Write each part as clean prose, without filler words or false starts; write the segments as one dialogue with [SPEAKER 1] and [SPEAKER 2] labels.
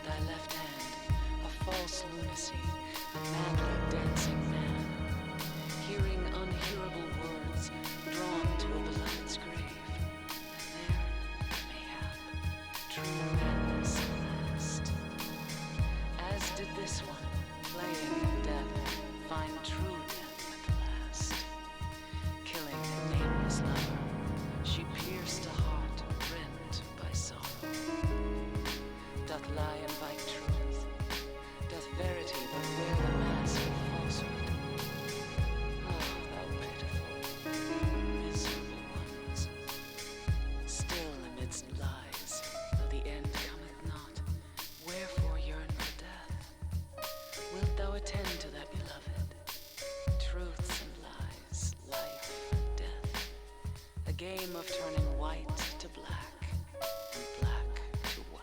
[SPEAKER 1] with thy left hand, a false lunacy, a madly dancing man, hearing unhearable words, drawn to a beloved's grave, and there, mayhap, true madness at last. As did this one, playing in death, find true death at the last. Killing a nameless lover, she pierced a heart rent by sorrow. Doth lie invite truth? Doth verity but wear the mask of falsehood? Oh, thou pitiful, miserable ones! Still amidst lies, though the end cometh not, wherefore yearn for death? Wilt thou attend to thy beloved? Truths and lies, life, death, a game of turning white to black, and black to white.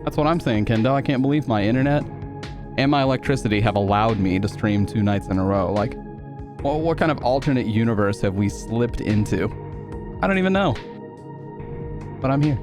[SPEAKER 2] That's what I'm saying, Kendall. I can't believe my internet and my electricity have allowed me to stream 2 nights in a row. Like, well, what kind of alternate universe have we slipped into? I don't even know. But I'm here.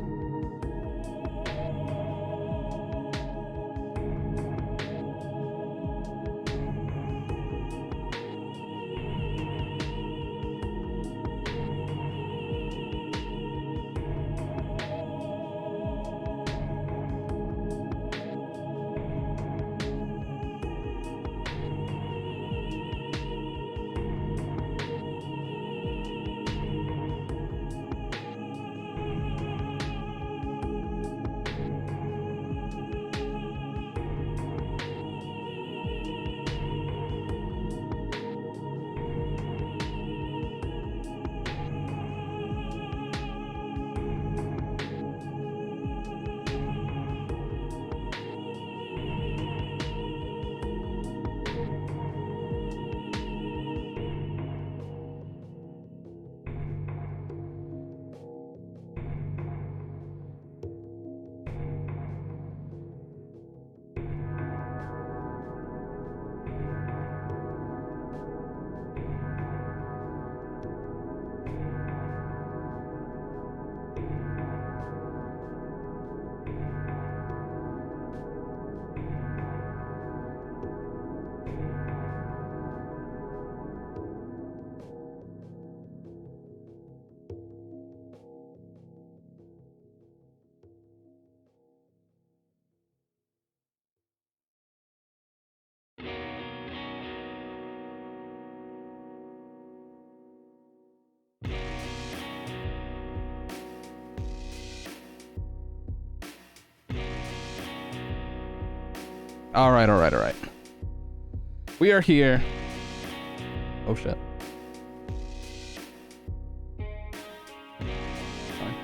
[SPEAKER 2] All right. We are here. Oh, shit. Sorry.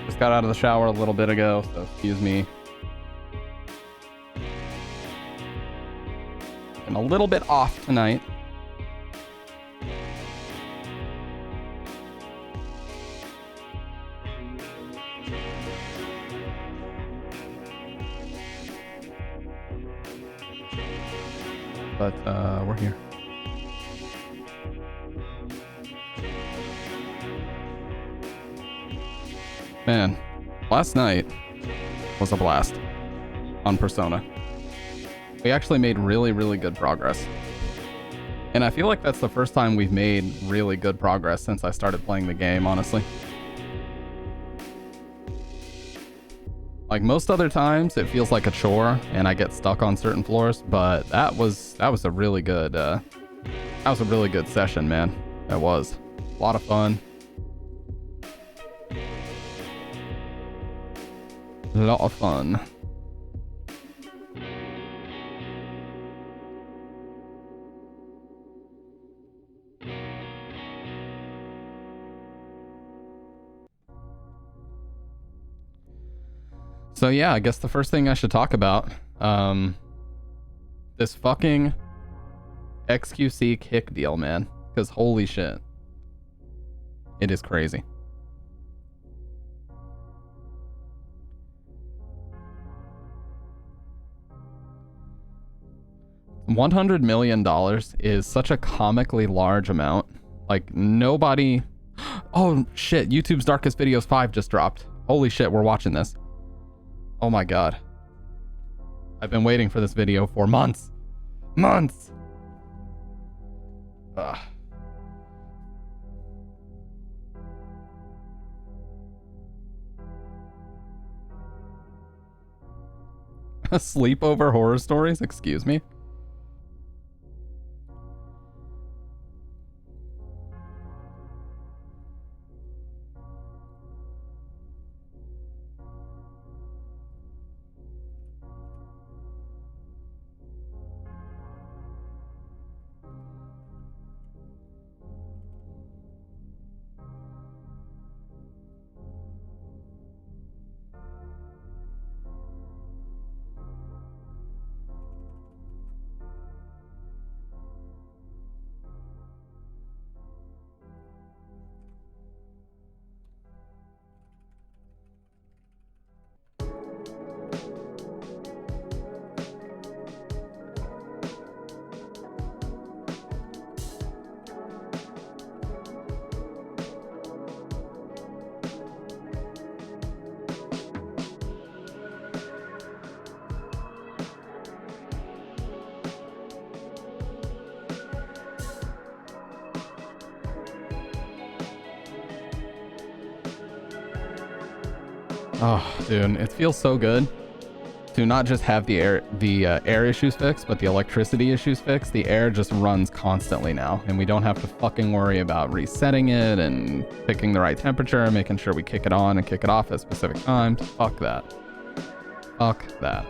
[SPEAKER 2] Just got out of the shower a little bit ago, so excuse me. I'm a little bit off tonight. But we're here. Man, last night was a blast on Persona. We actually made really, really good progress. And I feel like that's the first time we've made really good progress since I started playing the game, honestly. Like most other times, it feels like a chore, and I get stuck on certain floors. But that was a really good session, man. That was a lot of fun. A lot of fun. So yeah, I guess the first thing I should talk about, this fucking XQC kick deal, man. Because holy shit. It is crazy. $100 million is such a comically large amount. Like, nobody... Oh, shit. YouTube's Darkest Videos 5 just dropped. Holy shit, we're watching this. Oh my god. I've been waiting for this video for months. Months! Ugh. Sleepover horror stories? Excuse me? Oh, dude, it feels so good to not just have the air issues fixed, but the electricity issues fixed. The air just runs constantly now, and we don't have to fucking worry about resetting it and picking the right temperature and making sure we kick it on and kick it off at specific times. Fuck that. Fuck that.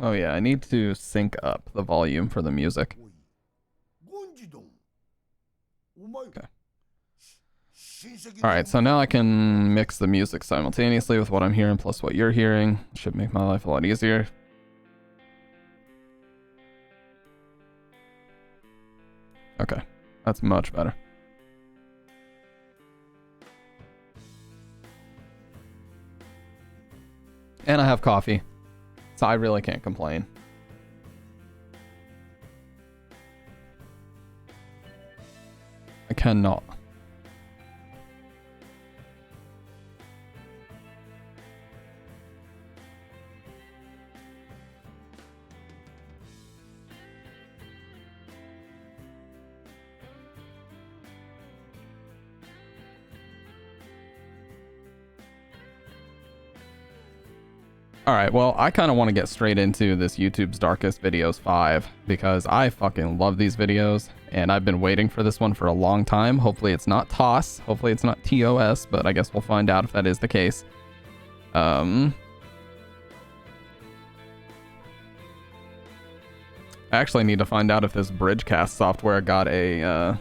[SPEAKER 2] Oh yeah, I need to sync up the volume for the music. Okay. Alright, so now I can mix the music simultaneously with what I'm hearing plus what you're hearing. Should make my life a lot easier. Okay, that's much better. And I have coffee, so I really can't complain. I cannot. Alright, well, I kind of want to get straight into this YouTube's Darkest Videos 5 because I fucking love these videos and I've been waiting for this one for a long time. Hopefully it's not TOS, hopefully it's not TOS, but I guess we'll find out if that is the case. I actually need to find out if this Bridgecast software got a,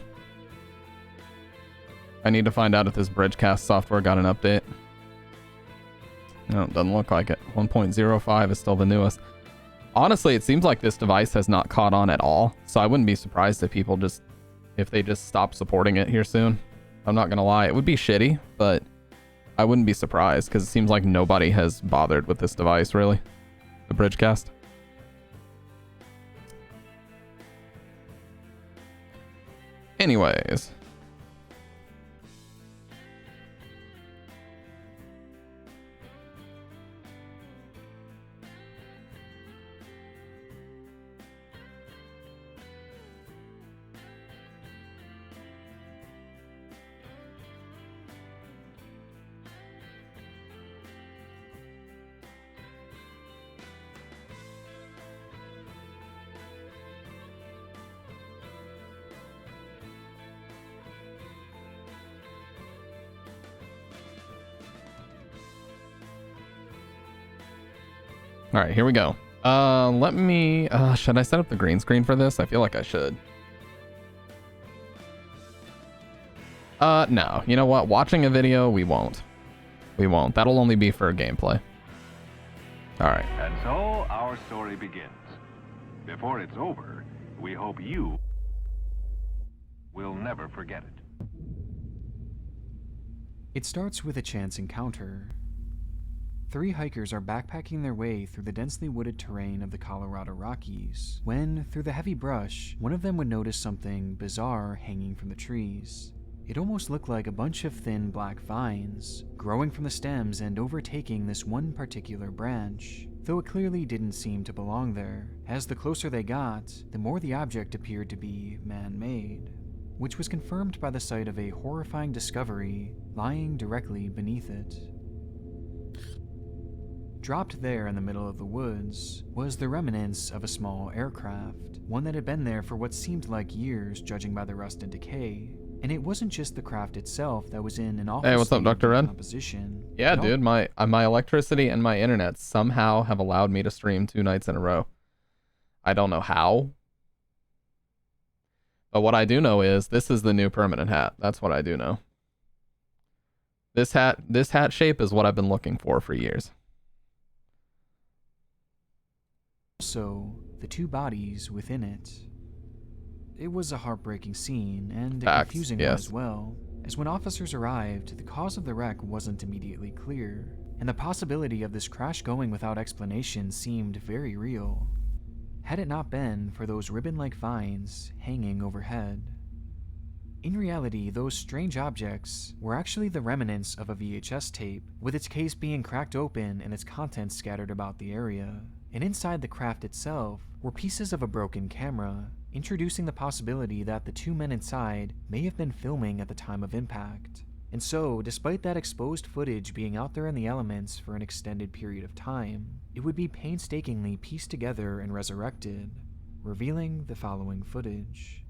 [SPEAKER 2] I need to find out if this Bridgecast software got an update. No, it doesn't look like it. 1.05 is still the newest. Honestly, it seems like this device has not caught on at all, so I wouldn't be surprised if people just, if they just stop supporting it here soon. I'm not gonna lie, it would be shitty, but I wouldn't be surprised because it seems like nobody has bothered with this device, really. The Bridgecast. Anyways. All right, here we go. Let me, should I set up the green screen for this? I feel like I should. No. You know what? Watching a video, we won't. We won't. That'll only be for gameplay. All right.
[SPEAKER 3] And so our story begins. Before it's over, we hope you will never forget it.
[SPEAKER 4] It starts with a chance encounter. 3 hikers are backpacking their way through the densely wooded terrain of the Colorado Rockies, when, through the heavy brush, one of them would notice something bizarre hanging from the trees. It almost looked like a bunch of thin black vines, growing from the stems and overtaking this one particular branch, though it clearly didn't seem to belong there. As the closer they got, the more the object appeared to be man-made, which was confirmed by the sight of a horrifying discovery lying directly beneath it. Dropped there in the middle of the woods was the remnants of a small aircraft, one that had been there for what seemed like years judging by the rust and decay. And it wasn't just the craft itself that was in an awful
[SPEAKER 2] Hey, what's up, Dr. Red?
[SPEAKER 4] Composition.
[SPEAKER 2] Yeah, dude, my electricity and my internet somehow have allowed me to stream 2 nights in a row. I don't know how. But what I do know is this is the new permanent hat. That's what I do know. This hat shape is what I've been looking for years.
[SPEAKER 4] Also, the two bodies within it. It was a heartbreaking scene and a
[SPEAKER 2] Facts,
[SPEAKER 4] confusing one
[SPEAKER 2] yes.
[SPEAKER 4] as well, as when officers arrived, the cause of the wreck wasn't immediately clear, and the possibility of this crash going without explanation seemed very real, had it not been for those ribbon-like vines hanging overhead. In reality, those strange objects were actually the remnants of a VHS tape, with its case being cracked open and its contents scattered about the area. And inside the craft itself were pieces of a broken camera, introducing the possibility that the two men inside may have been filming at the time of impact. And so, despite that exposed footage being out there in the elements for an extended period of time, it would be painstakingly pieced together and resurrected, revealing the following footage.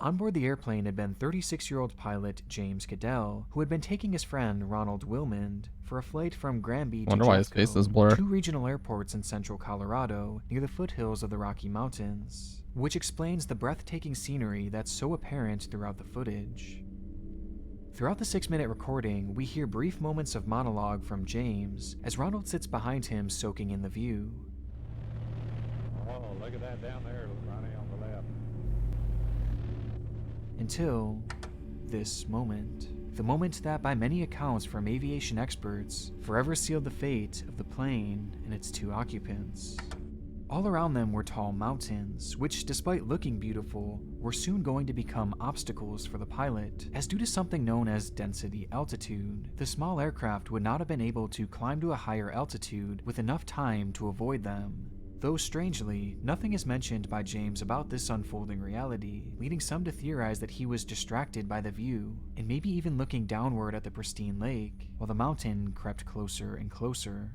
[SPEAKER 4] On board the airplane had been 36-year-old pilot James Cadell, who had been taking his friend Ronald Wilmond for a flight from Granby to
[SPEAKER 2] Wonder why his face is blurred.
[SPEAKER 4] two regional airports in central Colorado near the foothills of the Rocky Mountains, which explains the breathtaking scenery that's so apparent throughout the footage. Throughout the 6-minute recording, we hear brief moments of monologue from James as Ronald sits behind him soaking in the view.
[SPEAKER 5] Oh, look at that down there, Ronnie, on the left.
[SPEAKER 4] Until this moment. The moment that, by many accounts from aviation experts, forever sealed the fate of the plane and its two occupants. All around them were tall mountains, which, despite looking beautiful, were soon going to become obstacles for the pilot, as due to something known as density altitude, the small aircraft would not have been able to climb to a higher altitude with enough time to avoid them. Though strangely, nothing is mentioned by James about this unfolding reality, leading some to theorize that he was distracted by the view, and maybe even looking downward at the pristine lake, while the mountain crept closer and closer.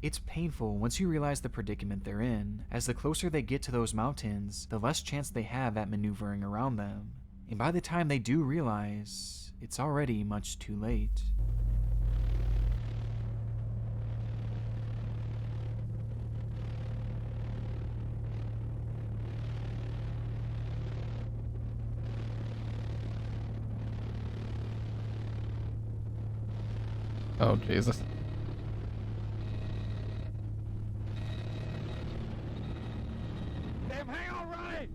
[SPEAKER 4] It's painful once you realize the predicament they're in, as the closer they get to those mountains, the less chance they have at maneuvering around them. And by the time they do realize, it's already much too late.
[SPEAKER 2] Oh, Jesus.
[SPEAKER 5] Damn, hang on, Ronnie!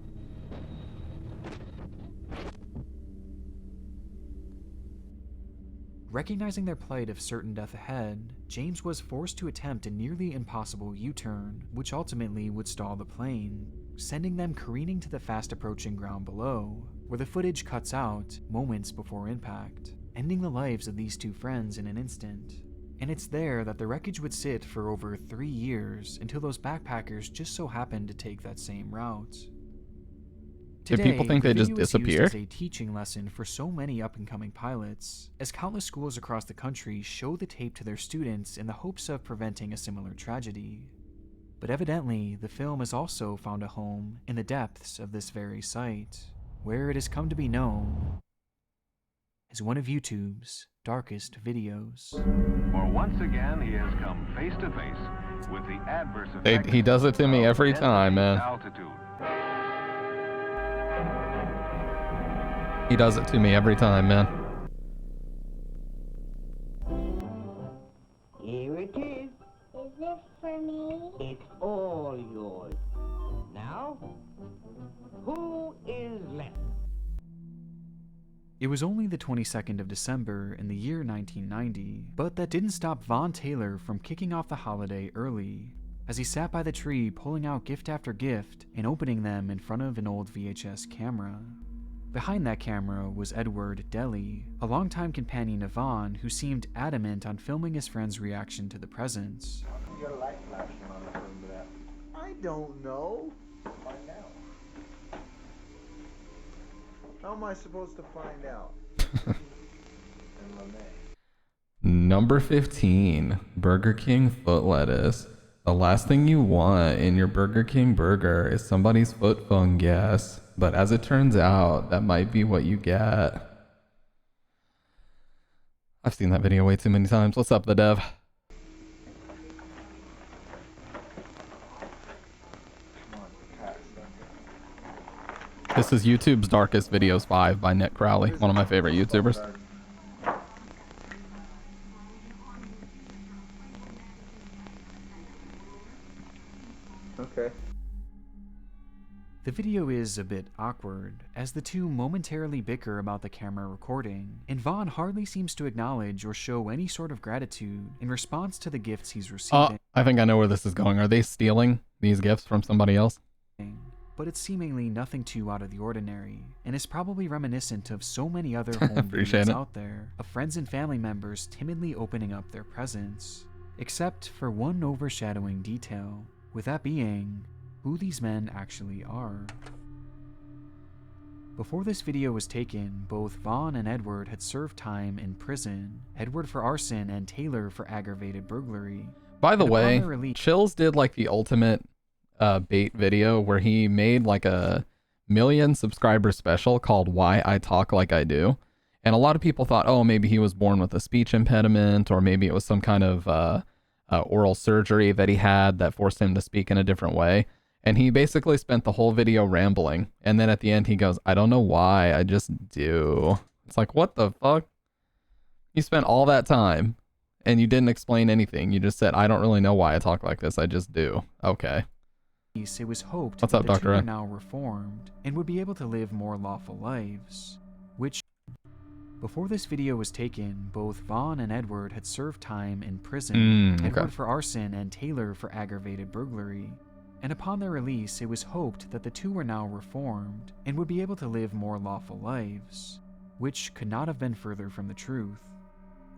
[SPEAKER 4] Recognizing their plight of certain death ahead, James was forced to attempt a nearly impossible U-turn, which ultimately would stall the plane, sending them careening to the fast-approaching ground below, where the footage cuts out moments before impact, ending the lives of these two friends in an instant. And it's there that the wreckage would sit for over 3 years until those backpackers just so happened to take that same route.
[SPEAKER 2] Did people think
[SPEAKER 4] the
[SPEAKER 2] they just
[SPEAKER 4] video is used
[SPEAKER 2] disappeared?
[SPEAKER 4] as a teaching lesson for so many up-and-coming pilots, as countless schools across the country show the tape to their students in the hopes of preventing a similar tragedy. But evidently, the film has also found a home in the depths of this very site, where it has come to be known as one of YouTube's darkest videos.
[SPEAKER 3] For once again, he has come face to face with the adverse effects
[SPEAKER 2] He does it to me
[SPEAKER 3] of
[SPEAKER 2] every time, man.
[SPEAKER 3] altitude.
[SPEAKER 2] He does it to me every time, man.
[SPEAKER 6] Here it is.
[SPEAKER 7] Is this for me?
[SPEAKER 6] It's all yours. Now, who is left?
[SPEAKER 4] It was only the 22nd of December in the year 1990, but that didn't stop Vaughn Taylor from kicking off the holiday early, as he sat by the tree pulling out gift after gift and opening them in front of an old VHS camera. Behind that camera was Edward Deli, a longtime companion of Vaughn who seemed adamant on filming his friend's reaction to the presents.
[SPEAKER 8] Your light flashing on the front of that. I don't know. Find out. How am I supposed to find out?
[SPEAKER 2] Number 15, Burger King foot lettuce. The last thing you want in your Burger King burger is somebody's foot fungus, but as it turns out, that might be what you get. I've seen that video way too many times. What's up, the dev? This is YouTube's Darkest Videos 5 by Nick Crowley, one of my favorite YouTubers.
[SPEAKER 8] Okay.
[SPEAKER 4] The video is a bit awkward, as the two momentarily bicker about the camera recording, and Vaughn hardly seems to acknowledge or show any sort of gratitude in response to the gifts he's receiving.
[SPEAKER 2] I think I know where this is going. Are they stealing these gifts from somebody else?
[SPEAKER 4] But it's seemingly nothing too out of the ordinary, and is probably reminiscent of so many other home videos out there of friends and family members timidly opening up their presents, except for one overshadowing detail, with that being who these men actually are. Before this video was taken, both Vaughn and Edward had served time in prison, Edward for arson and Taylor for aggravated burglary.
[SPEAKER 2] By the way, Chills did like the ultimate bait video where he made like a 1 million subscriber special called Why I Talk Like I Do. And a lot of people thought, oh, maybe he was born with a speech impediment, or maybe it was some kind of oral surgery that he had that forced him to speak in a different way. And he basically spent the whole video rambling. And then at the end he goes, I don't know why, I just do. It's like, what the fuck? You spent all that time and you didn't explain anything. You just said, I don't really know why I talk like this, I just do. Okay.
[SPEAKER 4] It was hoped
[SPEAKER 2] What's
[SPEAKER 4] that
[SPEAKER 2] up,
[SPEAKER 4] the
[SPEAKER 2] Dr.
[SPEAKER 4] two were
[SPEAKER 2] Ray?
[SPEAKER 4] now reformed and would be able to live more lawful lives, which, before this video was taken, both Vaughn and Edward had served time in prison, Edward for arson and Taylor for aggravated burglary. And upon their release, it was hoped that the two were now reformed and would be able to live more lawful lives, which could not have been further from the truth.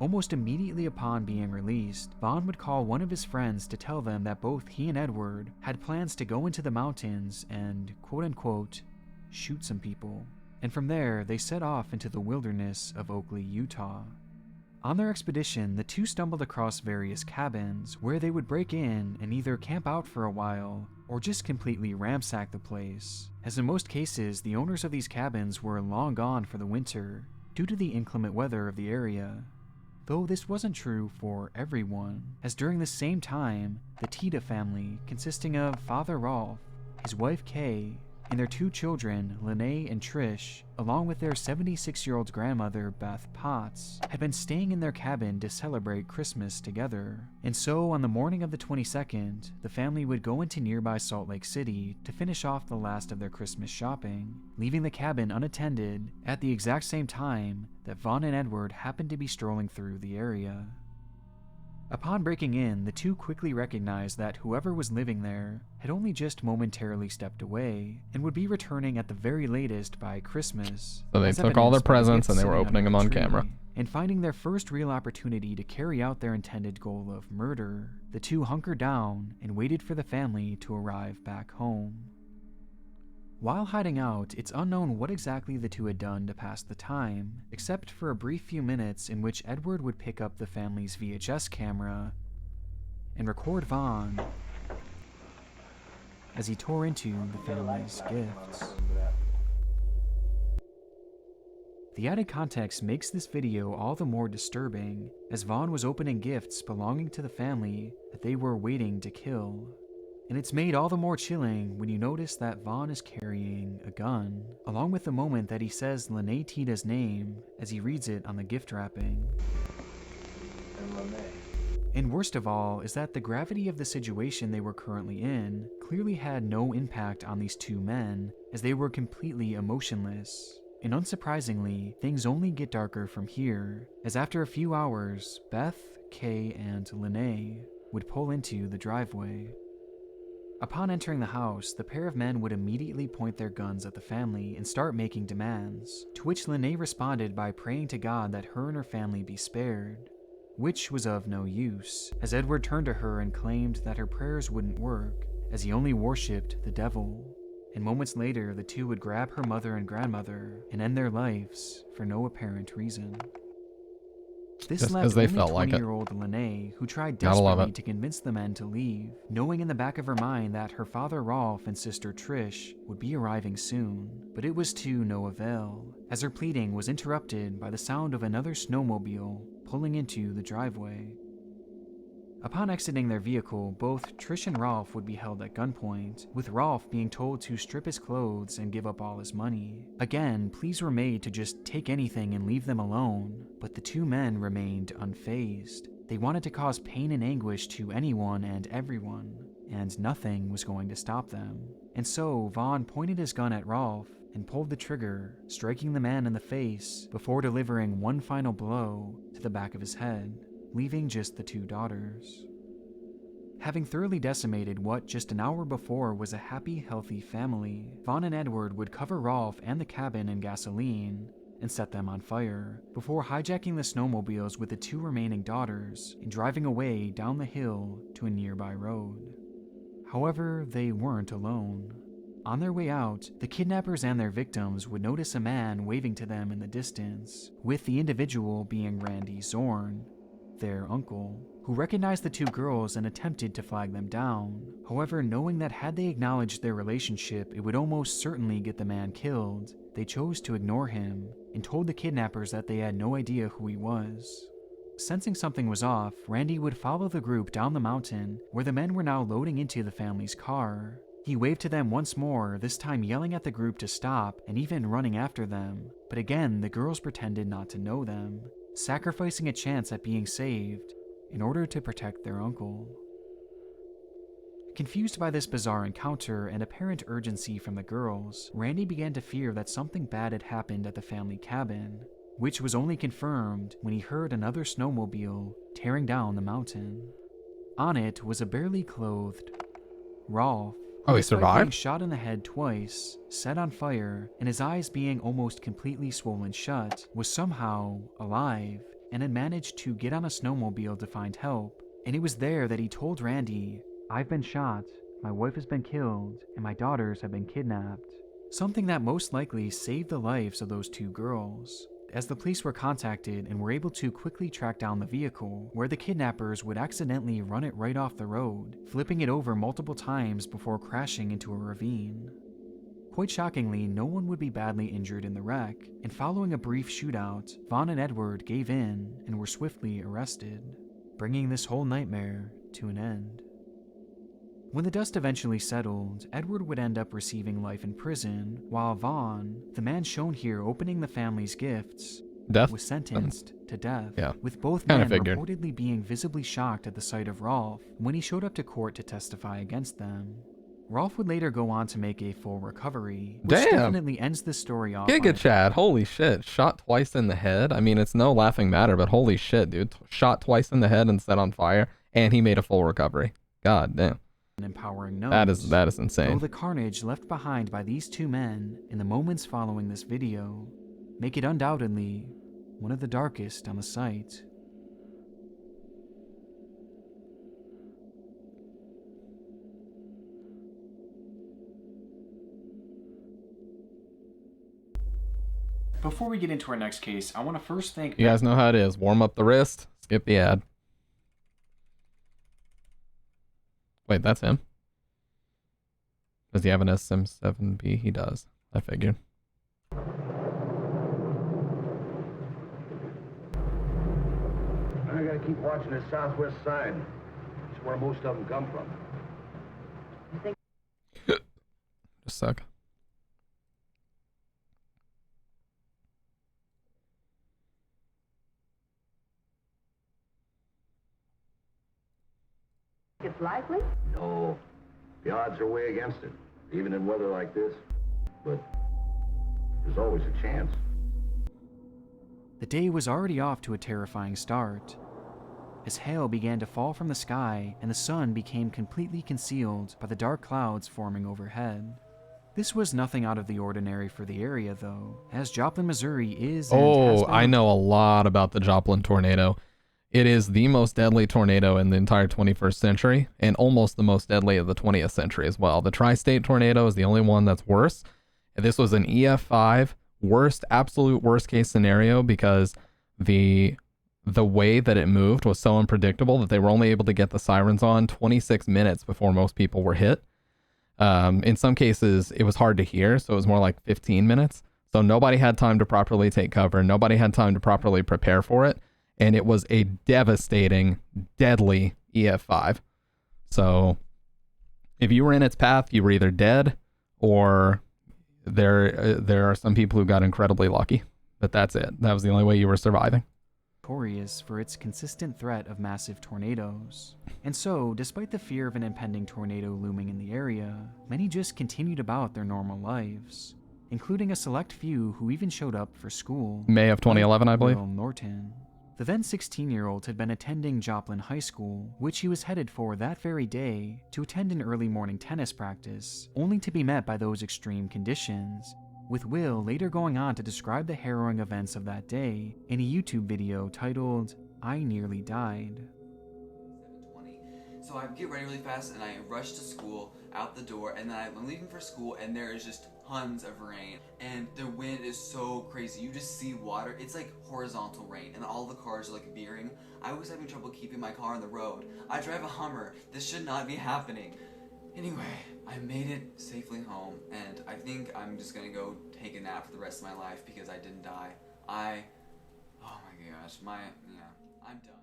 [SPEAKER 4] Almost immediately upon being released, Vaughn would call one of his friends to tell them that both he and Edward had plans to go into the mountains and, quote-unquote, shoot some people. And from there, they set off into the wilderness of Oakley, Utah. On their expedition, the two stumbled across various cabins where they would break in and either camp out for a while or just completely ransack the place, as in most cases, the owners of these cabins were long gone for the winter due to the inclement weather of the area. Though this wasn't true for everyone, as during the same time, the Tita family, consisting of Father Rolf, his wife Kay, and their two children, Lene and Trish, along with their 76-year-old grandmother, Beth Potts, had been staying in their cabin to celebrate Christmas together. And so, on the morning of the 22nd, the family would go into nearby Salt Lake City to finish off the last of their Christmas shopping, leaving the cabin unattended at the exact same time that Vaughn and Edward happened to be strolling through the area. Upon breaking in, the two quickly recognized that whoever was living there had only just momentarily stepped away and would be returning at the very latest by Christmas.
[SPEAKER 2] So they took all their presents and they were opening them on camera.
[SPEAKER 4] And finding their first real opportunity to carry out their intended goal of murder, the two hunkered down and waited for the family to arrive back home. While hiding out, it's unknown what exactly the two had done to pass the time, except for a brief few minutes in which Edward would pick up the family's VHS camera and record Vaughn as he tore into the family's gifts. The added context makes this video all the more disturbing, as Vaughn was opening gifts belonging to the family that they were waiting to kill. And it's made all the more chilling when you notice that Vaughn is carrying a gun, along with the moment that he says Lene Tita's name as he reads it on the gift wrapping. And worst of all is that the gravity of the situation they were currently in clearly had no impact on these two men, as they were completely emotionless. And unsurprisingly, things only get darker from here, as after a few hours, Beth, Kay, and Lene would pull into the driveway. Upon entering the house, the pair of men would immediately point their guns at the family and start making demands, to which Lene responded by praying to God that her and her family be spared, which was of no use, as Edward turned to her and claimed that her prayers wouldn't work, as he only worshipped the devil. And moments later, the two would grab her mother and grandmother and end their lives for no apparent reason. This
[SPEAKER 2] Just
[SPEAKER 4] left
[SPEAKER 2] 'cause they
[SPEAKER 4] only
[SPEAKER 2] felt like it.
[SPEAKER 4] 20-year-old Lene, who tried
[SPEAKER 2] Gotta love
[SPEAKER 4] desperately
[SPEAKER 2] it.
[SPEAKER 4] to convince the men to leave, knowing in the back of her mind that her father Rolf and sister Trish would be arriving soon. But it was to no avail, as her pleading was interrupted by the sound of another snowmobile pulling into the driveway. Upon exiting their vehicle, both Trish and Rolf would be held at gunpoint, with Rolf being told to strip his clothes and give up all his money. Again, pleas were made to just take anything and leave them alone, but the two men remained unfazed. They wanted to cause pain and anguish to anyone and everyone, and nothing was going to stop them. And so Vaughn pointed his gun at Rolf and pulled the trigger, striking the man in the face before delivering one final blow to the back of his head, leaving just the two daughters. Having thoroughly decimated what just an hour before was a happy, healthy family, Vaughn and Edward would cover Rolf and the cabin in gasoline and set them on fire, before hijacking the snowmobiles with the two remaining daughters and driving away down the hill to a nearby road. However, they weren't alone. On their way out, the kidnappers and their victims would notice a man waving to them in the distance, with the individual being Randy Zorn, their uncle, who recognized the two girls and attempted to flag them down. However, knowing that had they acknowledged their relationship, it would almost certainly get the man killed, they chose to ignore him and told the kidnappers that they had no idea who he was. Sensing something was off, Randy would follow the group down the mountain where the men were now loading into the family's car. He waved to them once more, this time yelling at the group to stop and even running after them, but again the girls pretended not to know them, sacrificing a chance at being saved in order to protect their uncle. Confused by this bizarre encounter and apparent urgency from the girls, Randy began to fear that something bad had happened at the family cabin, which was only confirmed when he heard another snowmobile tearing down the mountain. On it was a barely clothed Rolf.
[SPEAKER 2] Oh, he
[SPEAKER 4] Despite being
[SPEAKER 2] survived?
[SPEAKER 4] shot in the head twice, set on fire, and his eyes being almost completely swollen shut, was somehow alive and had managed to get on a snowmobile to find help. And it was there that he told Randy, "I've been shot, my wife has been killed, and my daughters have been kidnapped." Something that most likely saved the lives of those two girls, as the police were contacted and were able to quickly track down the vehicle, where the kidnappers would accidentally run it right off the road, flipping it over multiple times before crashing into a ravine. Quite shockingly, no one would be badly injured in the wreck, and following a brief shootout, Vaughn and Edward gave in and were swiftly arrested, bringing this whole nightmare to an end. When the dust eventually settled, Edward would end up receiving life in prison, while Vaughn, the man shown here opening the family's gifts,
[SPEAKER 2] Death?
[SPEAKER 4] was sentenced to death,
[SPEAKER 2] Yeah.
[SPEAKER 4] with both
[SPEAKER 2] Kinda
[SPEAKER 4] men
[SPEAKER 2] figured.
[SPEAKER 4] reportedly being visibly shocked at the sight of Rolf when he showed up to court to testify against them. Rolf would later go on to make a full recovery, which
[SPEAKER 2] Damn.
[SPEAKER 4] definitely ends the story off on
[SPEAKER 2] Giga
[SPEAKER 4] a
[SPEAKER 2] Chad, holy shit. Shot twice in the head. I mean, it's no laughing matter, but holy shit, dude. Shot twice in the head and set on fire, and he made a full recovery. God damn.
[SPEAKER 4] an empowering note.
[SPEAKER 2] That is
[SPEAKER 4] Though
[SPEAKER 2] insane.
[SPEAKER 4] the carnage left behind by these two men in the moments following this video make it undoubtedly one of the darkest on the site. Before we get into our next case, I want to first thank...
[SPEAKER 2] You guys know how it is. Warm up the wrist, skip the ad. Wait, that's him. Does he have an SM7B? He does. I figured.
[SPEAKER 9] I gotta keep watching the southwest side. It's where most of them come from.
[SPEAKER 2] Just a sec.
[SPEAKER 10] It's likely?
[SPEAKER 9] No. The odds are way against it, even in weather like this. But there's always a chance.
[SPEAKER 4] The day was already off to a terrifying start, as hail began to fall from the sky and the sun became completely concealed by the dark clouds forming overhead. This was nothing out of the ordinary for the area, though, as Joplin, Missouri is and has
[SPEAKER 2] Oh,
[SPEAKER 4] been
[SPEAKER 2] I know a lot about the Joplin tornado. It is the most deadly tornado in the entire 21st century, and almost the most deadly of the 20th century as well. The tri-state tornado is the only one that's worse. This was an EF5, absolute worst case scenario, because the way that it moved was so unpredictable that they were only able to get the sirens on 26 minutes before most people were hit. In some cases, it was hard to hear, so it was more like 15 minutes. So nobody had time to properly take cover. Nobody had time to properly prepare for it. And it was a devastating, deadly EF5. So if you were in its path, you were either dead or there are some people who got incredibly lucky. But that's it. That was the only way you were surviving.
[SPEAKER 4] Notorious for its consistent threat of massive tornadoes. And so, despite the fear of an impending tornado looming in the area, many just continued about their normal lives, including a select few who even showed up for school.
[SPEAKER 2] May of 2011, I believe.
[SPEAKER 4] Will Norton. The then 16-year-old had been attending Joplin High School, which he was headed for that very day to attend an early morning tennis practice, only to be met by those extreme conditions, with Will later going on to describe the harrowing events of that day in a YouTube video titled, "I Nearly Died."
[SPEAKER 10] So I get ready really fast and I rush to school, out the door, and then I'm leaving for school and there is just tons of rain. And the wind is so crazy. You just see water. It's like horizontal rain and all the cars are like veering. I was having trouble keeping my car on the road. I drive a Hummer. This should not be happening. Anyway, I made it safely home and I think I'm just gonna go take a nap for the rest of my life because I didn't die. Oh my gosh, I'm done.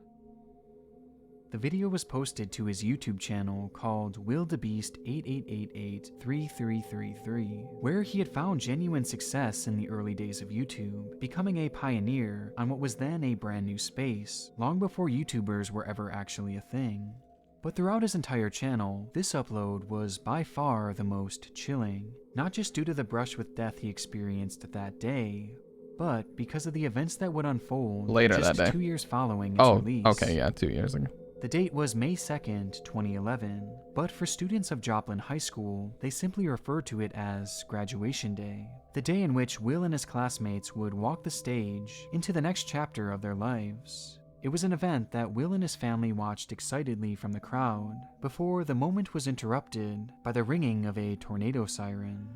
[SPEAKER 4] The video was posted to his YouTube channel called WillDeBeast88883333, where he had found genuine success in the early days of YouTube, becoming a pioneer on what was then a brand new space, long before YouTubers were ever actually a thing. But throughout his entire channel, this upload was by far the most chilling, not just due to the brush with death he experienced that day, but because of the events that would unfold
[SPEAKER 2] later
[SPEAKER 4] just
[SPEAKER 2] that day.
[SPEAKER 4] 2 years following its release.
[SPEAKER 2] Okay, yeah, 2 years ago.
[SPEAKER 4] The date was May 2nd, 2011, but for students of Joplin High School, they simply referred to it as Graduation Day, the day in which Will and his classmates would walk the stage into the next chapter of their lives. It was an event that Will and his family watched excitedly from the crowd, before the moment was interrupted by the ringing of a tornado siren.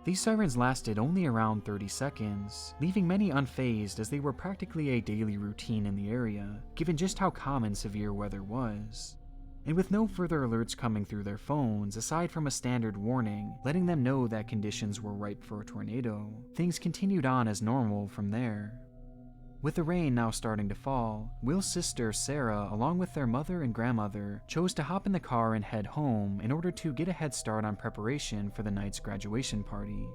[SPEAKER 4] These sirens lasted only around 30 seconds, leaving many unfazed as they were practically a daily routine in the area, given just how common severe weather was. And with no further alerts coming through their phones, aside from a standard warning letting them know that conditions were ripe for a tornado, things continued on as normal from there. With the rain now starting to fall, Will's sister Sarah, along with their mother and grandmother, chose to hop in the car and head home in order to get a head start on preparation for the night's graduation party,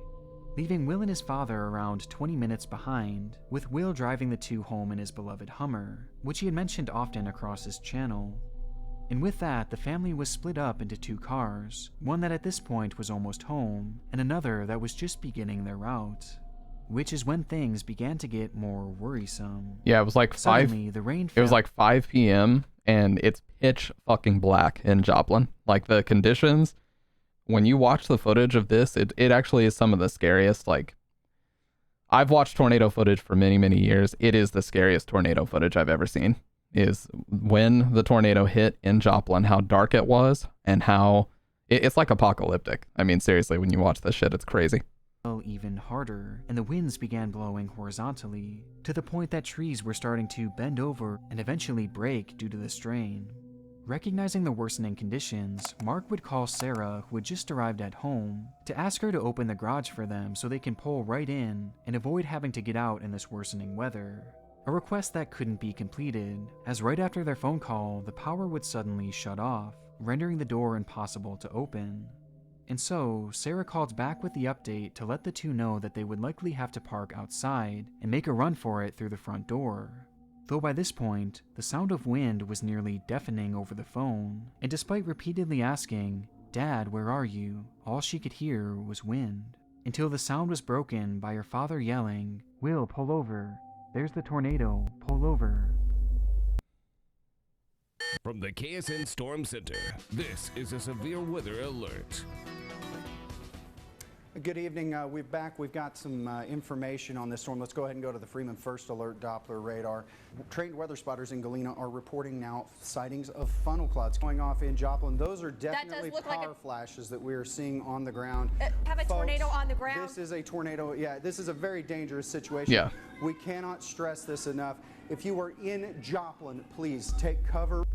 [SPEAKER 4] leaving Will and his father around 20 minutes behind, with Will driving the two home in his beloved Hummer, which he had mentioned often across his channel. And with that, the family was split up into two cars, one that at this point was almost home, and another that was just beginning their route. Which is when things began to get more worrisome.
[SPEAKER 2] Yeah, it was like
[SPEAKER 4] Suddenly, the rain
[SPEAKER 2] It was like 5 p.m. and it's pitch fucking black in Joplin. Like the conditions, when you watch the footage of this, it actually is some of the scariest. Like, I've watched tornado footage for many, many years. It is the scariest tornado footage I've ever seen. Is when the tornado hit in Joplin, how dark it was and how it's like apocalyptic. I mean, seriously, when you watch this shit, it's crazy.
[SPEAKER 4] Even harder, and the winds began blowing horizontally, to the point that trees were starting to bend over and eventually break due to the strain. Recognizing the worsening conditions, Mark would call Sarah, who had just arrived at home, to ask her to open the garage for them so they can pull right in and avoid having to get out in this worsening weather. A request that couldn't be completed, as right after their phone call, the power would suddenly shut off, rendering the door impossible to open. And so, Sarah called back with the update to let the two know that they would likely have to park outside and make a run for it through the front door. Though by this point, the sound of wind was nearly deafening over the phone, and despite repeatedly asking, "Dad, where are you?" all she could hear was wind, until the sound was broken by her father yelling, "Will, pull over. There's the tornado. Pull over."
[SPEAKER 11] From the KSN Storm Center, this is a severe weather alert.
[SPEAKER 12] Good evening. We've got some information on this storm. Let's go ahead and go to the Freeman First Alert Doppler radar. Trained weather spotters in Galena are reporting now sightings of funnel clouds going off in Joplin. Those are definitely power flashes that we are seeing on the ground.
[SPEAKER 13] Have a tornado on the ground?
[SPEAKER 12] This is a tornado. Yeah, this is a very dangerous situation.
[SPEAKER 2] Yeah.
[SPEAKER 12] We cannot stress this enough. If you are in Joplin, please take cover.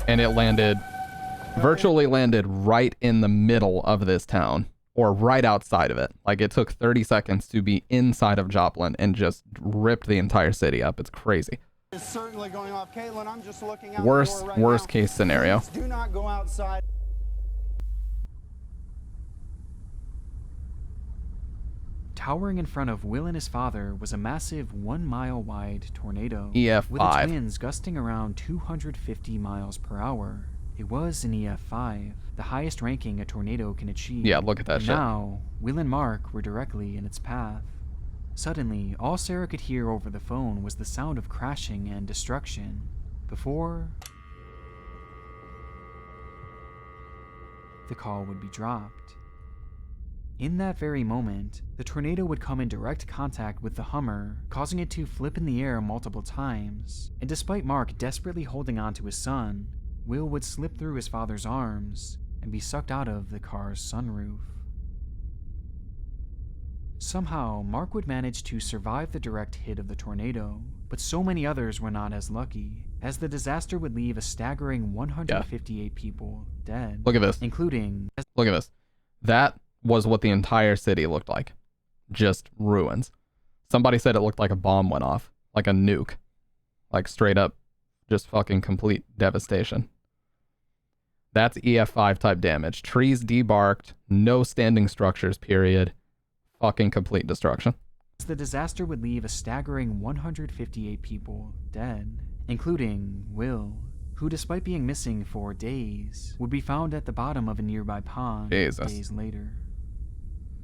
[SPEAKER 2] And it virtually landed right in the middle of this town. Or right outside of it. Like, it took 30 seconds to be inside of Joplin and just ripped the entire city up. It's crazy.
[SPEAKER 12] It's certainly going off. Caitlin, I'm just looking out
[SPEAKER 2] Worst
[SPEAKER 12] the door right
[SPEAKER 2] worst
[SPEAKER 12] now.
[SPEAKER 2] case scenario.
[SPEAKER 12] Please do not go outside.
[SPEAKER 4] Towering in front of Will and his father was a massive 1 mile wide tornado.
[SPEAKER 2] EF5.
[SPEAKER 4] With its winds gusting around 250 miles per hour. It was an EF5, the highest ranking a tornado can achieve.
[SPEAKER 2] Yeah, look at that
[SPEAKER 4] And
[SPEAKER 2] shit.
[SPEAKER 4] now, Will and Mark were directly in its path. Suddenly, all Sarah could hear over the phone was the sound of crashing and destruction. Before the call would be dropped. In that very moment, the tornado would come in direct contact with the Hummer, causing it to flip in the air multiple times. And despite Mark desperately holding on to his son, Will would slip through his father's arms and be sucked out of the car's sunroof. Somehow, Mark would manage to survive the direct hit of the tornado, but so many others were not as lucky, as the disaster would leave a staggering 158 people dead.
[SPEAKER 2] Look at this.
[SPEAKER 4] Including...
[SPEAKER 2] Look at this. That was what the entire city looked like. Just ruins. Somebody said it looked like a bomb went off. Like a nuke. Like straight up, just fucking complete devastation. That's EF5 type damage. Trees debarked, no standing structures, period. Fucking complete destruction.
[SPEAKER 4] The disaster would leave a staggering 158 people dead, including Will, who despite being missing for days, would be found at the bottom of a nearby pond days later.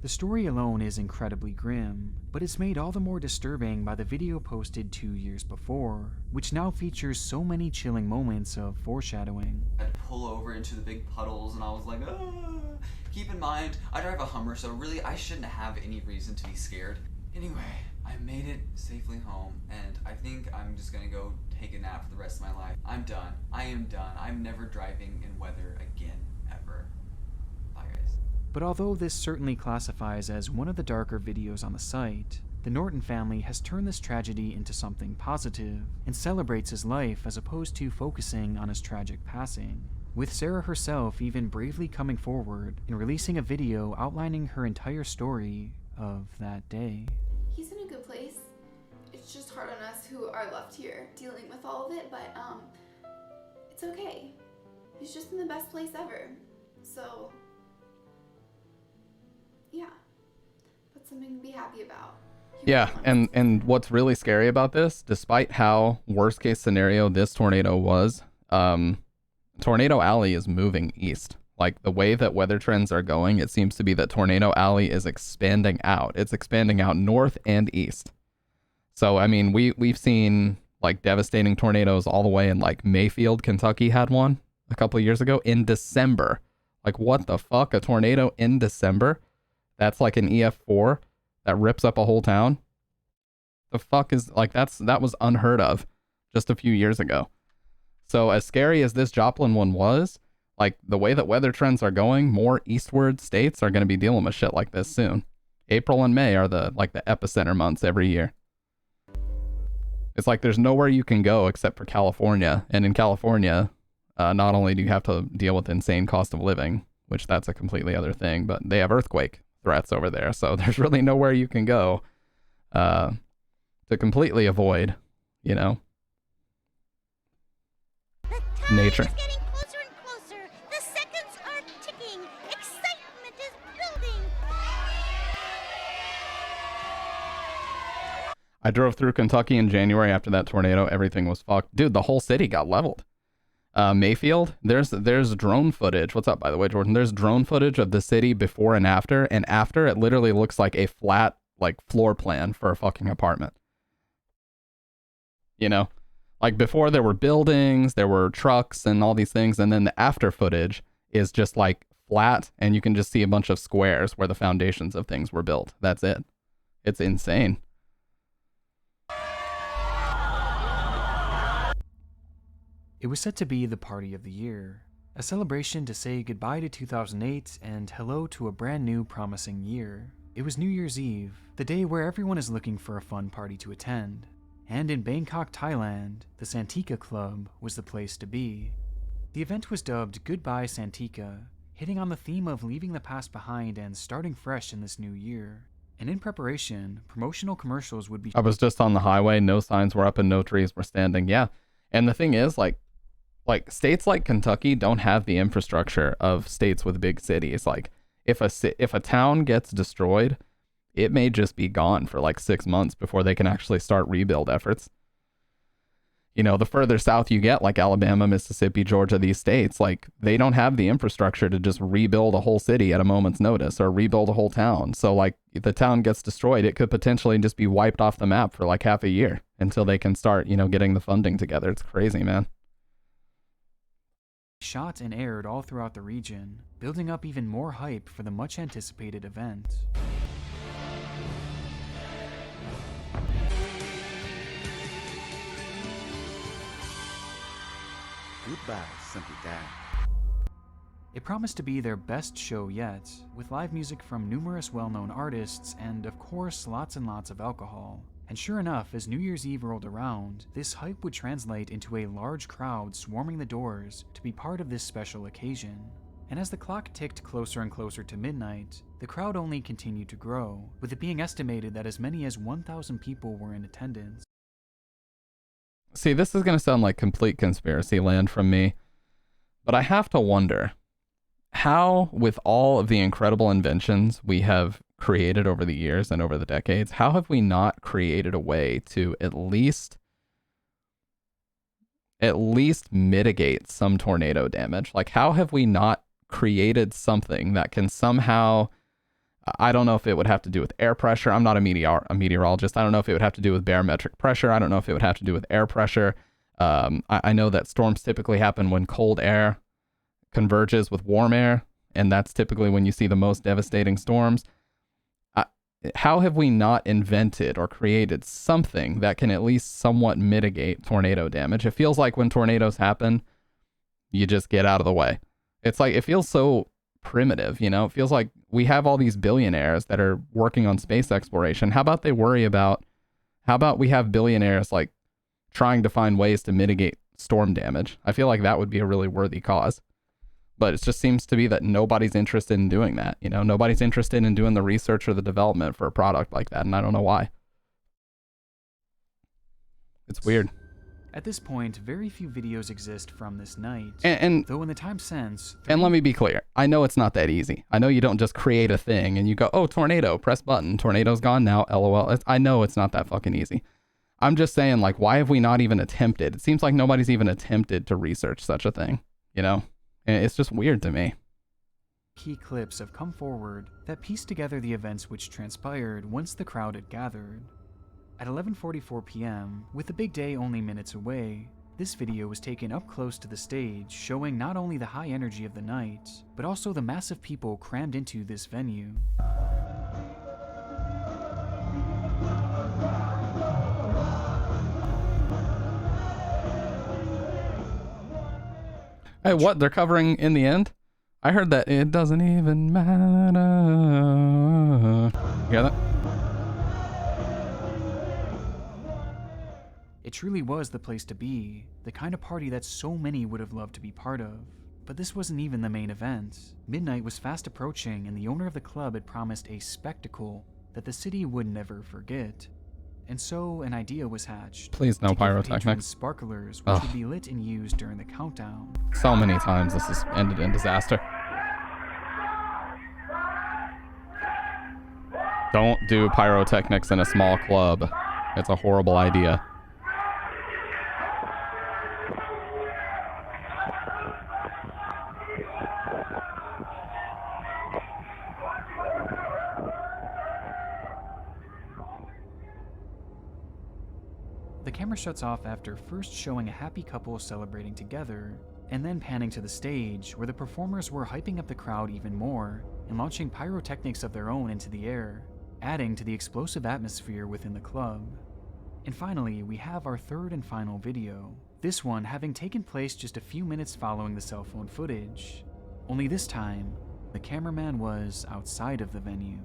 [SPEAKER 4] The story alone is incredibly grim, but it's made all the more disturbing by the video posted 2 years before, which now features so many chilling moments of foreshadowing.
[SPEAKER 10] I'd pull over into the big puddles and I was like, ah. Keep in mind, I drive a Hummer, so really I shouldn't have any reason to be scared. Anyway, I made it safely home, and I think I'm just gonna go take a nap for the rest of my life. I'm done. I am done. I'm never driving in weather again, ever. Bye, guys.
[SPEAKER 4] But although this certainly classifies as one of the darker videos on the site, the Norton family has turned this tragedy into something positive and celebrates his life as opposed to focusing on his tragic passing, with Sarah herself even bravely coming forward and releasing a video outlining her entire story of that day.
[SPEAKER 14] He's in a good place. It's just hard on us who are left here dealing with all of it, but it's okay. He's just in the best place ever. So yeah, that's something to be happy about.
[SPEAKER 2] Yeah, and what's really scary about this, despite how worst case scenario this tornado was, Tornado Alley is moving east. Like the way that weather trends are going, it seems to be that Tornado Alley is expanding out. It's expanding out north and east. So I mean, we've seen like devastating tornadoes all the way in like Mayfield, Kentucky had one a couple of years ago in December. Like what the fuck? A tornado in December? That's like an EF4 that rips up a whole town. The fuck is like that was unheard of just a few years ago. So as scary as this Joplin one was, like the way that weather trends are going, more eastward states are going to be dealing with shit like this soon. April and May are the epicenter months every year. It's like there's nowhere you can go except for California. And in California, not only do you have to deal with insane cost of living, which that's a completely other thing, but they have earthquake threats over there. So there's really nowhere you can go to completely avoid, you know, nature.
[SPEAKER 15] Getting closer and closer. The seconds are ticking. Excitement is building.
[SPEAKER 2] I drove through Kentucky in January after that tornado. Everything was fucked. Dude, the whole city got leveled. Mayfield, there's drone footage. What's up, by the way, Jordan? There's drone footage of the city before and after it literally looks like a flat, like, floor plan for a fucking apartment. You know? Like, before there were buildings, there were trucks and all these things, and then the after footage is just, like, flat, and you can just see a bunch of squares where the foundations of things were built. That's it. It's insane.
[SPEAKER 4] It was set to be the party of the year, a celebration to say goodbye to 2008 and hello to a brand new promising year. It was New Year's Eve, the day where everyone is looking for a fun party to attend. And in Bangkok, Thailand, the Santika Club was the place to be. The event was dubbed Goodbye Santika, hitting on the theme of leaving the past behind and starting fresh in this new year. And in preparation, promotional commercials would be...
[SPEAKER 2] I was just on the highway, no signs were up and no trees were standing. Yeah. And the thing is, like states like Kentucky don't have the infrastructure of states with big cities. Like if a town gets destroyed, it may just be gone for like 6 months before they can actually start rebuild efforts. You know, the further south you get, like Alabama, Mississippi, Georgia, these states, like they don't have the infrastructure to just rebuild a whole city at a moment's notice or rebuild a whole town. So like if the town gets destroyed, it could potentially just be wiped off the map for like half a year until they can start, you know, getting the funding together. It's crazy, man.
[SPEAKER 4] Shot and aired all throughout the region, building up even more hype for the much anticipated event.
[SPEAKER 16] Goodbye, Simple Dad.
[SPEAKER 4] It promised to be their best show yet, with live music from numerous well-known artists and, of course, lots and lots of alcohol. And sure enough, as New Year's Eve rolled around, this hype would translate into a large crowd swarming the doors to be part of this special occasion. And as the clock ticked closer and closer to midnight, the crowd only continued to grow, with it being estimated that as many as 1,000 people were in attendance.
[SPEAKER 2] See, this is going to sound like complete conspiracy land from me, but I have to wonder how, with all of the incredible inventions we have created over the years and over the decades, how have we not created a way to at least mitigate some tornado damage? Like, how have we not created something that can somehow... I don't know if it would have to do with air pressure. I'm not a meteorologist. I don't know if it would have to do with barometric pressure. I don't know if it would have to do with air pressure. I know that storms typically happen when cold air converges with warm air, and that's typically when you see the most devastating storms. How have we not invented or created something that can at least somewhat mitigate tornado damage? It feels like when tornadoes happen, you just get out of the way. It's like, it feels so primitive, you know? It feels like we have all these billionaires that are working on space exploration. How about we have billionaires like trying to find ways to mitigate storm damage? I feel like that would be a really worthy cause. But it just seems to be that nobody's interested in doing that. You know, nobody's interested in doing the research or the development for a product like that, and I don't know why. It's weird.
[SPEAKER 4] At this point, very few videos exist from this night,
[SPEAKER 2] and
[SPEAKER 4] though in the time since...
[SPEAKER 2] And let me be clear, I know it's not that easy. I know you don't just create a thing and you go, oh, tornado, press button, tornado's gone now, LOL. I know it's not that fucking easy. I'm just saying, like, why have we not even attempted? It seems like nobody's even attempted to research such a thing, you know? And it's just weird to me.
[SPEAKER 4] Key clips have come forward that piece together the events which transpired once the crowd had gathered. At 11:44 p.m., with the big day only minutes away, this video was taken up close to the stage, showing not only the high energy of the night, but also the massive people crammed into this venue.
[SPEAKER 2] Hey, what? They're covering In the End? I heard that it doesn't even matter. You hear that?
[SPEAKER 4] It truly was the place to be, the kind of party that so many would have loved to be part of. But this wasn't even the main event. Midnight was fast approaching, and the owner of the club had promised a spectacle that the city would never forget. And so an idea was hatched.
[SPEAKER 2] Please no pyrotechnics.
[SPEAKER 4] Sparklers, which would be lit and used during the countdown.
[SPEAKER 2] So many times this has ended in disaster. Don't do pyrotechnics in a small club. It's a horrible idea.
[SPEAKER 4] The camera shuts off after first showing a happy couple celebrating together, and then panning to the stage where the performers were hyping up the crowd even more and launching pyrotechnics of their own into the air, adding to the explosive atmosphere within the club. And finally, we have our third and final video, this one having taken place just a few minutes following the cell phone footage. Only this time, the cameraman was outside of the venue.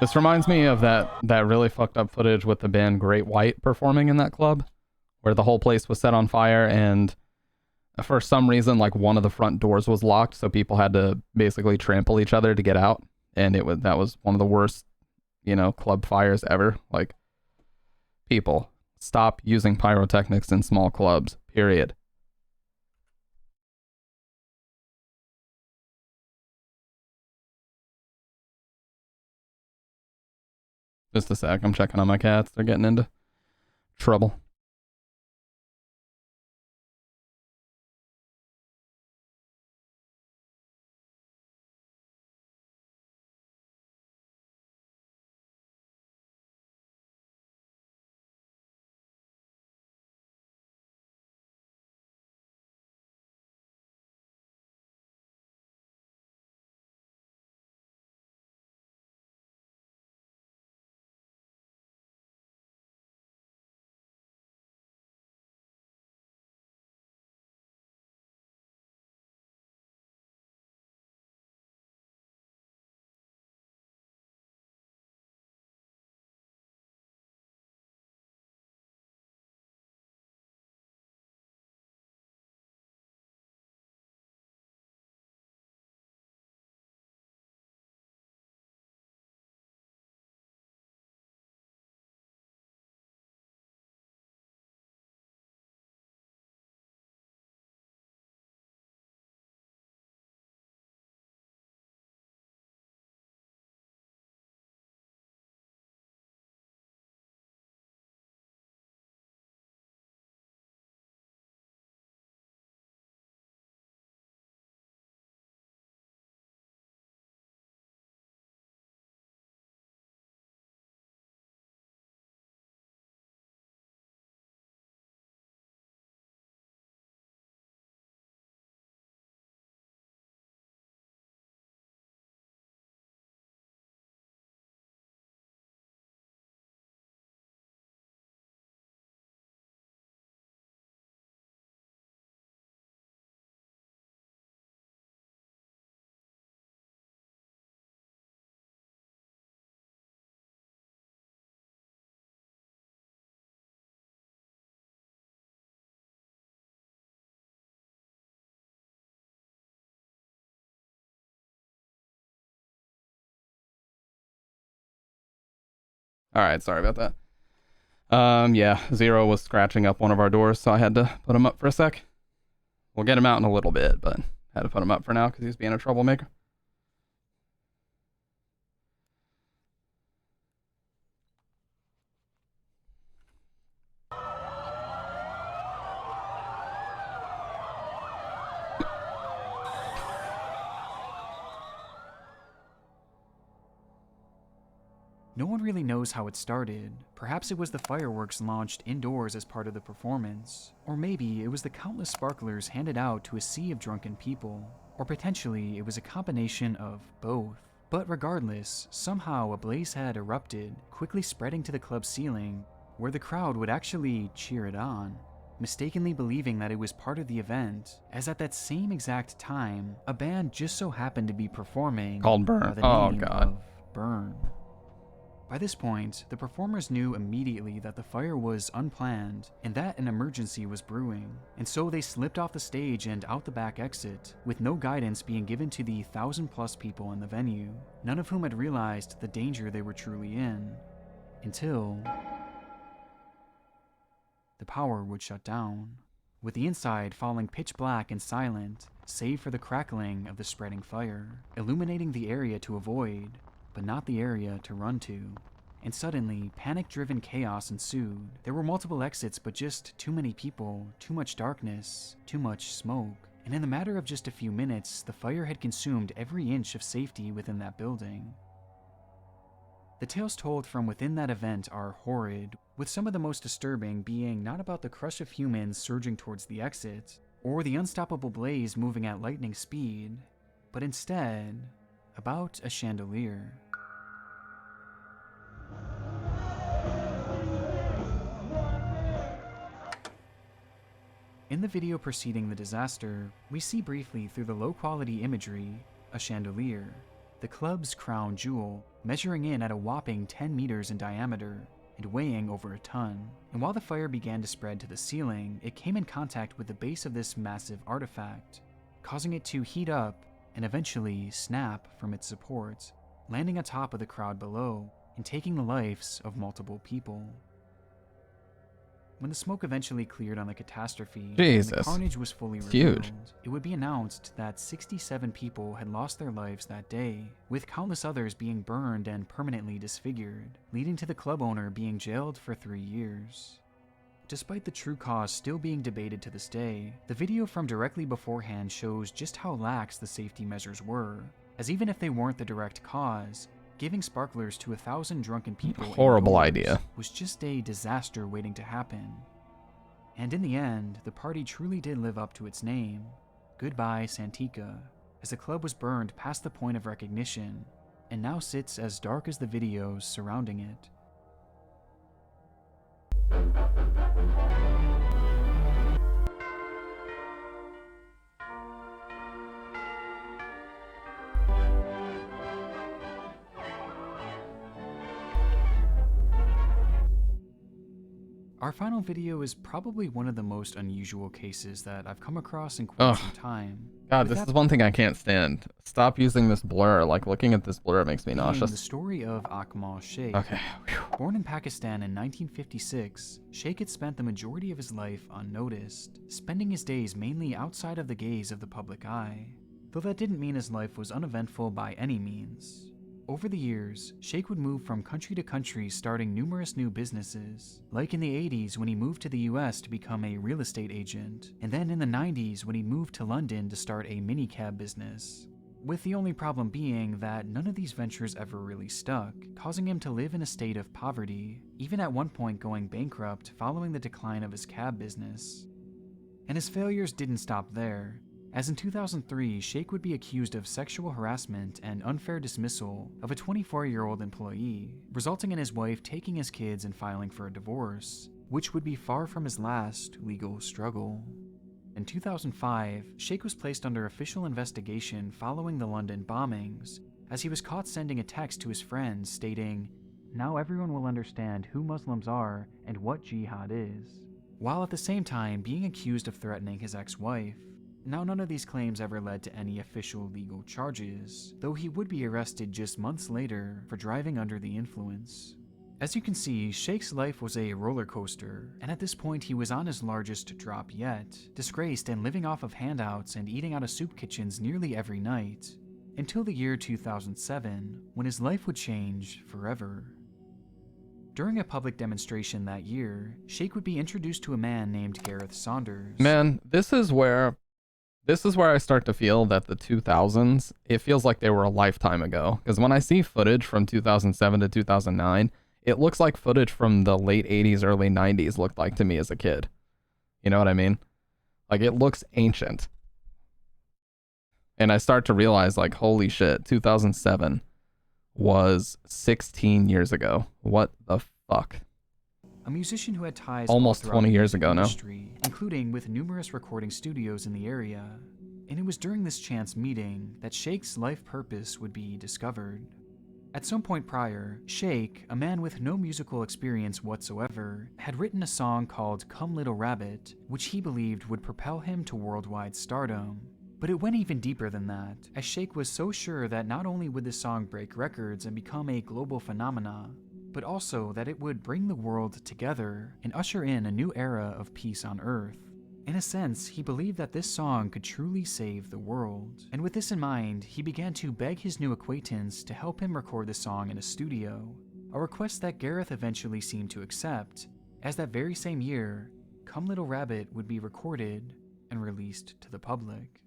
[SPEAKER 2] This reminds me of that really fucked up footage with the band Great White performing in that club, where the whole place was set on fire, and for some reason, like, one of the front doors was locked, so people had to basically trample each other to get out, and that was one of the worst, you know, club fires ever. Like, people, stop using pyrotechnics in small clubs, period. Just a sec, I'm checking on my cats. They're getting into trouble. Alright, sorry about that. Yeah, Zero was scratching up one of our doors, so I had to put him up for a sec. We'll get him out in a little bit, but had to put him up for now because he's being a troublemaker.
[SPEAKER 4] No one really knows how it started. Perhaps it was the fireworks launched indoors as part of the performance. Or maybe it was the countless sparklers handed out to a sea of drunken people. Or potentially it was a combination of both. But regardless, somehow a blaze had erupted, quickly spreading to the club's ceiling, where the crowd would actually cheer it on, mistakenly believing that it was part of the event, as at that same exact time, a band just so happened to be performing
[SPEAKER 2] called Burn.
[SPEAKER 4] by the name of Burn. By this point, the performers knew immediately that the fire was unplanned and that an emergency was brewing, and so they slipped off the stage and out the back exit, with no guidance being given to the 1,000+ people in the venue, none of whom had realized the danger they were truly in, until the power would shut down, with the inside falling pitch black and silent, save for the crackling of the spreading fire, illuminating the area to avoid, but not the area to run to. And suddenly, panic-driven chaos ensued. There were multiple exits, but just too many people, too much darkness, too much smoke. And in the matter of just a few minutes, the fire had consumed every inch of safety within that building. The tales told from within that event are horrid, with some of the most disturbing being not about the crush of humans surging towards the exit, or the unstoppable blaze moving at lightning speed, but instead, about a chandelier. In the video preceding the disaster, we see briefly through the low-quality imagery a chandelier, the club's crown jewel, measuring in at a whopping 10 meters in diameter and weighing over a ton. And while the fire began to spread to the ceiling, it came in contact with the base of this massive artifact, causing it to heat up and eventually snap from its supports, landing atop of the crowd below and taking the lives of multiple people. When the smoke eventually cleared on the catastrophe and the carnage was fully revealed, it would be announced that 67 people had lost their lives that day, with countless others being burned and permanently disfigured, leading to the club owner being jailed for 3 years. Despite the true cause still being debated to this day, the video from directly beforehand shows just how lax the safety measures were, as even if they weren't the direct cause, giving sparklers to 1,000 drunken people
[SPEAKER 2] horrible
[SPEAKER 4] indoors
[SPEAKER 2] idea
[SPEAKER 4] was just a disaster waiting to happen. And in the end, the party truly did live up to its name. Goodbye, Santika, as the club was burned past the point of recognition, and now sits as dark as the videos surrounding it. Our final video is probably one of the most unusual cases that I've come across in quite some time.
[SPEAKER 2] God, this is one thing I can't stand. Stop using this blur. Like, looking at this blur makes me nauseous.
[SPEAKER 4] The story of Akmal Sheikh.
[SPEAKER 2] Okay.
[SPEAKER 4] Born in Pakistan in 1956, Sheikh had spent the majority of his life unnoticed, spending his days mainly outside of the gaze of the public eye. Though that didn't mean his life was uneventful by any means. Over the years, Sheikh would move from country to country, starting numerous new businesses, like in the 80s when he moved to the US to become a real estate agent, and then in the 90s when he moved to London to start a minicab business. With the only problem being that none of these ventures ever really stuck, causing him to live in a state of poverty, even at one point going bankrupt following the decline of his cab business. And his failures didn't stop there, as in 2003, Sheikh would be accused of sexual harassment and unfair dismissal of a 24-year-old employee, resulting in his wife taking his kids and filing for a divorce, which would be far from his last legal struggle. In 2005, Sheikh was placed under official investigation following the London bombings, as he was caught sending a text to his friends stating, "Now everyone will understand who Muslims are and what jihad is," while at the same time being accused of threatening his ex-wife. Now, none of these claims ever led to any official legal charges, though he would be arrested just months later for driving under the influence. As you can see, Sheikh's life was a roller coaster, and at this point he was on his largest drop yet, disgraced and living off of handouts and eating out of soup kitchens nearly every night, until the year 2007, when his life would change forever. During a public demonstration that year, Sheikh would be introduced to a man named Gareth Saunders.
[SPEAKER 2] Man, this is where I start to feel that the 2000s, it feels like they were a lifetime ago. Because when I see footage from 2007 to 2009, it looks like footage from the late 80s, early 90s looked like to me as a kid. You know what I mean? Like, it looks ancient. And I start to realize, like, holy shit, 2007 was 16 years ago. What the fuck?
[SPEAKER 4] A musician who had ties
[SPEAKER 2] almost 20 years ago now,
[SPEAKER 4] including with numerous recording studios in the area. And it was during this chance meeting that Sheikh's life purpose would be discovered. At some point prior, Sheikh, a man with no musical experience whatsoever, had written a song called "Come Little Rabbit," which he believed would propel him to worldwide stardom. But it went even deeper than that, as Sheikh was so sure that not only would the song break records and become a global phenomena, but also that it would bring the world together and usher in a new era of peace on Earth. In a sense, he believed that this song could truly save the world. And with this in mind, he began to beg his new acquaintance to help him record the song in a studio, a request that Gareth eventually seemed to accept, as that very same year, "Come Little Rabbit" would be recorded and released to the public.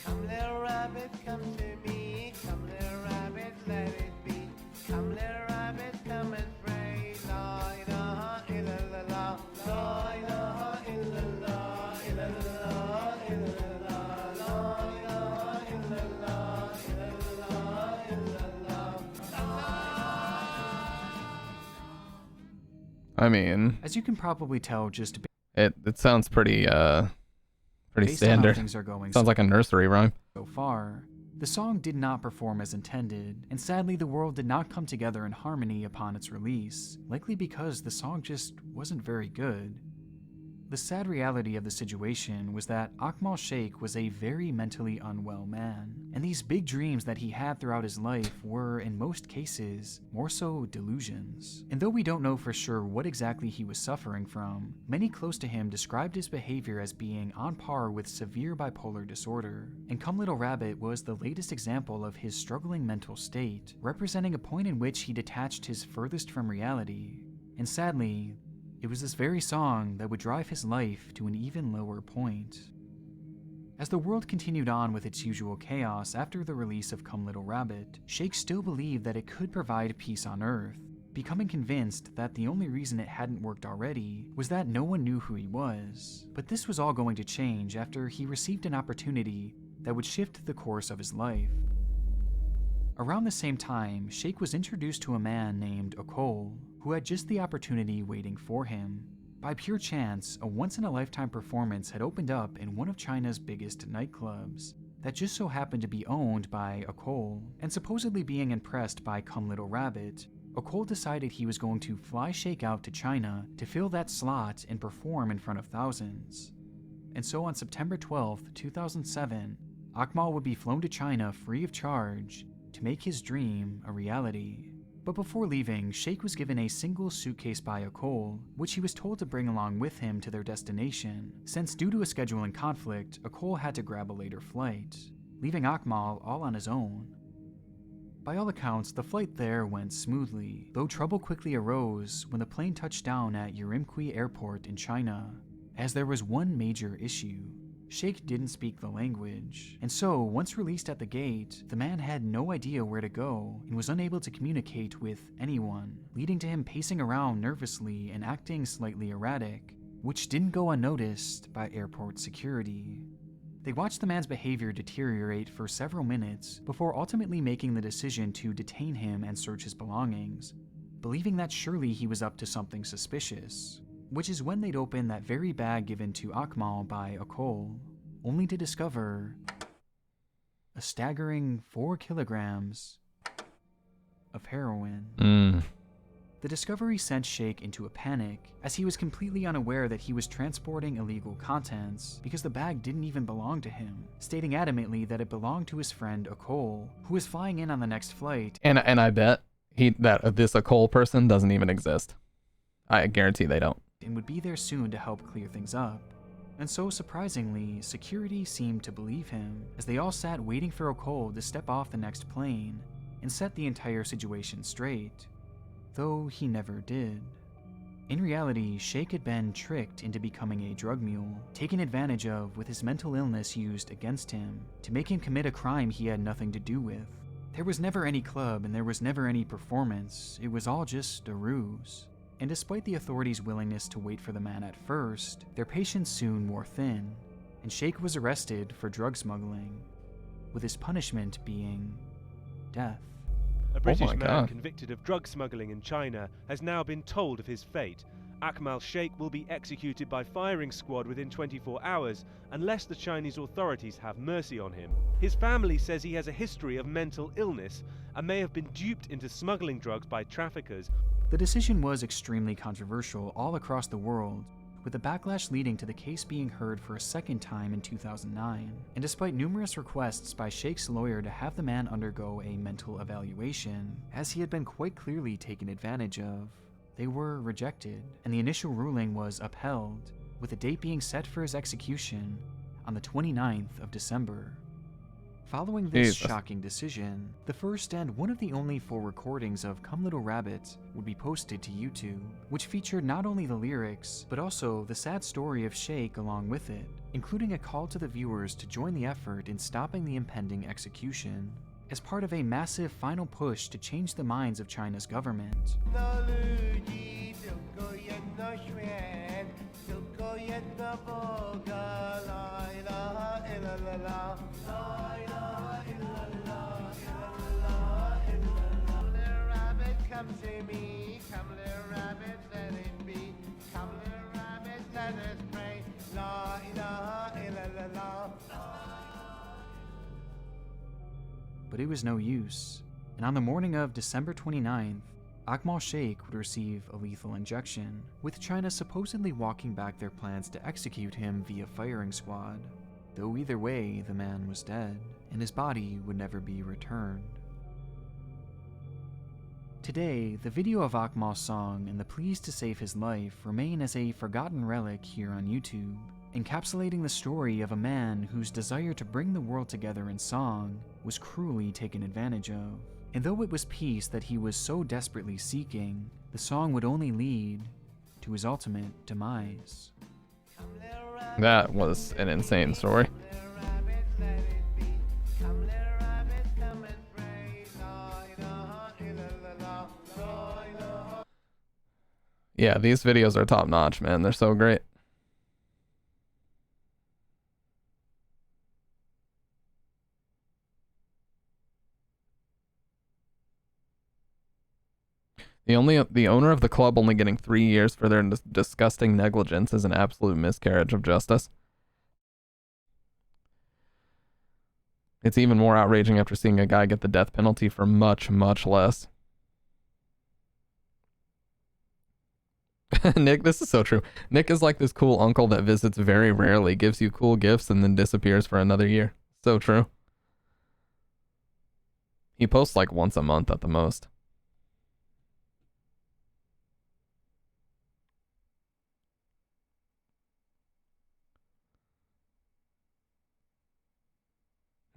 [SPEAKER 17] Come little rabbit, come to me. Come little rabbit, let it be. Come little rabbit, come and pray. La ilaha illallah. La ilaha illallah. Illallah, illallah. La ilaha illallah. Illallah, illallah.
[SPEAKER 2] I mean,
[SPEAKER 4] as you can probably tell just
[SPEAKER 2] It sounds pretty
[SPEAKER 4] Based on how
[SPEAKER 2] standard.
[SPEAKER 4] things are going
[SPEAKER 2] Sounds like a nursery rhyme.
[SPEAKER 4] so far, the song did not perform as intended, and sadly the world did not come together in harmony upon its release, likely because the song just wasn't very good. The sad reality of the situation was that Akmal Sheikh was a very mentally unwell man, and these big dreams that he had throughout his life were, in most cases, more so delusions. And though we don't know for sure what exactly he was suffering from, many close to him described his behavior as being on par with severe bipolar disorder, and Come Little Rabbit was the latest example of his struggling mental state, representing a point in which he detached his furthest from reality. And sadly, it was this very song that would drive his life to an even lower point. As the world continued on with its usual chaos after the release of Come Little Rabbit, Sheikh still believed that it could provide peace on Earth, becoming convinced that the only reason it hadn't worked already was that no one knew who he was. But this was all going to change after he received an opportunity that would shift the course of his life. Around the same time, Sheikh was introduced to a man named Okol, who had just the opportunity waiting for him. By pure chance, a once-in-a-lifetime performance had opened up in one of China's biggest nightclubs that just so happened to be owned by Okol, and supposedly being impressed by Come Little Rabbit, Okol decided he was going to fly Sheikh out to China to fill that slot and perform in front of thousands. And so on September 12th, 2007, Akmal would be flown to China free of charge to make his dream a reality. But before leaving, Sheikh was given a single suitcase by Okol, which he was told to bring along with him to their destination, since due to a scheduling conflict, Okol had to grab a later flight, leaving Akmal all on his own. By all accounts, the flight there went smoothly, though trouble quickly arose when the plane touched down at Urumqi Airport in China, as there was one major issue. Sheikh didn't speak the language, and so once released at the gate, the man had no idea where to go and was unable to communicate with anyone, leading to him pacing around nervously and acting slightly erratic, which didn't go unnoticed by airport security. They watched the man's behavior deteriorate for several minutes before ultimately making the decision to detain him and search his belongings, believing that surely he was up to something suspicious. Which is when they'd open that very bag given to Akmal by Okol, only to discover a staggering 4 kilograms of heroin. The discovery sent Sheikh into a panic, as he was completely unaware that he was transporting illegal contents because the bag didn't even belong to him, stating adamantly that it belonged to his friend Okol, who was flying in on the next flight.
[SPEAKER 2] And I bet this Okol person doesn't even exist. I guarantee they don't.
[SPEAKER 4] And would be there soon to help clear things up. And so surprisingly, security seemed to believe him, as they all sat waiting for Okol to step off the next plane and set the entire situation straight, though he never did. In reality, Sheikh had been tricked into becoming a drug mule, taken advantage of with his mental illness used against him to make him commit a crime he had nothing to do with. There was never any club and there was never any performance, it was all just a ruse. And despite the authorities' willingness to wait for the man at first, their patience soon wore thin, and Sheikh was arrested for drug smuggling, with his punishment being death.
[SPEAKER 18] A British man convicted of drug smuggling in China has now been told of his fate. Akmal Sheikh will be executed by firing squad within 24 hours unless the Chinese authorities have mercy on him. His family says he has a history of mental illness and may have been duped into smuggling drugs by traffickers.
[SPEAKER 4] The decision was extremely controversial all across the world, with the backlash leading to the case being heard for a second time in 2009. And despite numerous requests by Sheikh's lawyer to have the man undergo a mental evaluation, as he had been quite clearly taken advantage of, they were rejected, and the initial ruling was upheld, with a date being set for his execution on the 29th of December. Following this shocking decision, the first and one of the only 4 recordings of Come Little Rabbit would be posted to YouTube, which featured not only the lyrics, but also the sad story of Sheikh along with it, including a call to the viewers to join the effort in stopping the impending execution, as part of a massive final push to change the minds of China's government.
[SPEAKER 17] Come to me, come little rabbit, let it be. Come little rabbit, let us
[SPEAKER 4] but it was no use. And on the morning of December 29th, Akmal Sheikh would receive a lethal injection, with China supposedly walking back their plans to execute him via firing squad. Though either way, the man was dead, and his body would never be returned. Today, the video of Akmal's song and the pleas to save his life remain as a forgotten relic here on YouTube, encapsulating the story of a man whose desire to bring the world together in song was cruelly taken advantage of. And though it was peace that he was so desperately seeking, the song would only lead to his ultimate demise.
[SPEAKER 2] That was an insane story. Yeah, these videos are top notch, man. They're so great. The owner of the club only getting 3 years for their disgusting negligence is an absolute miscarriage of justice. It's even more outraging after seeing a guy get the death penalty for much, much less. Nick, this is so true. Nick is like this cool uncle that visits very rarely, gives you cool gifts, and then disappears for another year. So true. He posts like once a month at the most.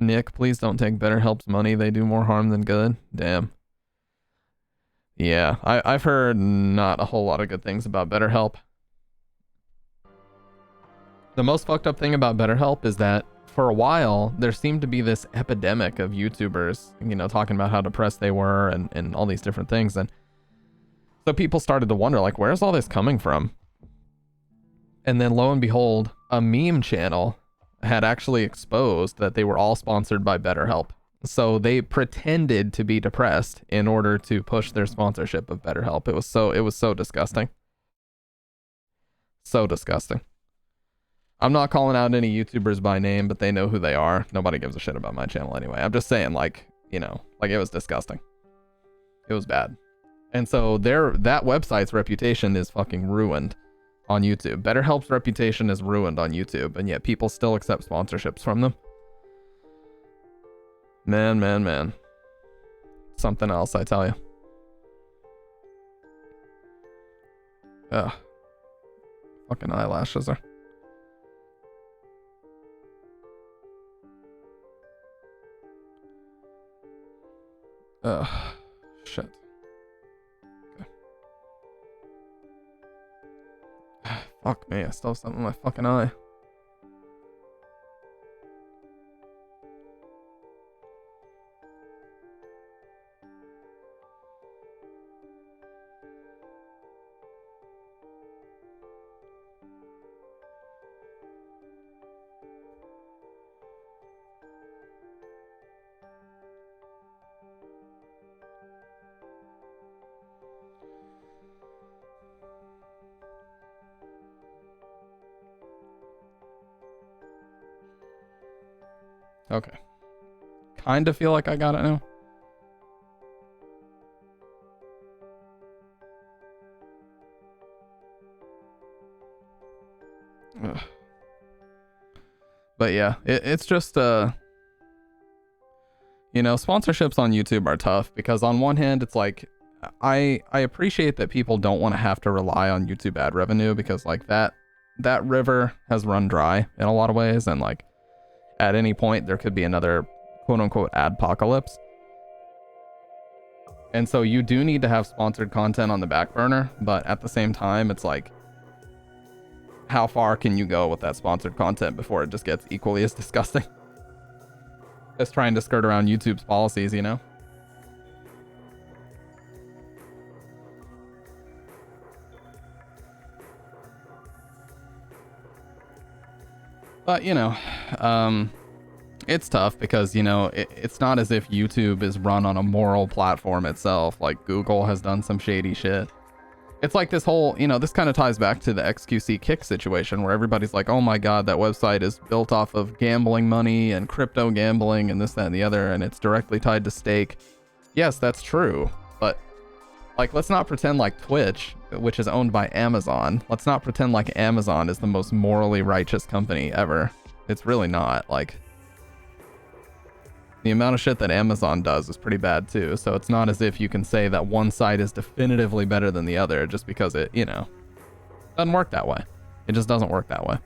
[SPEAKER 2] Nick, please don't take BetterHelp's money. They do more harm than good. Damn. Yeah, I've heard not a whole lot of good things about BetterHelp. The most fucked up thing about BetterHelp is that for a while, there seemed to be this epidemic of YouTubers, you know, talking about how depressed they were and all these different things. And so people started to wonder, like, where's all this coming from? And then lo and behold, a meme channel had actually exposed that they were all sponsored by BetterHelp. So they pretended to be depressed in order to push their sponsorship of BetterHelp. It was so disgusting. So disgusting. I'm not calling out any YouTubers by name, but they know who they are. Nobody gives a shit about my channel anyway. I'm just saying, like, you know, like, it was disgusting. It was bad. And so that website's reputation is fucking ruined on YouTube. BetterHelp's reputation is ruined on YouTube, and yet people still accept sponsorships from them. Man. Something else, I tell you. Ugh. Fucking eyelashes are... Ugh. Shit. Fuck me, I still have something in my fucking eye. Okay. Kind of feel like I got it now. Ugh. But yeah, it's just, you know, sponsorships on YouTube are tough because on one hand, it's like, I appreciate that people don't want to have to rely on YouTube ad revenue because like that river has run dry in a lot of ways, and like, at any point, there could be another quote-unquote adpocalypse. And so you do need to have sponsored content on the back burner, but at the same time, it's like, how far can you go with that sponsored content before it just gets equally as disgusting? Just trying to skirt around YouTube's policies, you know? But, you know, it's tough because, you know, it's not as if YouTube is run on a moral platform itself. Like, Google has done some shady shit. It's like this whole, you know, this kind of ties back to the XQC Kick situation where everybody's like, oh my God, that website is built off of gambling money and crypto gambling and this, that, and the other, and it's directly tied to stake. Yes, that's true. But like, let's not pretend like Twitch, which is owned by Amazon. Let's not pretend like Amazon is the most morally righteous company ever. It's really not. Like, the amount of shit that Amazon does is pretty bad too. So it's not as if you can say that one side is definitively better than the other just because it, you know, doesn't work that way. It just doesn't work that way.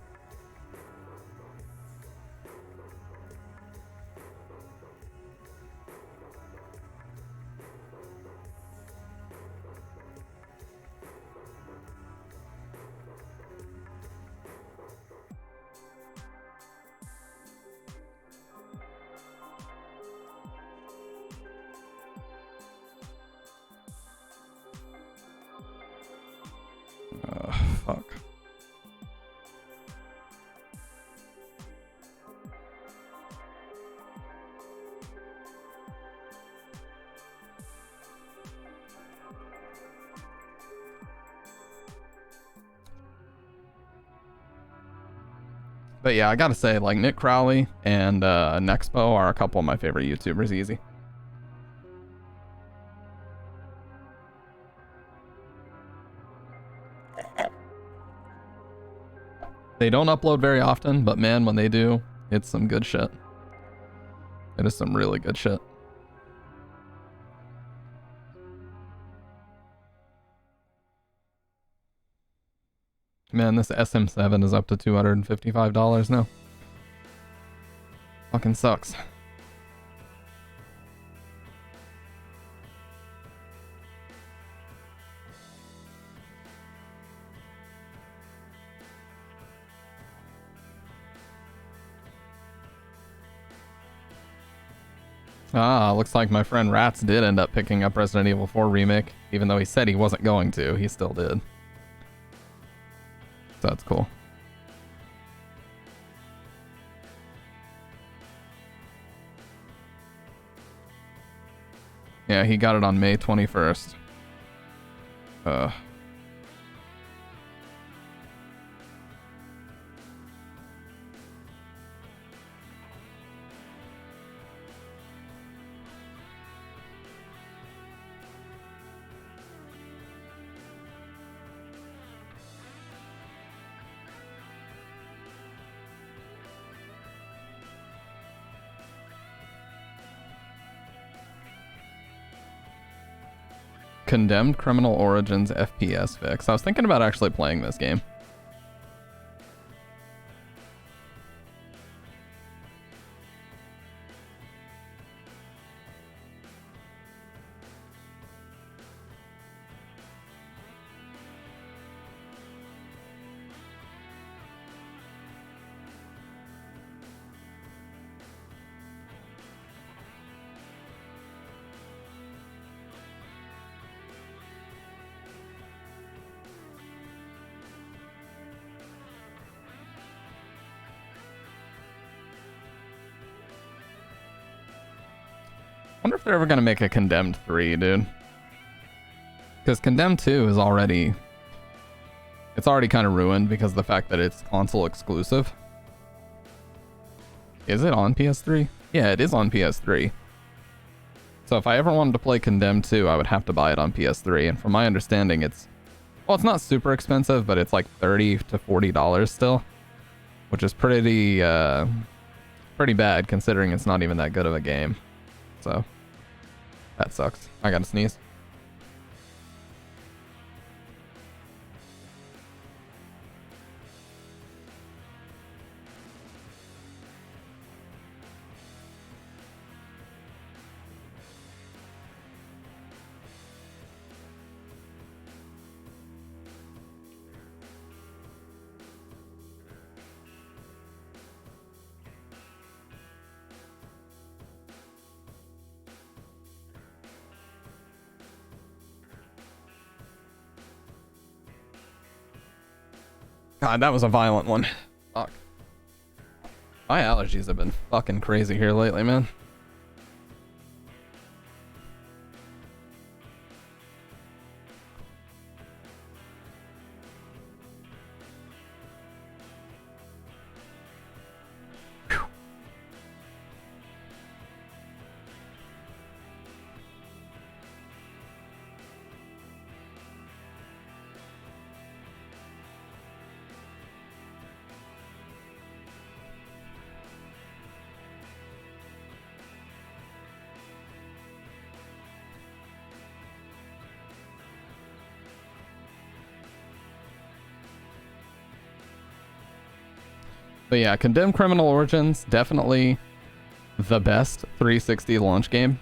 [SPEAKER 2] Fuck. But yeah, I gotta say, like, Nick Crowley and Nexpo are a couple of my favorite YouTubers, easy. They don't upload very often, but man, when they do, it's some good shit. It is some really good shit. Man, this SM7 is up to $255 now. Fucking sucks. Ah, looks like my friend Rats did end up picking up Resident Evil 4 Remake. Even though he said he wasn't going to, he still did. So that's cool. Yeah, he got it on May 21st. Condemned Criminal Origins FPS fix. I was thinking about actually playing this game. Wonder if they're ever gonna make a Condemned 3, dude. Because Condemned 2 is already... It's already kind of ruined because of the fact that it's console exclusive. Is it on PS3? Yeah, it is on PS3. So if I ever wanted to play Condemned 2, I would have to buy it on PS3. And from my understanding, it's... Well, it's not super expensive, but it's like $30 to $40 still. Which is pretty bad considering it's not even that good of a game. So, that sucks. I gotta sneeze. God, that was a violent one. Fuck. My allergies have been fucking crazy here lately, man. But yeah, Condemned Criminal Origins, definitely the best 360 launch game.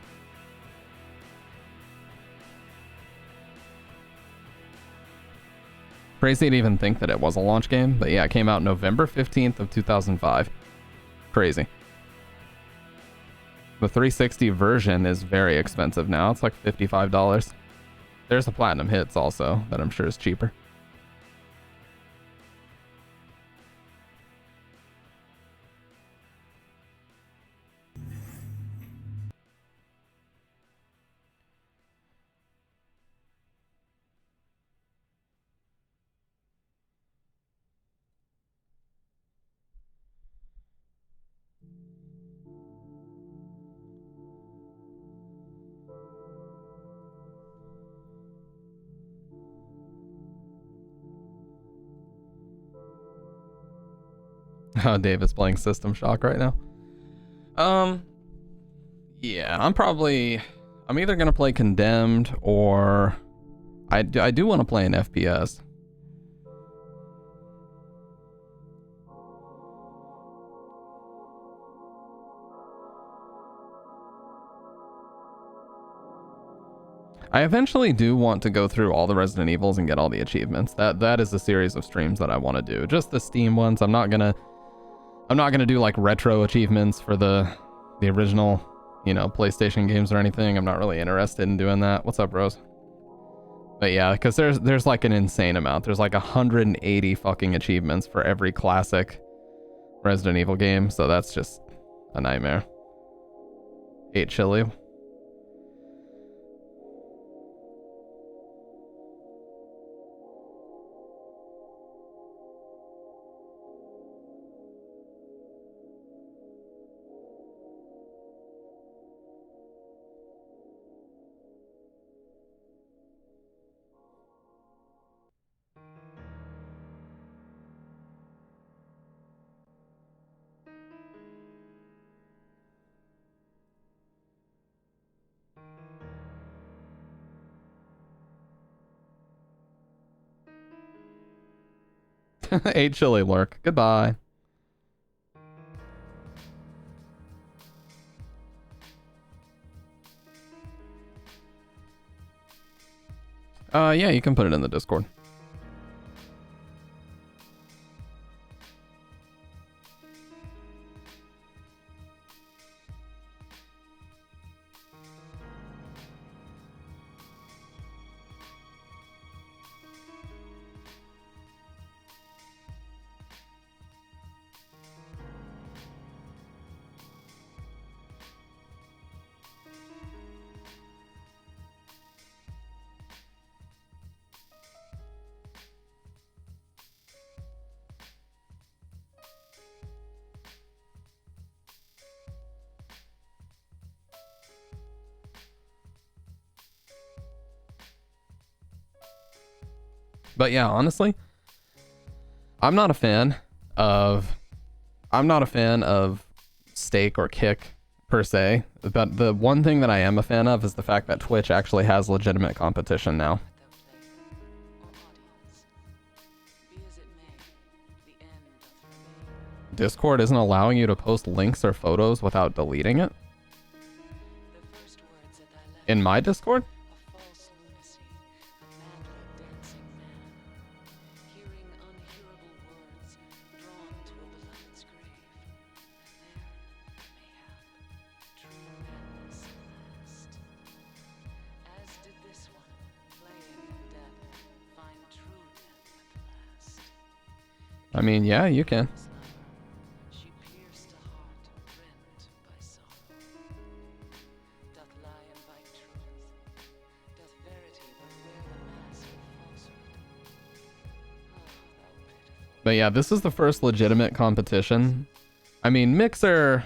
[SPEAKER 2] Crazy to even think that it was a launch game, but yeah, it came out November 15th of 2005. Crazy. The 360 version is very expensive now. It's like $55. There's a Platinum Hits also that I'm sure is cheaper. Oh, Dave is playing System Shock right now. Yeah, I'm either gonna play Condemned or I do want to play an FPS. I eventually do want to go through all the Resident Evils and get all the achievements. That is a series of streams that I want to do. Just the Steam ones. I'm not gonna do like retro achievements for the original, you know, PlayStation games or anything. I'm not really interested in doing that. What's up, Rose? But yeah, because there's like an insane amount. There's like 180 fucking achievements for every classic Resident Evil game, so that's just a nightmare. 8 chili. Eight chili lurk. Goodbye. Yeah, you can put it in the Discord. But yeah, honestly, I'm not a fan of Stake or Kick per se, but the one thing that I am a fan of is the fact that Twitch actually has legitimate competition now. Discord isn't allowing you to post links or photos without deleting it? In my Discord? I mean, yeah, you can. But yeah, this is the first legitimate competition. I mean, Mixer,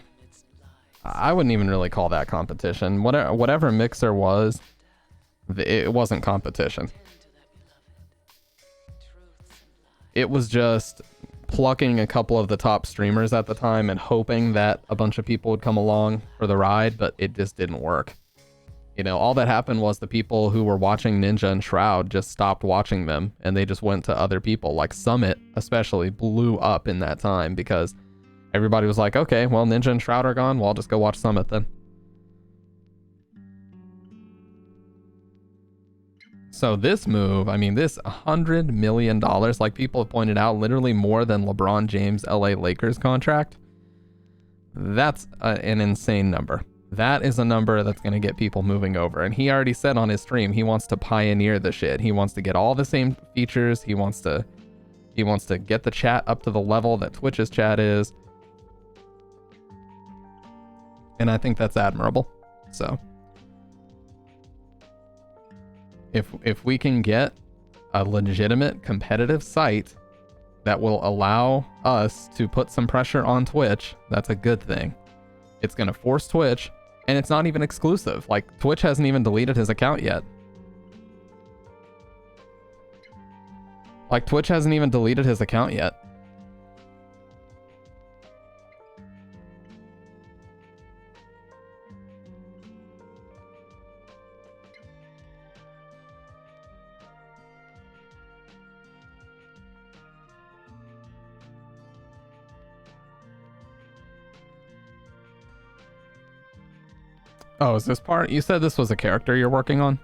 [SPEAKER 2] I wouldn't even really call that competition. Whatever Mixer was, it wasn't competition. It was just plucking a couple of the top streamers at the time and hoping that a bunch of people would come along for the ride, but it just didn't work. You know, all that happened was the people who were watching Ninja and Shroud just stopped watching them and they just went to other people. Like Summit especially blew up in that time because everybody was like, okay, well, Ninja and Shroud are gone. Well, I'll just go watch Summit then. So this move, I mean, this $100 million, like people have pointed out, literally more than LeBron James' LA Lakers contract. That's an insane number. That is a number that's going to get people moving over. And he already said on his stream, he wants to pioneer the shit. He wants to get all the same features. He wants to get the chat up to the level that Twitch's chat is. And I think that's admirable. So if we can get a legitimate competitive site that will allow us to put some pressure on Twitch, that's a good thing. It's going to force Twitch, and it's not even exclusive. Like, Twitch hasn't even deleted his account yet. Like, Twitch hasn't even deleted his account yet. Oh, is this part? You said this was a character you're working on?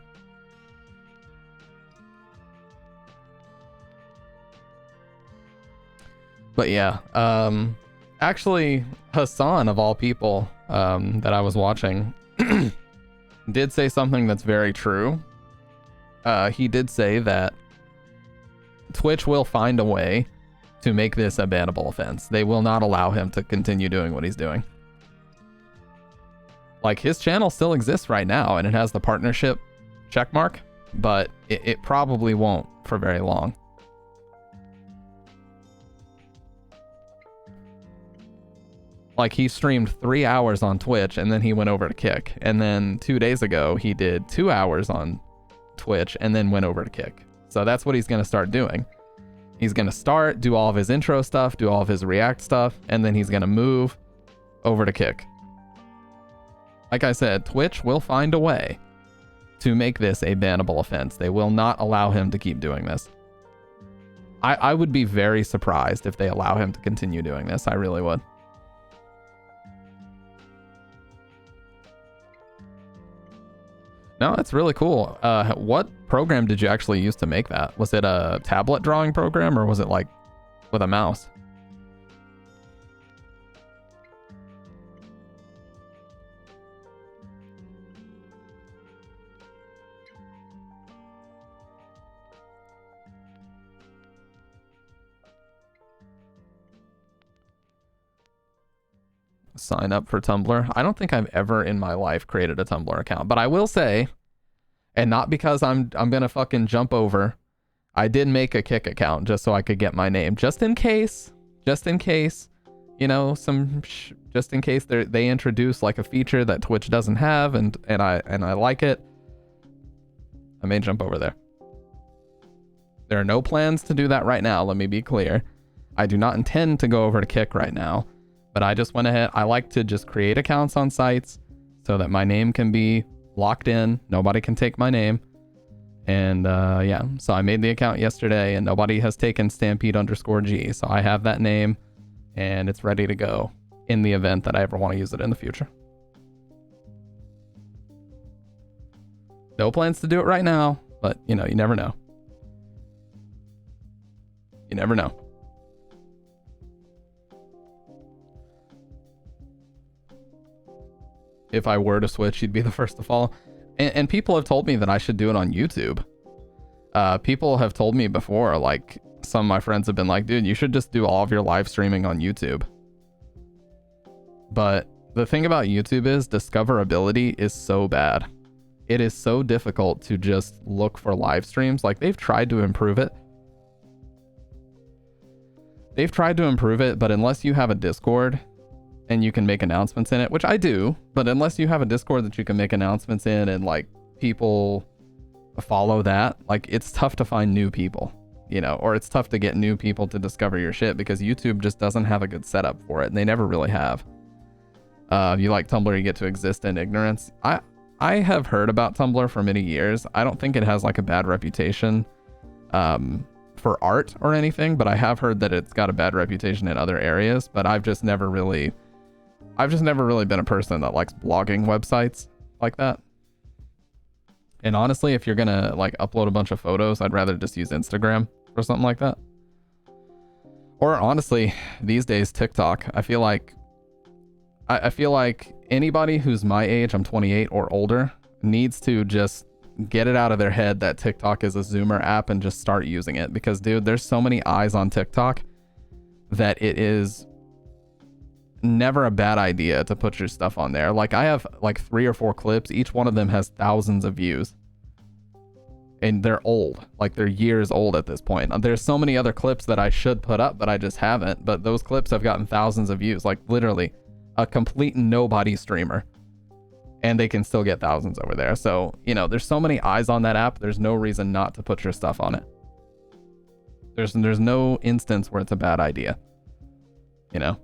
[SPEAKER 2] But yeah, actually, Hassan, of all people, that I was watching, did say something that's very true. He did say that Twitch will find a way to make this a bannable offense. They will not allow him to continue doing what he's doing. Like, his channel still exists right now, and it has the partnership checkmark, but it probably won't for very long. Like, he streamed 3 hours on Twitch, and then he went over to Kick. And then 2 days ago, he did 2 hours on Twitch, and then went over to Kick. So that's what he's going to start doing. He's going to do all of his intro stuff, do all of his React stuff, and then he's going to move over to Kick. Like I said, Twitch will find a way to make this a bannable offense. They will not allow him to keep doing this. I would be very surprised if they allow him to continue doing this. I really would. No, that's really cool. What program did you actually use to make that? Was it a tablet drawing program, or was it like with a mouse? Sign up for Tumblr. I don't think I've ever in my life created a Tumblr account, but I will say, and not because I'm gonna fucking jump over, I did make a Kick account just so I could get my name, just in case, you know, just in case they introduce like a feature that Twitch doesn't have, and I like it. I may jump over there. There are no plans to do that right now. Let me be clear. I do not intend to go over to Kick right now. But I just went ahead. I like to just create accounts on sites so that my name can be locked in. Nobody can take my name. And yeah, so I made the account yesterday, and nobody has taken Stampede_G. So I have that name, and it's ready to go in the event that I ever want to use it in the future. No plans to do it right now, but you know, you never know. You never know. If I were to switch, you'd be the first to follow. And people have told me that I should do it on YouTube. People have told me before, like, some of my friends have been like, dude, you should just do all of your live streaming on YouTube. But the thing about YouTube is discoverability is so bad. It is so difficult to just look for live streams. Like, they've tried to improve it. But unless you have a Discord and you can make announcements in it, which I do, but unless you have a Discord that you can make announcements in and like people follow that, like, it's tough to find new people, you know, or it's tough to get new people to discover your shit because YouTube just doesn't have a good setup for it, and they never really have. You like Tumblr, you get to exist in ignorance. I have heard about Tumblr for many years. I don't think it has like a bad reputation for art or anything, but I have heard that it's got a bad reputation in other areas, but I've just never really been a person that likes blogging websites like that. And honestly, if you're gonna like upload a bunch of photos, I'd rather just use Instagram or something like that. Or honestly, these days, TikTok. I feel like anybody who's my age, I'm 28 or older, needs to just get it out of their head that TikTok is a Zoomer app and just start using it. Because dude, there's so many eyes on TikTok that it is never a bad idea to put your stuff on there. Like I have like 3 or 4 clips. Each one of them has thousands of views. And they're old. Like they're years old at this point. There's so many other clips that I should put up, but I just haven't. But those clips have gotten thousands of views. Like literally a complete nobody streamer. And they can still get thousands over there. So, you know, there's so many eyes on that app. There's no reason not to put your stuff on it. There's no instance where it's a bad idea. You know?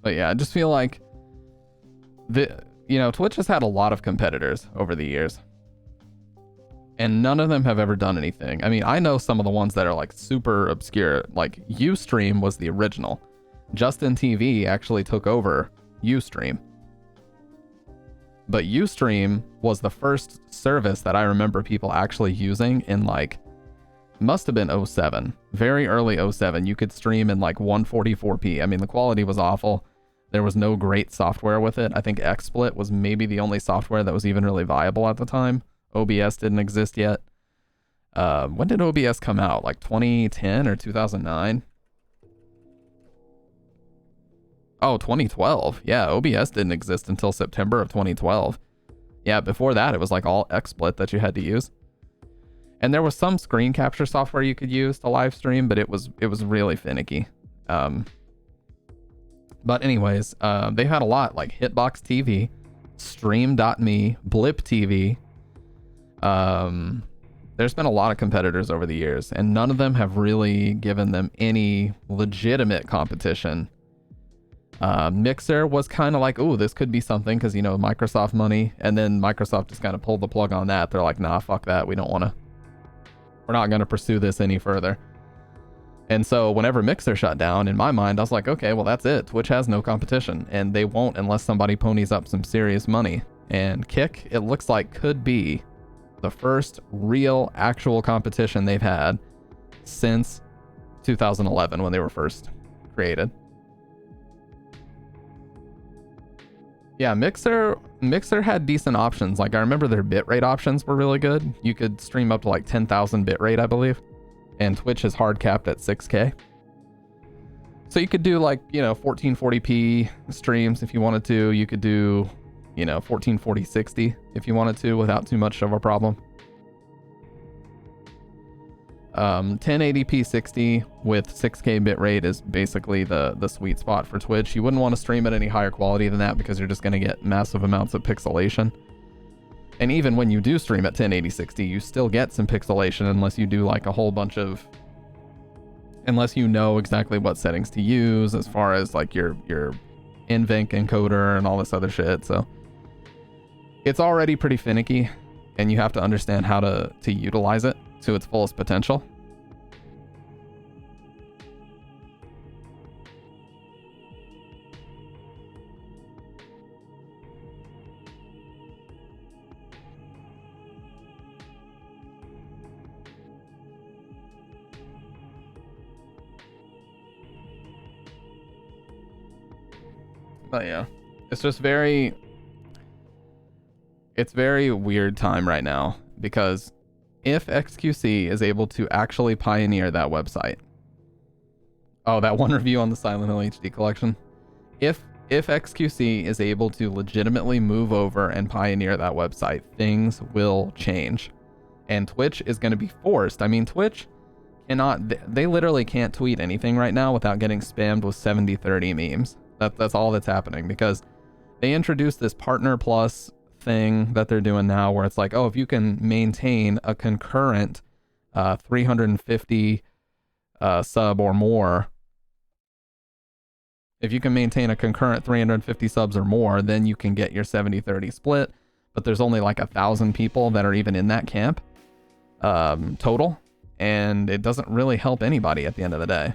[SPEAKER 2] But yeah, I just feel like Twitch has had a lot of competitors over the years. And none of them have ever done anything. I mean, I know some of the ones that are like super obscure. Like Ustream was the original. Justin TV actually took over Ustream. But Ustream was the first service that I remember people actually using in like, must have been 07. Very early 07. You could stream in like 144p. I mean, the quality was awful. There was no great software with it. I think XSplit was maybe the only software that was even really viable at the time. OBS didn't exist yet. When did OBS come out? Like 2010 or 2009? Oh, 2012. Yeah, OBS didn't exist until September of 2012. Yeah, before that, it was like all XSplit that you had to use. And there was some screen capture software you could use to live stream, but it was really finicky. But anyways, they've had a lot like Hitbox TV, Stream.me, Blip TV. There's been a lot of competitors over the years, and none of them have really given them any legitimate competition. Mixer was kind of like, oh, this could be something because, you know, Microsoft money. And then Microsoft just kind of pulled the plug on that. They're like, nah, fuck that. We're not going to pursue this any further. And so whenever Mixer shut down, in my mind, I was like, okay, well, that's it. Twitch has no competition, and they won't unless somebody ponies up some serious money. And Kick, it looks like, could be the first real actual competition they've had since 2011 when they were first created. Yeah, Mixer had decent options. Like I remember their bitrate options were really good. You could stream up to like 10,000 bitrate, I believe. And Twitch is hard capped at 6K. So you could do like, 1440p streams if you wanted to. You could do, 1440 60 if you wanted to without too much of a problem. 1080p 60 with 6K bitrate is basically the sweet spot for Twitch. You wouldn't want to stream at any higher quality than that because you're just going to get massive amounts of pixelation. And even when you do stream at 1080-60, you still get some pixelation unless you do like a whole bunch of... Unless you know exactly what settings to use as far as like your NVENC encoder and all this other shit. So it's already pretty finicky, and you have to understand how to utilize it to its fullest potential. But yeah, it's just very weird time right now, because if XQC is able to actually pioneer that website, that one review on the Silent Hill HD collection, if XQC is able to legitimately move over and pioneer that website, things will change, and Twitch is going to be forced. I mean, Twitch cannot, they literally can't tweet anything right now without getting spammed with 70/30 memes. That's all that's happening, because they introduced this Partner Plus thing that they're doing now where it's like, oh, if you can maintain a concurrent 350 sub or more, if you can maintain a concurrent 350 subs or more, then you can get your 70/30 split. But there's only like 1,000 people that are even in that camp total, and it doesn't really help anybody at the end of the day.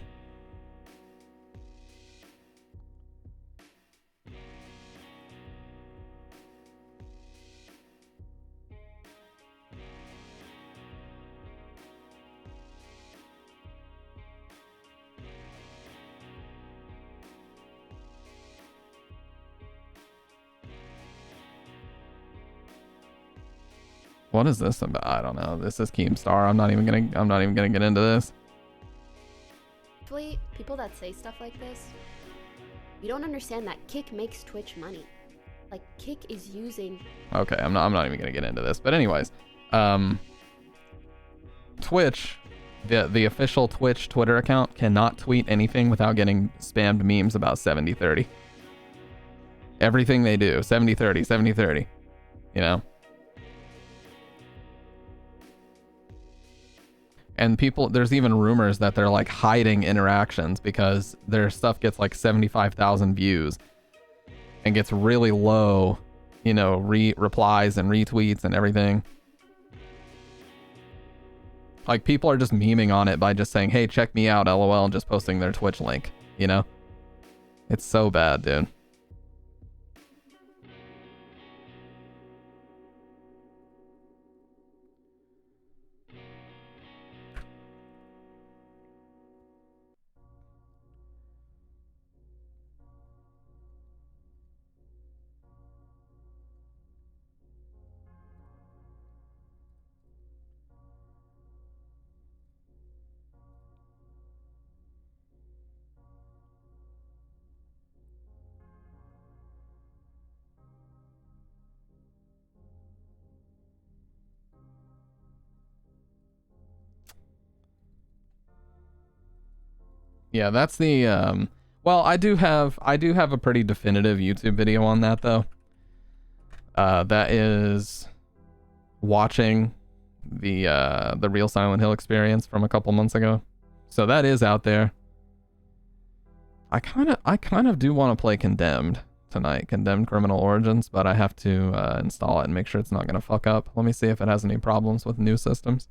[SPEAKER 2] What is this about? I don't know. This is Keemstar. I'm not even gonna get into this.
[SPEAKER 19] Actually, people that say stuff like this, you don't understand that Kick makes Twitch money. Like, Kick is using...
[SPEAKER 2] Okay, I'm not even gonna get into this. But anyways, Twitch, the official Twitch Twitter account cannot tweet anything without getting spammed memes about 70/30. Everything they do, 70/30, 70/30. You know? And people, there's even rumors that they're like hiding interactions because their stuff gets like 75,000 views and gets really low, you know, replies and retweets and everything. Like, people are just memeing on it by just saying, hey, check me out, LOL, and just posting their Twitch link, you know? It's so bad, dude. Yeah, that's the well, I do have a pretty definitive YouTube video on that though. That is watching the real Silent Hill experience from a couple months ago. So that is out there. I kind of do want to play Condemned tonight, Condemned Criminal Origins, but I have to install it and make sure it's not going to fuck up. Let me see if it has any problems with new systems.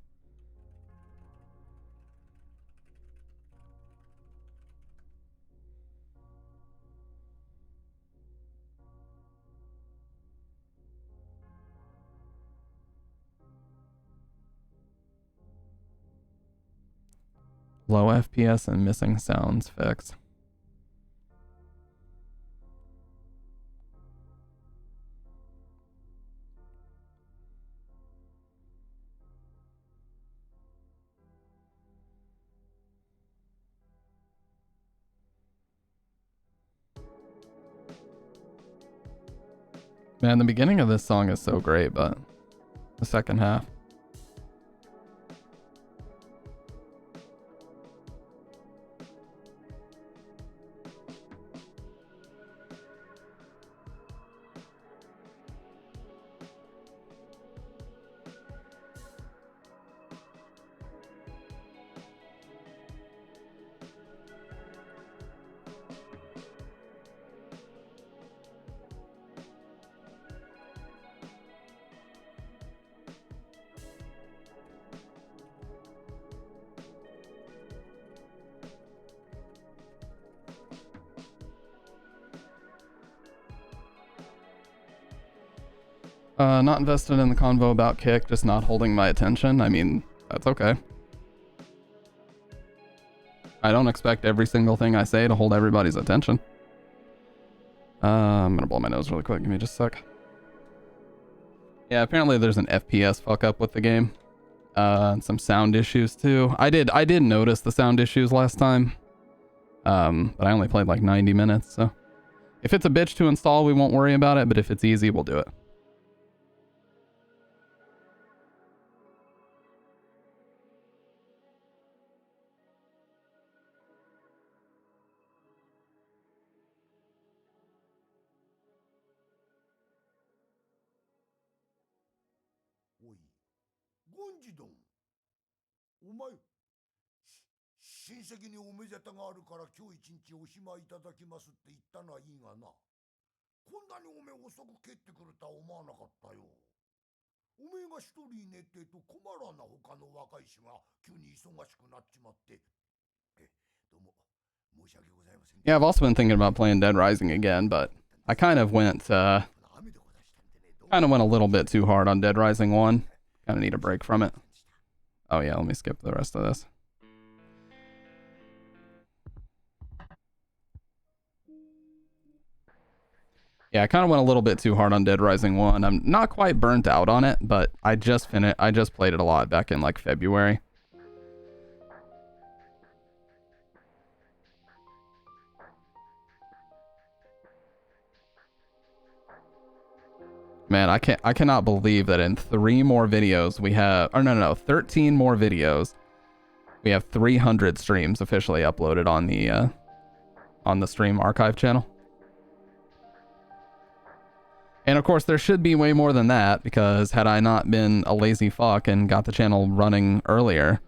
[SPEAKER 2] Low FPS and missing sounds fix. Man, the beginning of this song is so great, but the second half. Not invested in the convo about Kick, just not holding my attention. I mean, that's okay. I don't expect every single thing I say to hold everybody's attention. I'm gonna blow my nose really quick. Give me just a sec. Yeah, apparently there's an FPS fuck up with the game. And some sound issues too. I did notice the sound issues last time. But I only played like 90 minutes, so. If it's a bitch to install, we won't worry about it, but if it's easy, we'll do it.
[SPEAKER 20] ゴンジ殿。お前、親戚におめでたがあるから今日一日お暇いただきますって言ったのはいいがな。こんなにおめえ遅く帰ってくるとは思わなかったよ。おめえが一人いねえってと困らな他の若い衆が急に忙しくなっちまって。どうも申し訳ございません。
[SPEAKER 2] Yeah, I've also been thinking about playing Dead Rising again, but I kind of went a little bit too hard on Dead Rising 1. Kind of need a break from it. Oh yeah, let me skip the rest of this. Yeah, I kind of went a little bit too hard on Dead Rising 1. I'm not quite burnt out on it, but I just played it a lot back in like February. Man, I cannot believe that in 3 more videos we have, or no, 13 more videos. We have 300 streams officially uploaded on the stream archive channel. And of course, there should be way more than that, because had I not been a lazy fuck and got the channel running earlier,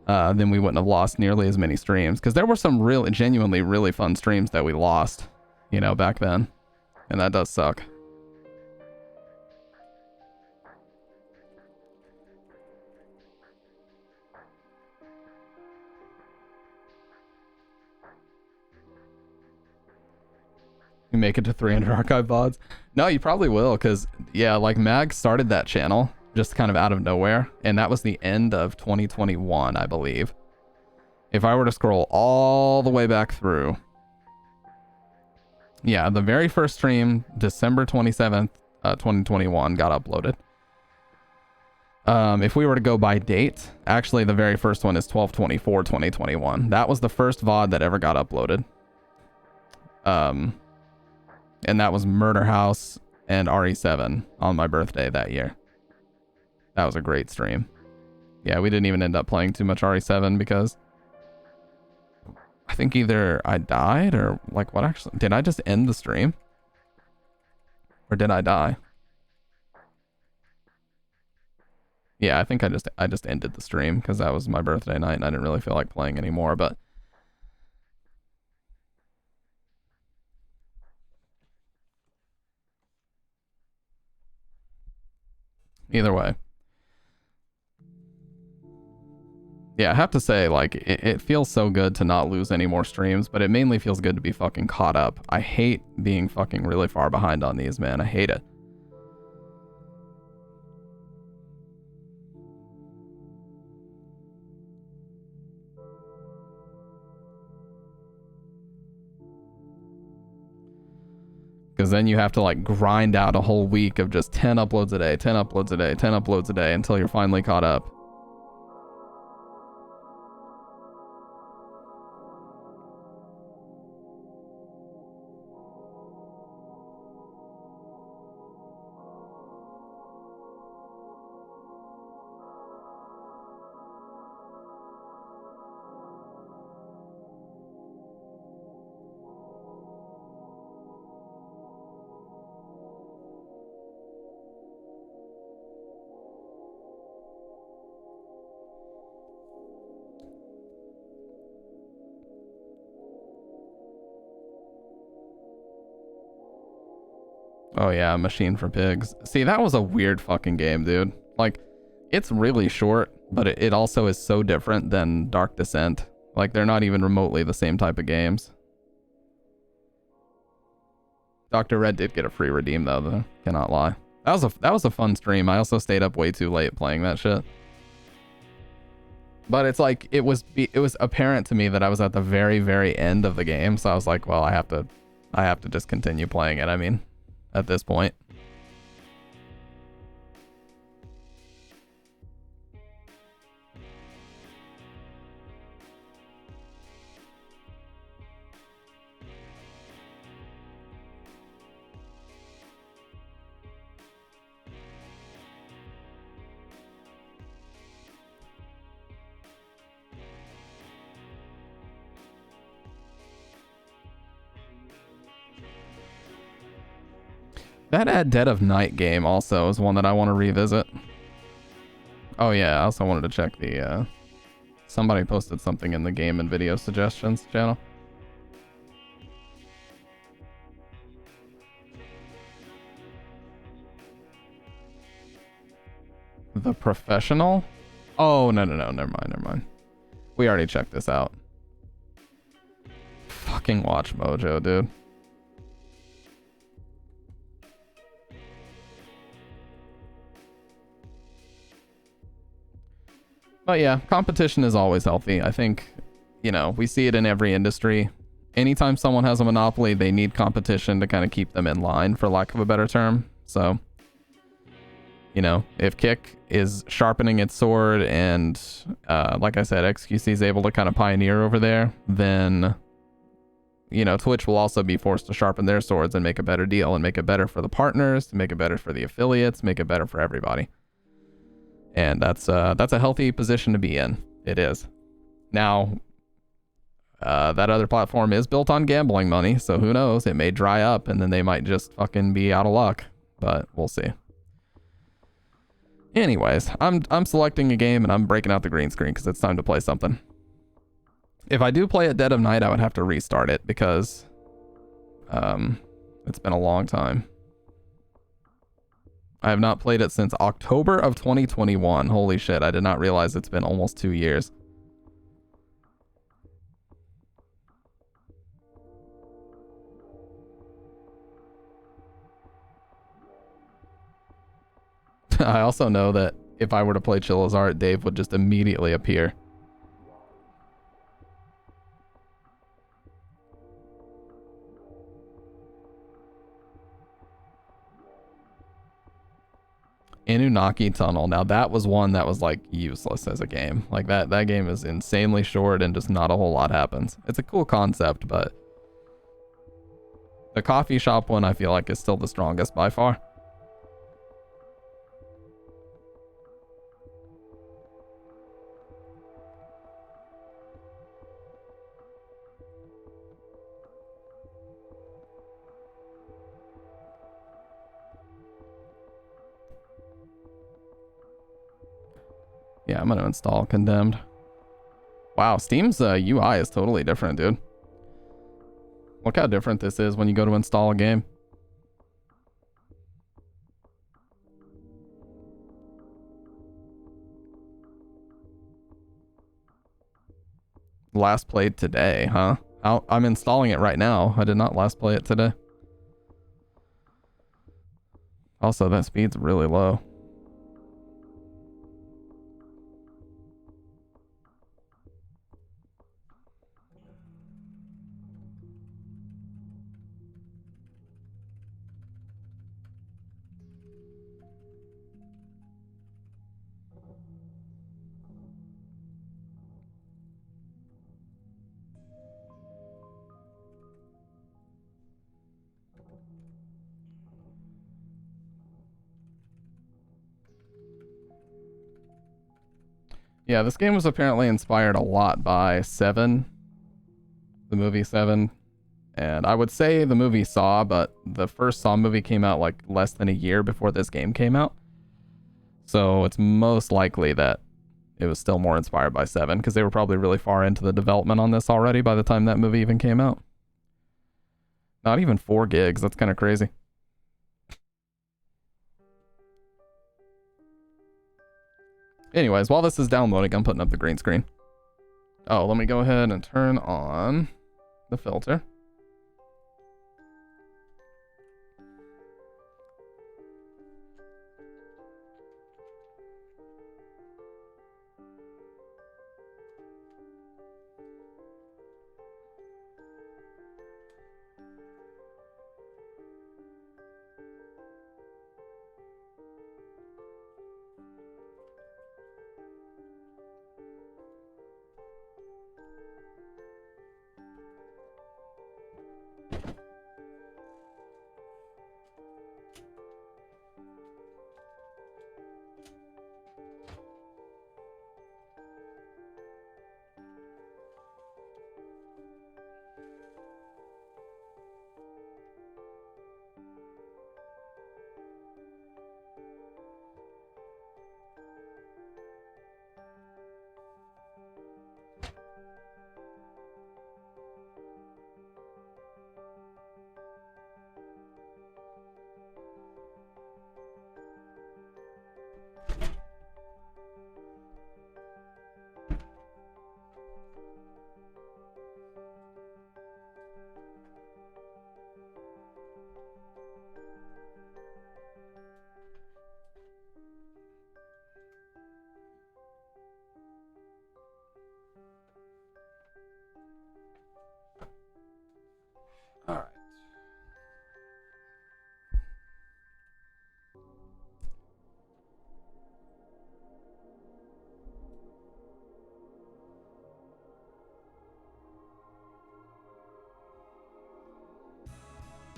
[SPEAKER 2] then we wouldn't have lost nearly as many streams. Because there were some genuinely really fun streams that we lost, you know, back then. And that does suck. You make it to 300 archive VODs? No, you probably will, because, yeah, like, Mag started that channel just kind of out of nowhere, and that was the end of 2021, I believe. If I were to scroll all the way back through, yeah, the very first stream, December 27th, 2021, got uploaded. If we were to go by date, actually, the very first one is 12/24/2021. That was the first VOD that ever got uploaded. And that was Murder House and RE7 on my birthday that year. That was a great stream. Yeah, we didn't even end up playing too much RE7 because I think either I died or like what actually, did I just end the stream? Or did I die? Yeah, I think I just ended the stream because that was my birthday night and I didn't really feel like playing anymore, but either way. Yeah, I have to say, like, it feels so good to not lose any more streams, but it mainly feels good to be fucking caught up. I hate being fucking really far behind on these, man. I hate it. Because then you have to like grind out a whole week of just 10 uploads a day, 10 uploads a day, 10 uploads a day until you're finally caught up. Oh yeah, Machine for Pigs. See, that was a weird fucking game, dude. Like, it's really short, but it also is so different than Dark Descent. Like, they're not even remotely the same type of games. Dr. Red did get a free redeem though, cannot lie. That was a fun stream. I also stayed up way too late playing that shit. But it's like, it was apparent to me that I was at the very, very end of the game, so I was like, well, I have to just continue playing it, I mean, at this point. That At Dead of Night game also is one that I want to revisit. Oh yeah, I also wanted to check the, somebody posted something in the game and video suggestions channel. The Professional? Oh, no, never mind. We already checked this out. Fucking Watch Mojo, dude. But yeah, competition is always healthy. I think, you know, we see it in every industry. Anytime someone has a monopoly, they need competition to kind of keep them in line, for lack of a better term. So, you know, if Kick is sharpening its sword and, like I said, XQC is able to kind of pioneer over there, then, you know, Twitch will also be forced to sharpen their swords and make a better deal and make it better for the partners, make it better for the affiliates, make it better for everybody. And that's a healthy position to be in. It is. Now, that other platform is built on gambling money, so who knows? It may dry up and then they might just fucking be out of luck, but we'll see. Anyways, I'm selecting a game and I'm breaking out the green screen because it's time to play something. If I do play at Dead of Night, I would have to restart it because it's been a long time. I have not played it since October of 2021. Holy shit, I did not realize it's been almost 2 years. I also know that if I were to play Chilla's Art, Dave would just immediately appear. Inunaki Tunnel. Now that was one that was like useless as a game. Like that game is insanely short and just not a whole lot happens. It's a cool concept, but the coffee shop one I feel like is still the strongest by far. Yeah, I'm gonna install Condemned. Wow, Steam's UI is totally different, dude. Look how different this is when you go to install a game. Last played today, huh? I'm installing it right now. I did not last play it today. Also, that speed's really low. Yeah, this game was apparently inspired a lot by Seven, the movie Seven. And I would say the movie Saw, but the first Saw movie came out like less than a year before this game came out. So it's most likely that it was still more inspired by Seven, because they were probably really far into the development on this already by the time that movie even came out. Not even 4 gigs, that's kind of crazy. Anyways, while this is downloading, I'm putting up the green screen. Oh, let me go ahead and turn on the filter.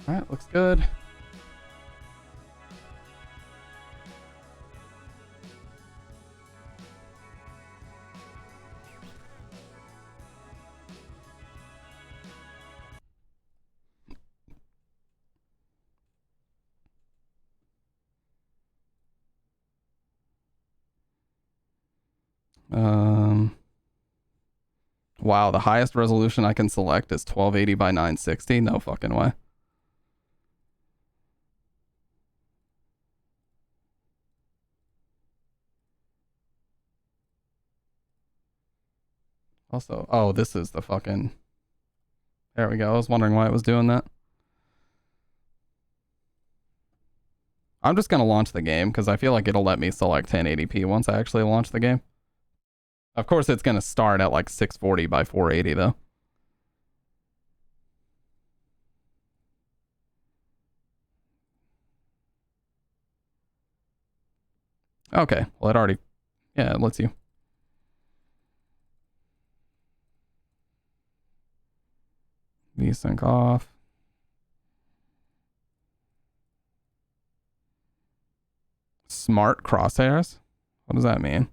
[SPEAKER 2] Alright, looks good. Wow, the highest resolution I can select is 1280 by 960. No fucking way. Also, oh, this is the fucking... There we go. I was wondering why it was doing that. I'm just going to launch the game because I feel like it'll let me select 1080p once I actually launch the game. Of course, it's going to start at like 640 by 480 though. Okay, well it already... Yeah, it lets you. VSync off. Smart crosshairs? What does that mean?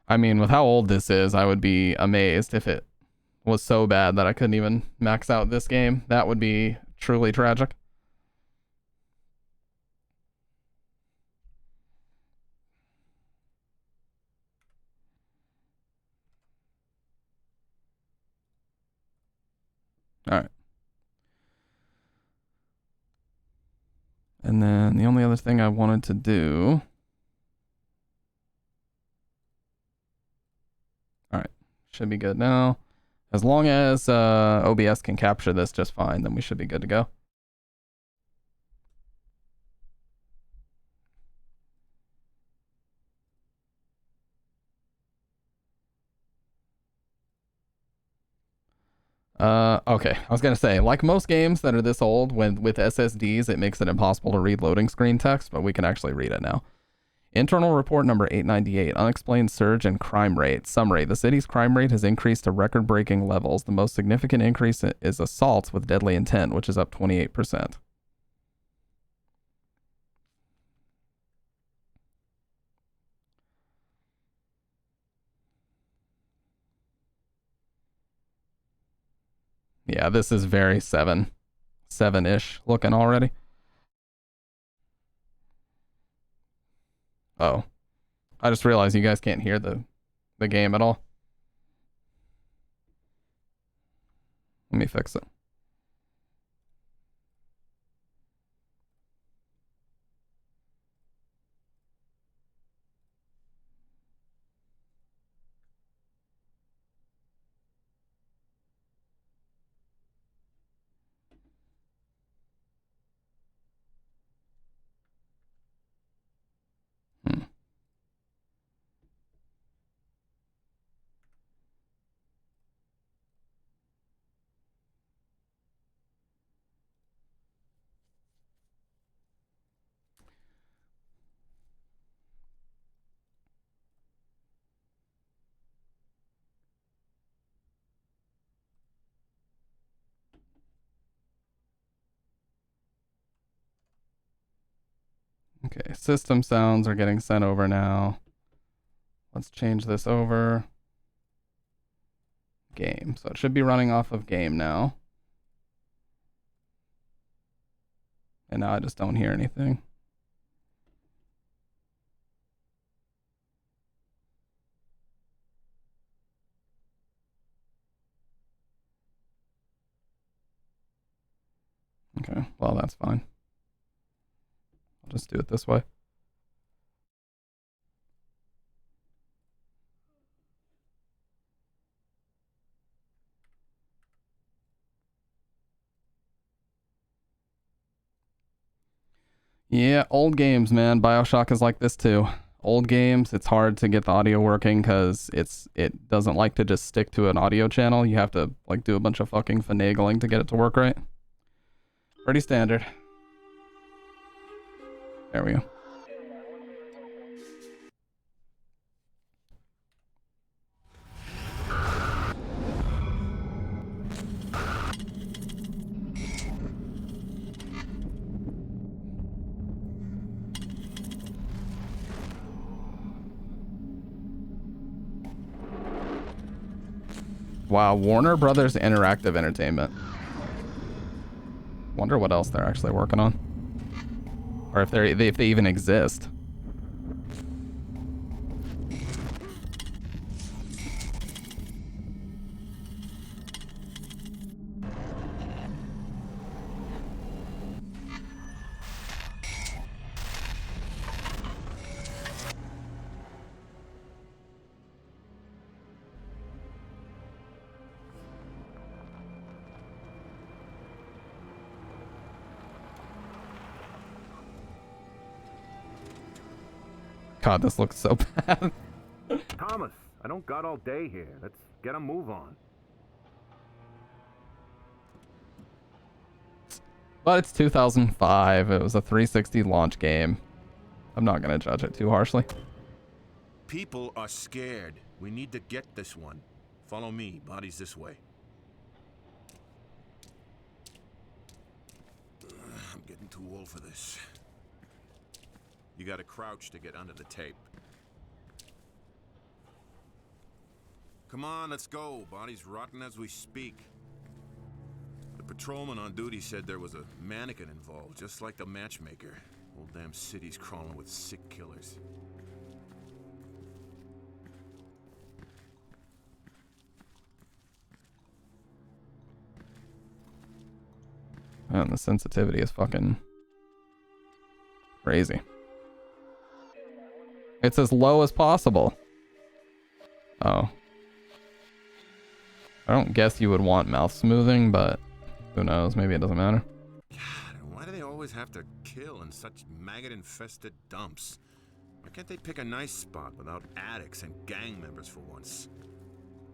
[SPEAKER 2] I mean, with how old this is, I would be amazed if it was so bad that I couldn't even max out this game. That would be truly tragic. All right. And then the only other thing I wanted to do... All right, should be good now. As long as OBS can capture this just fine, then we should be good to go. Okay, I was gonna say, like most games that are this old, with SSDs, it makes it impossible to read loading screen text, but we can actually read it now. Internal report number 898, unexplained surge in crime rate. Summary, the city's crime rate has increased to record-breaking levels. The most significant increase is assaults with deadly intent, which is up 28%. Yeah, this is very 7-ish looking already. Oh, I just realized you guys can't hear the game at all. Let me fix it. Okay, system sounds are getting sent over now. Let's change this over. Game. So it should be running off of game now. And now I just don't hear anything. Okay, well, that's fine. I'll just do it this way. Yeah, old games, man. BioShock is like this too. old games, it's hard to get the audio working because it doesn't like to just stick to an audio channel. You have to like do a bunch of fucking finagling to get it to work right. Pretty standard. There we go. Wow, Warner Brothers Interactive Entertainment. Wonder what else they're actually working on, or if they even exist. God, this looks so bad.
[SPEAKER 21] Thomas, I don't got all day here. Let's get a move on.
[SPEAKER 2] But it's 2005. It was a 360 launch game. I'm not gonna judge it too harshly.
[SPEAKER 21] People are scared. We need to get this one. Follow me. Body's this way. I'm getting too old for this. You gotta crouch to get under the tape. Come on, let's go. Body's rotten as we speak. The patrolman on duty said there was a mannequin involved, just like the matchmaker. Whole damn city's crawling with sick killers.
[SPEAKER 2] Man, the sensitivity is fucking crazy. It's as low as possible. Oh. I don't guess you would want mouth smoothing, but who knows? Maybe it doesn't matter.
[SPEAKER 21] God, why do they always have to kill in such maggot-infested dumps? Why can't they pick a nice spot without addicts and gang members for once?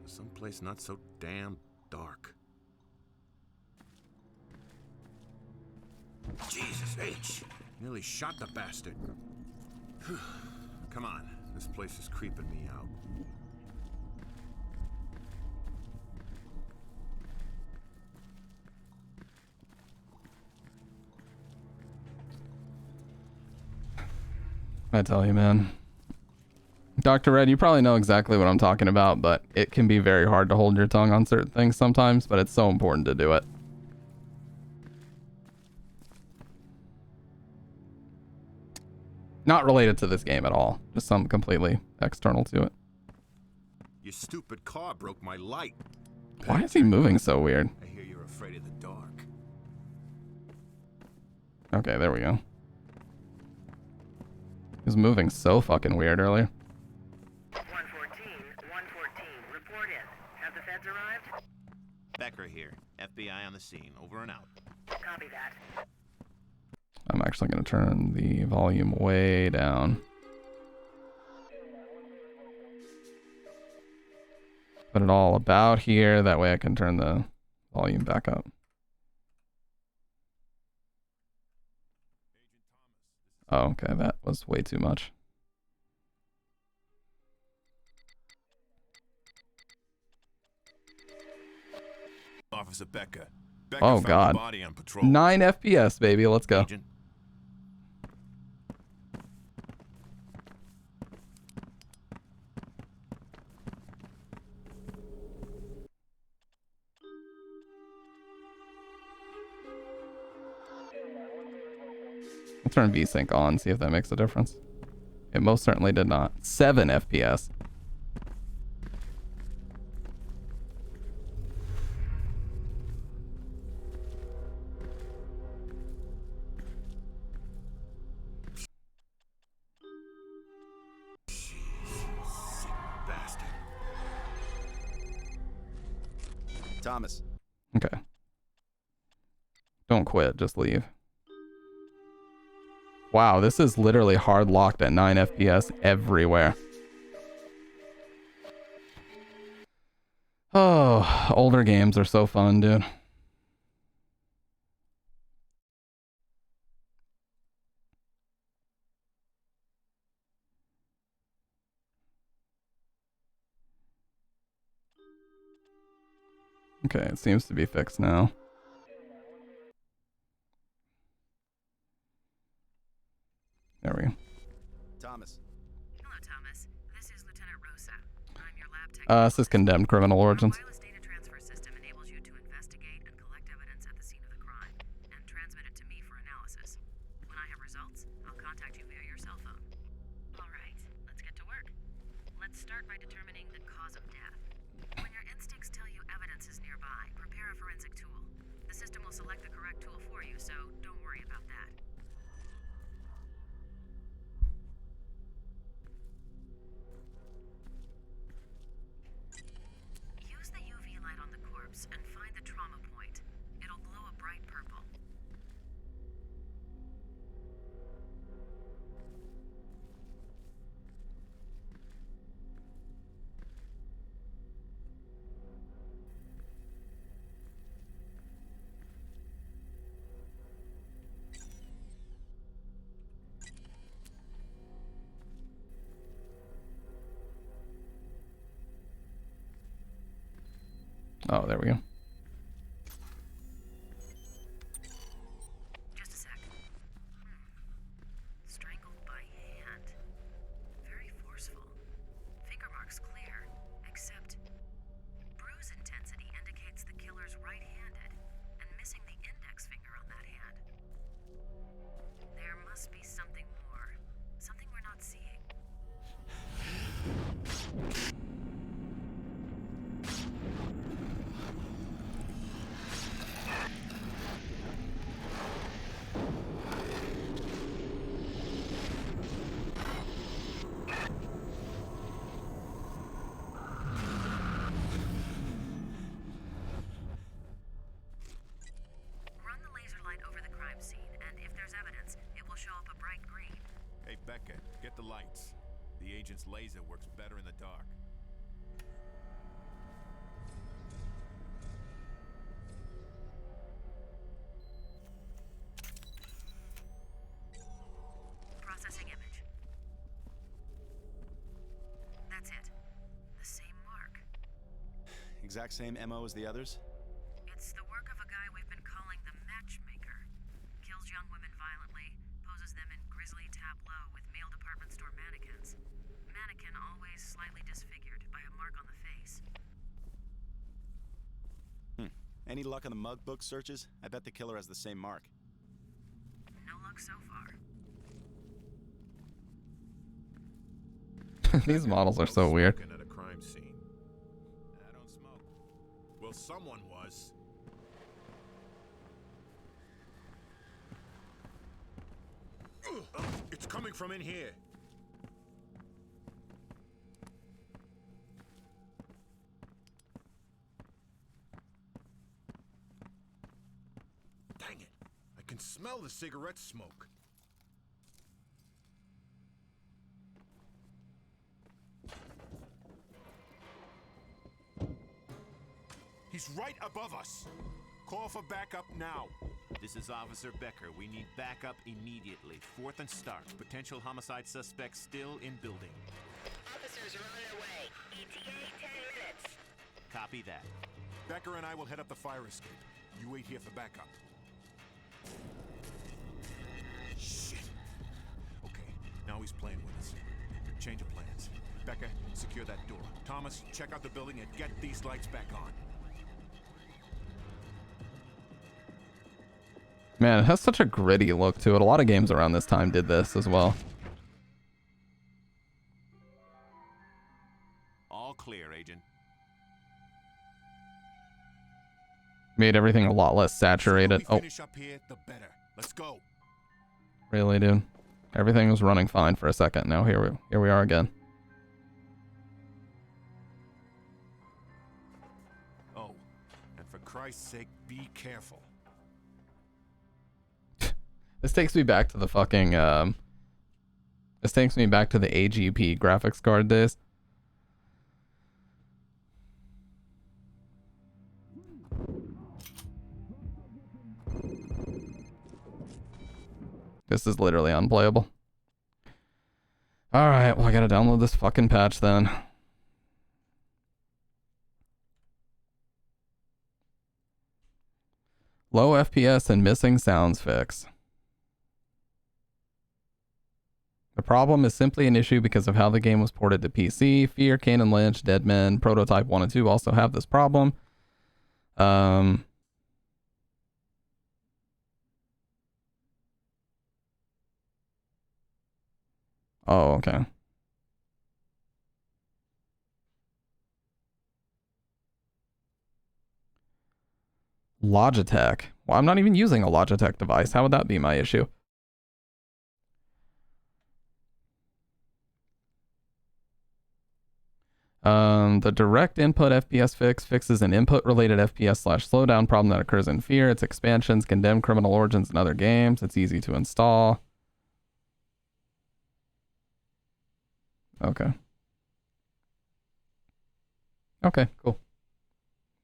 [SPEAKER 21] Someplace not so damn dark. Jesus H! Nearly shot the bastard. Come on, this place is creeping me out.
[SPEAKER 2] I tell you, man. Dr. Red, you probably know exactly what I'm talking about, but it can be very hard to hold your tongue on certain things sometimes, but it's so important to do it. Not related to this game at all. Just something completely external to it.
[SPEAKER 21] Your stupid car broke my light.
[SPEAKER 2] Why is he moving so weird?
[SPEAKER 21] I hear you're afraid of the dark.
[SPEAKER 2] Okay, there we go. He was moving so fucking weird earlier.
[SPEAKER 22] 114, report in. Have the feds arrived?
[SPEAKER 21] Becker here. FBI on the scene. Over and out.
[SPEAKER 22] Copy that.
[SPEAKER 2] I'm actually going to turn the volume way down. Put it all about here. That way I can turn the volume back up. Oh, okay. That was way too much.
[SPEAKER 21] Officer Becker.
[SPEAKER 2] Oh, God. 9 FPS, baby. Let's go.
[SPEAKER 21] Agent.
[SPEAKER 2] I'll turn VSync on, see if that makes a difference. It most certainly did not. 7 FPS.
[SPEAKER 21] Bastard.
[SPEAKER 16] Thomas.
[SPEAKER 2] Okay. Don't quit, just leave. Wow, this is literally hard locked at 9 FPS everywhere. Oh, older games are so fun, dude. Okay, it seems to be fixed now. There we go.
[SPEAKER 16] Thomas.
[SPEAKER 22] Hello, Thomas. This is Lieutenant Rosa. I'm your lab tech.
[SPEAKER 2] This is Condemned Criminal Origins.
[SPEAKER 22] Wireless data transfer system enables you to investigate and collect evidence at the scene of the crime and transmit it to me for analysis. When I have results, I'll contact you via your cell phone. All right, let's get to work. Let's start by determining the cause of death. When your instincts tell you evidence is nearby, prepare a forensic tool. The system will select the correct tool for you, so don't worry about that. Use the UV light on the corpse and find the trauma point. It'll glow a bright purple.
[SPEAKER 2] Oh, there we go.
[SPEAKER 22] Just a sec. Strangled by hand. Very forceful. Finger marks clear, except bruise intensity indicates the killer's right-handed and missing the index finger on that hand. There must be something more. Something we're not seeing. Run the laser light over the crime scene, and if there's evidence, it will show up a bright green.
[SPEAKER 21] Hey, Becca, get the lights. The agent's laser works better in the dark.
[SPEAKER 22] Processing image. That's it. The same mark.
[SPEAKER 16] Exact same MO as the others?
[SPEAKER 22] It's the work of a guy we've been calling the Matchmaker. Kills young women violently, poses them in grisly tableau with male department store mannequins. Mannequin always slightly disfigured by a mark on the face.
[SPEAKER 16] Any luck on the mug book searches? I bet the killer has the same mark.
[SPEAKER 22] No luck so far.
[SPEAKER 2] These models are so weird.
[SPEAKER 21] At a crime scene. I don't smoke. Well, someone was. It's coming from in here. Dang it. I can smell the cigarette smoke. He's right above us. Call for backup now.
[SPEAKER 1] This is Officer Becker. We need backup immediately. 4th and Stark. Potential homicide suspect still in building.
[SPEAKER 22] Officers are on their way. ETA 10 minutes.
[SPEAKER 1] Copy that.
[SPEAKER 21] Becker and I will head up the fire escape. You wait here for backup. Shit. Okay, now he's playing with us. Change of plans. Becca, secure that door. Thomas, check out the building and get these lights back on.
[SPEAKER 2] Man, it has such a gritty look to it. A lot of games around this time did this as well.
[SPEAKER 1] All clear, Agent.
[SPEAKER 2] Made everything a lot less saturated. Oh,
[SPEAKER 21] Finish up here, the better. Let's go.
[SPEAKER 2] really, dude? Everything was running fine for a second. Now here we are again.
[SPEAKER 21] Oh, and for Christ's sake, be careful.
[SPEAKER 2] This takes me back to the fucking this takes me back to the AGP graphics card days. This is literally unplayable. Alright, well I gotta download this fucking patch then. Low FPS and missing sounds fix. The problem is simply an issue because of how the game was ported to PC. Fear, Kane and Lynch, Deadman, Prototype 1 and 2 also have this problem. Oh, okay. Logitech. Well, I'm not even using a Logitech device. How would that be my issue? The direct input FPS fix fixes an input-related FPS/slowdown problem that occurs in Fear. Its expansions condemn Criminal Origins and other games. It's easy to install. Okay. Okay, cool.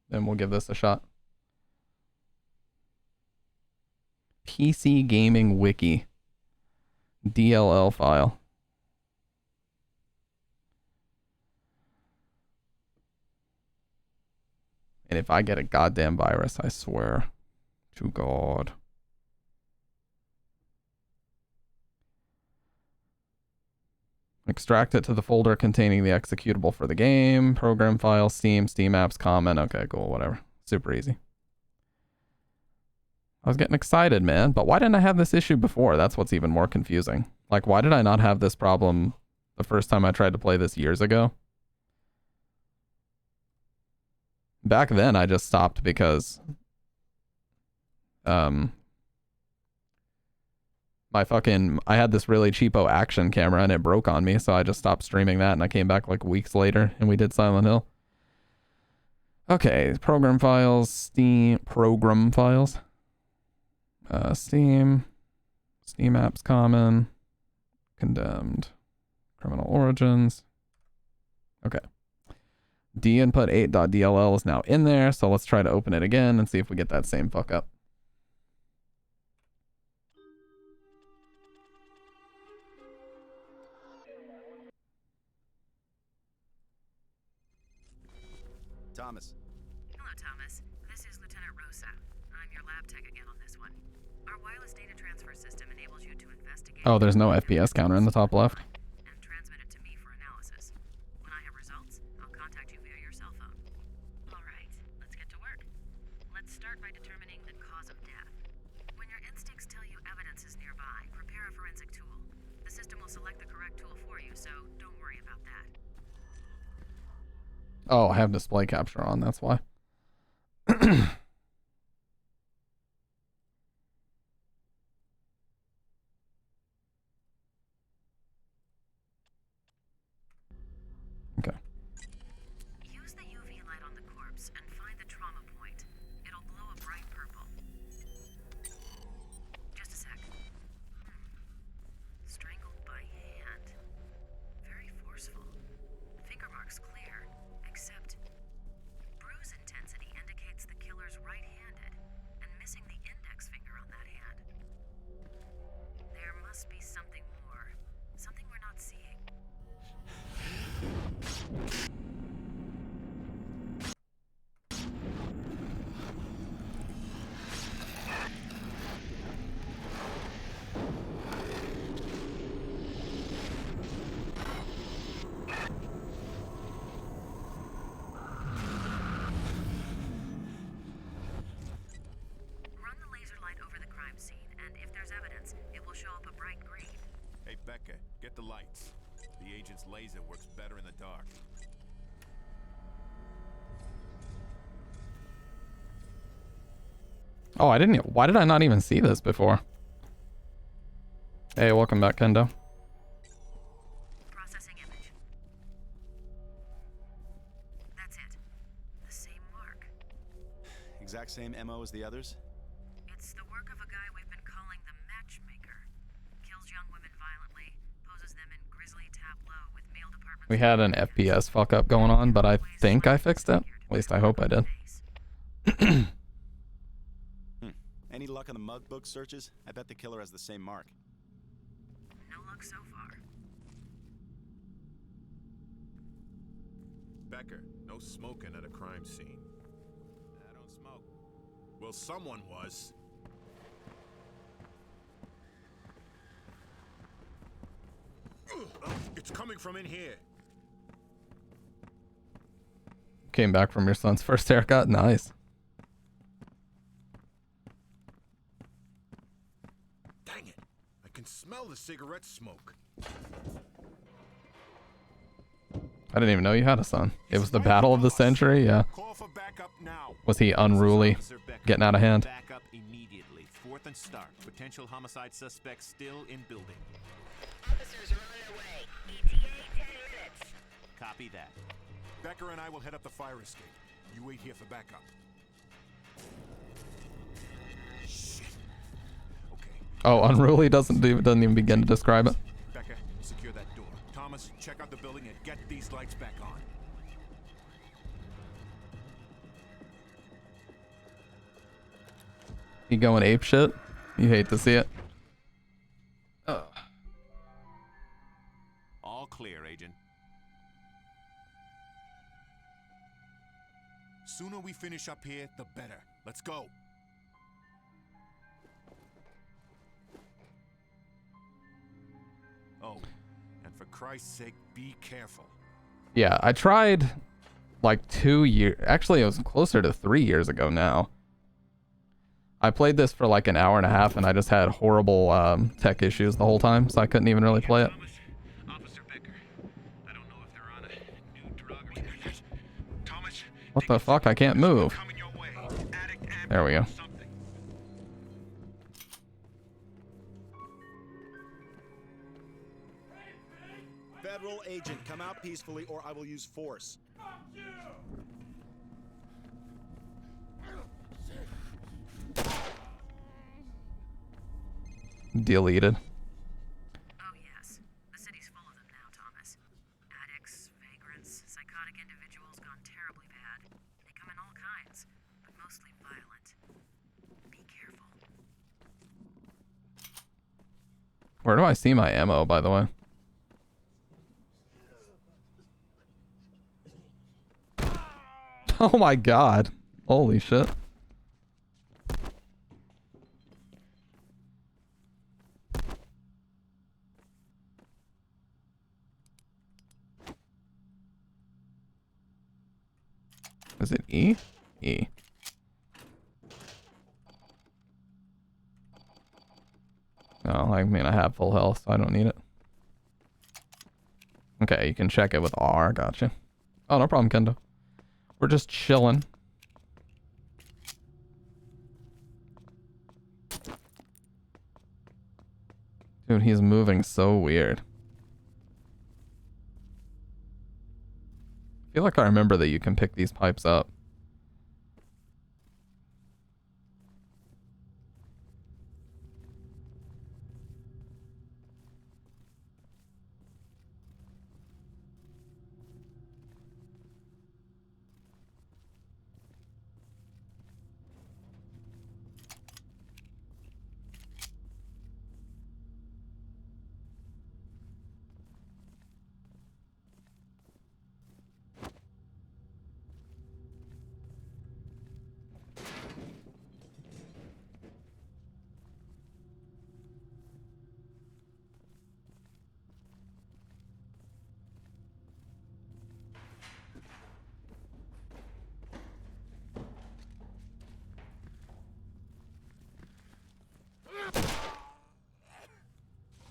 [SPEAKER 2] Then we'll give this a shot. PC Gaming Wiki. DLL file. And if I get a goddamn virus, I swear to God. Extract it to the folder containing the executable for the game. Program file, Steam, Steam apps, comment. Okay, cool, whatever. Super easy. I was getting excited, man. But why didn't I have this issue before? That's what's even more confusing. Like, why did I not have this problem the first time I tried to play this years ago? Back then, I just stopped because I had this really cheapo action camera and it broke on me, so I just stopped streaming that and I came back like weeks later and we did Silent Hill. Okay, program files, Steam, program files. Steam apps common, condemned, Criminal Origins. Okay. dinput 8.dll is now in there, so let's try to open it again and see if we get that same fuck up.
[SPEAKER 16] Thomas.
[SPEAKER 22] Hello, Thomas. This is Lieutenant Rosa. I'm your lab tech again on this one. Our wireless data transfer system enables you to investigate...
[SPEAKER 2] Oh, there's no FPS counter in the top left.
[SPEAKER 22] ...and transmit it to me for analysis. When I have results, I'll contact you via your cell phone. All right, let's get to work. Let's start by determining the cause of death. When your instincts tell you evidence is nearby, prepare a forensic tool. The system will select the correct tool for you, so don't worry about that.
[SPEAKER 2] Oh, I have display capture on, that's why. Okay.
[SPEAKER 22] Use the UV light on the corpse and find the trauma point. It'll glow a bright purple. Just a sec. Strangled by hand. Very forceful. Finger marks clear, except bruise intensity indicates the killer's right-handed and missing the index finger on that hand. There must be something more. Something we're not seeing. Run the laser light over the crime scene, and if there's evidence, it will show up a bright green.
[SPEAKER 21] Hey, Becca, get the lights. The agent's laser works better in the dark.
[SPEAKER 2] Oh, why did I not even see this before? Hey, welcome back, Kendo.
[SPEAKER 22] Processing image. That's it. The same mark.
[SPEAKER 16] Exact same MO as the others?
[SPEAKER 22] It's the work of a guy we've been calling the Matchmaker.
[SPEAKER 2] We had an FPS fuck up going on, but I think I fixed it. At least I hope I did.
[SPEAKER 16] Any luck on the mug book searches? I bet the killer has the same mark.
[SPEAKER 22] No luck so far.
[SPEAKER 21] Becker, no smoking at a crime scene. I don't smoke. Well, someone was. It's coming from in here.
[SPEAKER 2] Came back from your son's first haircut. Nice.
[SPEAKER 21] Dang it. I can smell the cigarette smoke.
[SPEAKER 2] I didn't even know you had a son. It was the battle of the century, yeah. Was he unruly, getting out of hand?
[SPEAKER 1] Back up immediately. 4th and Stark. Potential homicide suspect still in building.
[SPEAKER 22] Officers are on their way. ETA 10 minutes.
[SPEAKER 1] Copy that.
[SPEAKER 21] Becker and I will head up the fire escape. You wait here for backup. Shit. Okay.
[SPEAKER 2] Oh, unruly doesn't even begin to describe it.
[SPEAKER 21] Becker, secure that door. Thomas, check out the building and get these lights back on.
[SPEAKER 2] You going ape shit? You hate to see it.
[SPEAKER 21] All clear, Agent. Sooner we finish up here, the better. Let's go. Oh, and for Christ's sake, be careful.
[SPEAKER 2] Yeah, I tried like 2 years. Actually, it was closer to 3 years ago now. I played this for like an hour and a half, and I just had horrible tech issues the whole time, so I couldn't even really play it. What the fuck? I can't move. There we go.
[SPEAKER 16] Federal agent, come out peacefully or I will use force.
[SPEAKER 2] Deleted.
[SPEAKER 22] Oh yes, the city's full of them now, Thomas. Addicts, vagrants, psychotic individuals gone terribly bad. They come in all kinds, but mostly violent. Be careful.
[SPEAKER 2] Where do I see my ammo, by the way? Oh my god. Holy shit. Is it E? E. No, I mean, I have full health, so I don't need it. Okay, you can check it with R. Gotcha. Oh, no problem, Kendo. We're just chilling. Dude, he's moving so weird. I feel like I remember that you can pick these pipes up.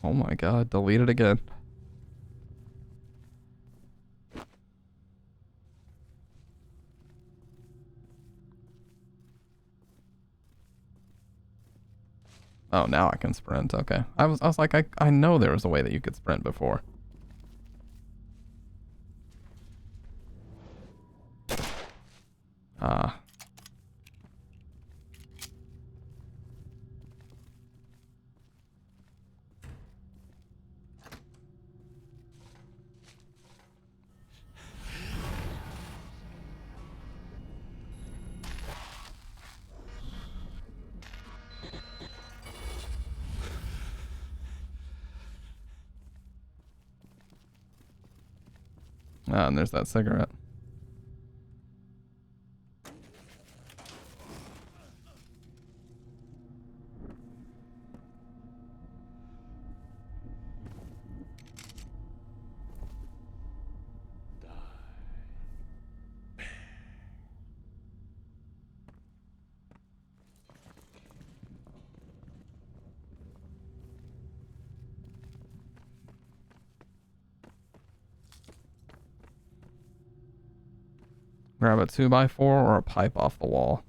[SPEAKER 2] Oh my god, delete it again. Oh, now I can sprint. Okay. I was like, I know there was a way that you could sprint before. Ah. Oh, and there's that cigarette. Grab a 2x4 or a pipe off the wall.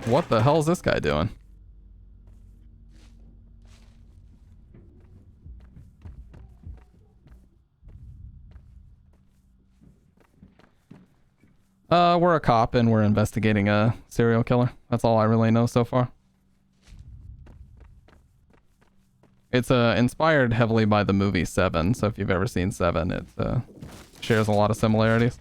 [SPEAKER 2] What the hell is this guy doing? We're a cop and we're investigating a serial killer. That's all I really know so far. It's inspired heavily by the movie Seven, so if you've ever seen Seven, it shares a lot of similarities.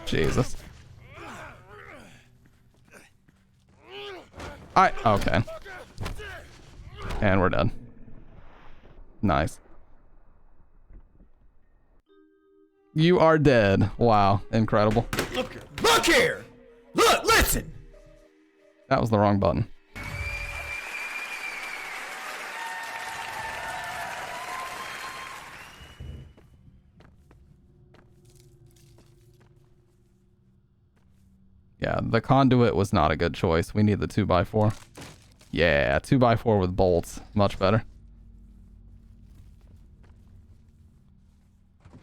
[SPEAKER 2] Jesus. Okay. And we're done. Nice. You are dead. Wow. Incredible.
[SPEAKER 3] Look here! Look, listen!
[SPEAKER 2] That was the wrong button. Yeah, the conduit was not a good choice. We need the 2x4. Yeah, 2x4 with bolts. Much better.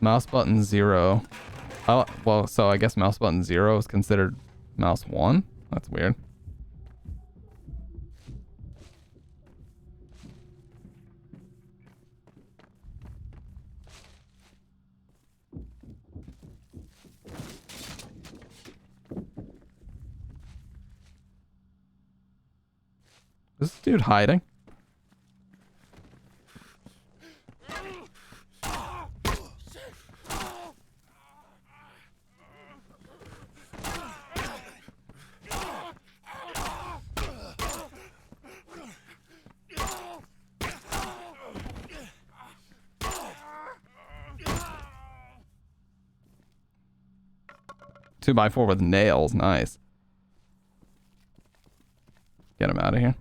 [SPEAKER 2] Mouse button 0. Oh, well, so I guess mouse button 0 is considered mouse 1? That's weird. Is this dude hiding? Two by four with nails, nice. Get him out of here.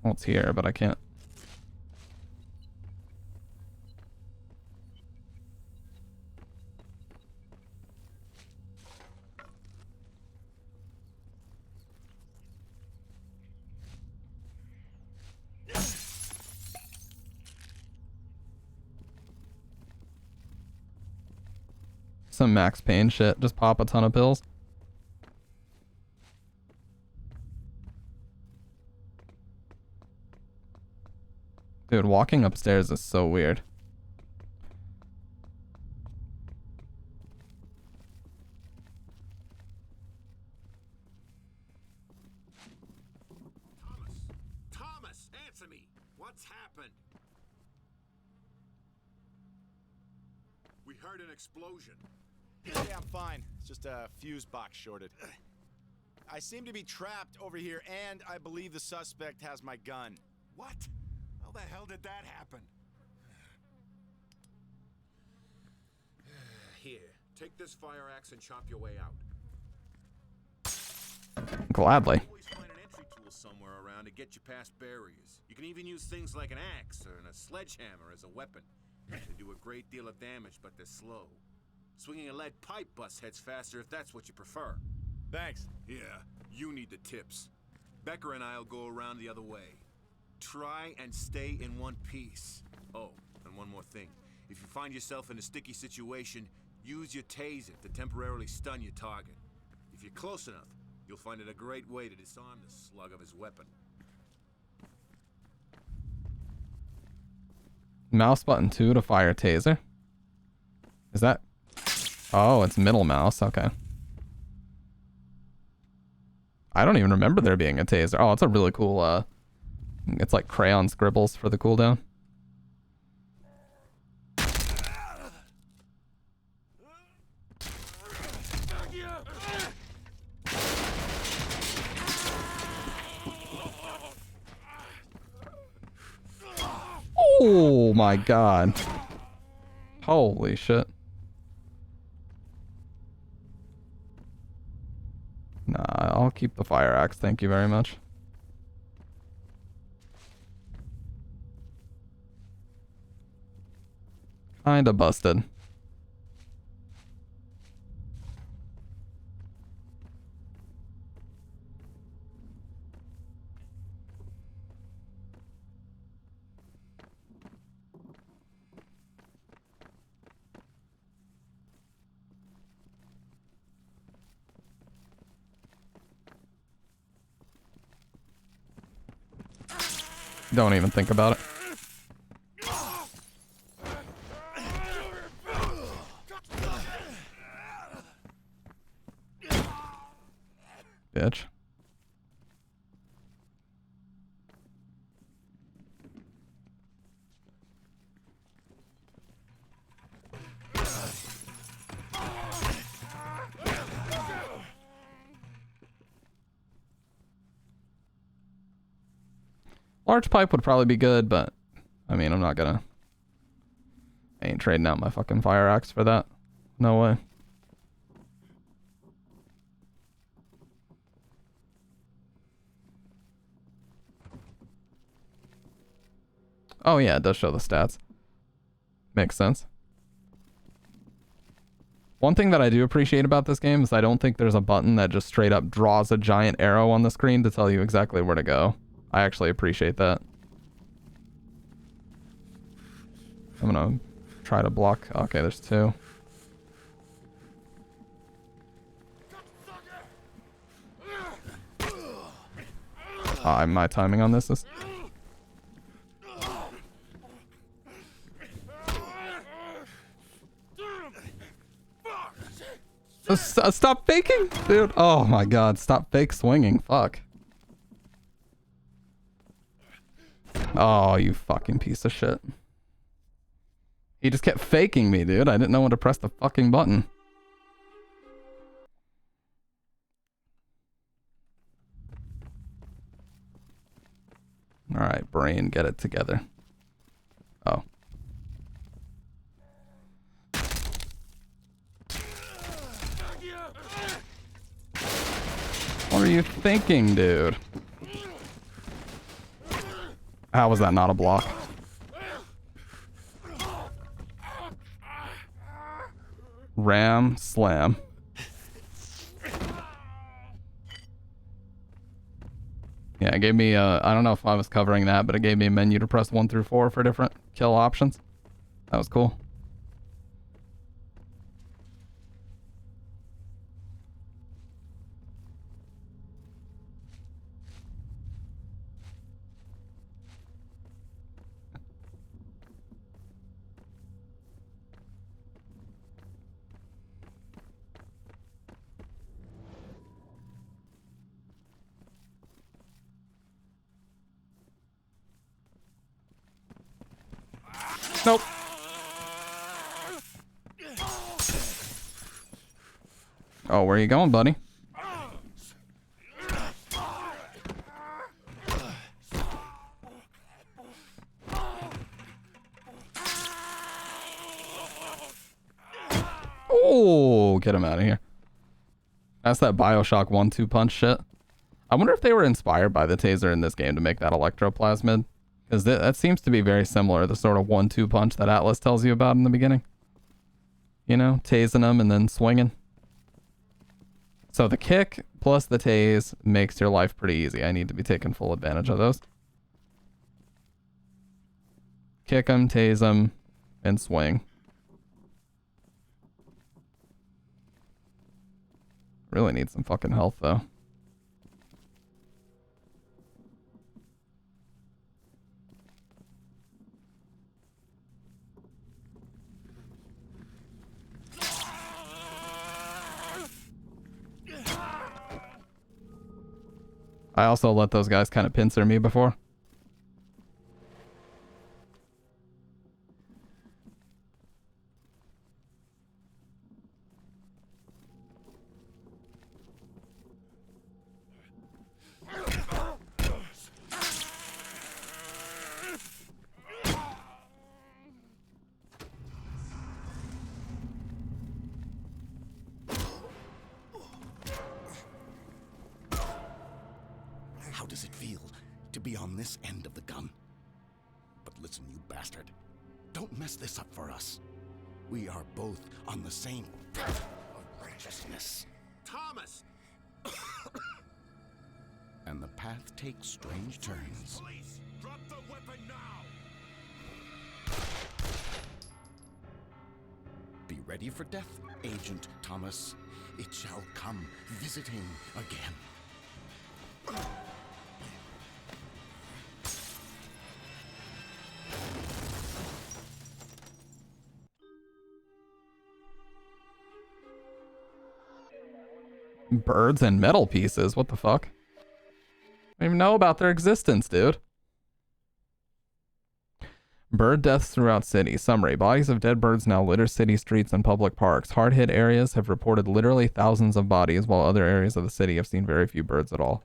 [SPEAKER 2] Well, it's here, but I can't. Some Max Payne shit. Just pop a ton of pills. Dude, walking upstairs is so weird.
[SPEAKER 21] Thomas, answer me. What's happened? We heard an explosion.
[SPEAKER 16] Yeah, I'm fine. It's just a fuse box shorted. I seem to be trapped over here, and I believe the suspect has my gun.
[SPEAKER 21] What? How the hell did that happen? Here, take this fire axe and chop your way out.
[SPEAKER 2] Gladly.
[SPEAKER 21] Always find an entry tool somewhere around to get you past barriers. You can even use things like an axe or a sledgehammer as a weapon. They do a great deal of damage, but they're slow. Swinging a lead pipe bust heads faster if that's what you prefer.
[SPEAKER 16] Thanks.
[SPEAKER 21] Yeah, you need the tips. Becker and I'll go around the other way. Try and stay in one piece. Oh, and one more thing. If you find yourself in a sticky situation, use your taser to temporarily stun your target. If you're close enough, you'll find it a great way to disarm the slug of his weapon.
[SPEAKER 2] Mouse button 2 to fire taser. Is that... Oh, it's middle mouse. Okay. I don't even remember there being a taser. Oh, it's a really cool, it's like crayon scribbles for the cooldown. Oh my god. Holy shit. Nah, I'll keep the fire axe, thank you very much. Kinda busted. Don't even think about it. Bitch. Large pipe would probably be good, but I mean, I'm not gonna... I ain't trading out my fucking fire axe for that. No way. Oh yeah, it does show the stats. Makes sense. One thing that I do appreciate about this game is I don't think there's a button that just straight up draws a giant arrow on the screen to tell you exactly where to go. I actually appreciate that. I'm gonna try to block. Okay, there's 2. My timing on this is... Stop faking, dude. Oh my god, stop fake swinging. Fuck. Oh, you fucking piece of shit. He just kept faking me, dude. I didn't know when to press the fucking button. Alright, brain, get it together. Oh. What are you thinking, dude? How was that not a block? Ram slam. Yeah, it gave me I don't know if I was covering that, but it gave me a menu to press 1 through 4 for different kill options. That was cool. Nope. Oh, where are you going, buddy? Oh, get him out of here. That's that Bioshock 1-2 punch shit. I wonder if they were inspired by the taser in this game to make that electroplasmid. Because that seems to be very similar, the sort of 1-2 punch that Atlas tells you about in the beginning. You know, tasing them and then swinging. So the kick plus the tase makes your life pretty easy. I need to be taking full advantage of those. Kick them, tase them, and swing. Really need some fucking health though. I also let those guys kind of pincer me before.
[SPEAKER 5] How does it feel to be on this end of the gun? But listen, you bastard. Don't mess this up for us. We are both on the same path of righteousness.
[SPEAKER 21] Thomas!
[SPEAKER 5] And the path takes strange turns.
[SPEAKER 21] Please, drop the weapon now!
[SPEAKER 5] Be ready for death, Agent Thomas. It shall come visiting again.
[SPEAKER 2] Birds and metal pieces? What the fuck? I don't even know about their existence, dude. Bird deaths throughout city. Summary. Bodies of dead birds now litter city streets and public parks. Hard-hit areas have reported literally thousands of bodies, while other areas of the city have seen very few birds at all.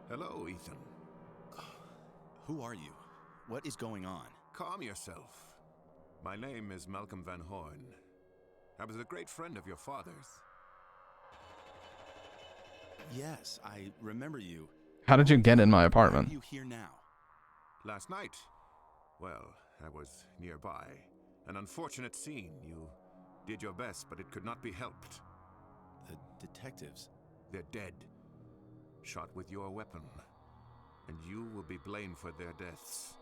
[SPEAKER 21] Hello, Ethan.
[SPEAKER 16] Who are you? What is going on?
[SPEAKER 21] Calm yourself. My name is Malcolm Van Horn. I was a great friend of your father's.
[SPEAKER 16] Yes, I remember you.
[SPEAKER 2] How did you get in my apartment?
[SPEAKER 16] Why are you here now?
[SPEAKER 21] Last night, well, I was nearby. An unfortunate scene. You did your best, but it could not be helped.
[SPEAKER 16] The detectives?
[SPEAKER 21] They're dead. Shot with your weapon. And you will be blamed for their deaths.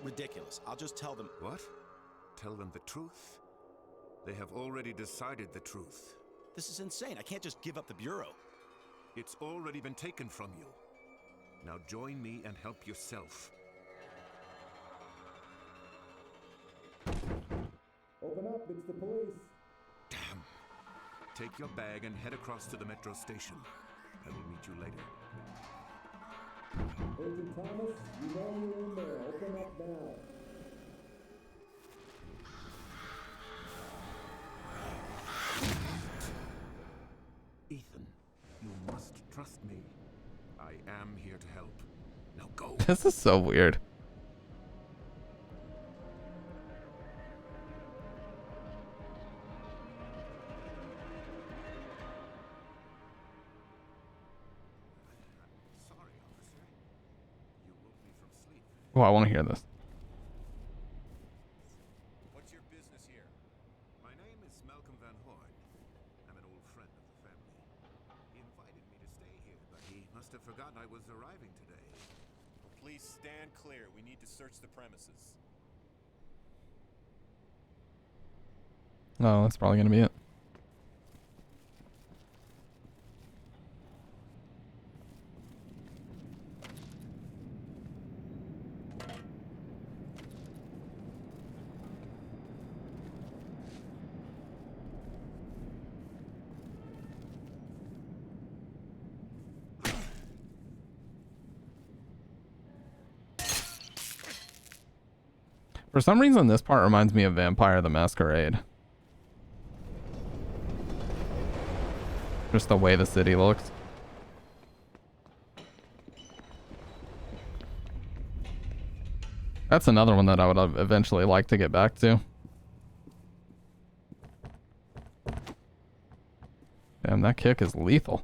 [SPEAKER 16] Ridiculous. I'll just tell them.
[SPEAKER 21] What? Tell them the truth? They have already decided the truth.
[SPEAKER 16] This is insane. I can't just give up the Bureau.
[SPEAKER 21] It's already been taken from you. Now join me and help yourself.
[SPEAKER 9] Open up, it's the police.
[SPEAKER 21] Damn. Take your bag and head across to the metro station. I will meet you later.
[SPEAKER 9] Agent Thomas, you know you're in there. Open up now.
[SPEAKER 21] Ethan, you must trust me. I am here to help. Now go.
[SPEAKER 2] This is so weird. Oh, I want to hear this.
[SPEAKER 21] What's your business here? My name is Malcolm Van Horn. I'm an old friend of the family. He invited me to stay here, but he must have forgotten I was arriving today.
[SPEAKER 1] Please stand clear. We need to search the premises.
[SPEAKER 2] Oh, that's probably gonna be it. For some reason, this part reminds me of Vampire the Masquerade. Just the way the city looks. That's another one that I would eventually like to get back to. Damn, that kick is lethal.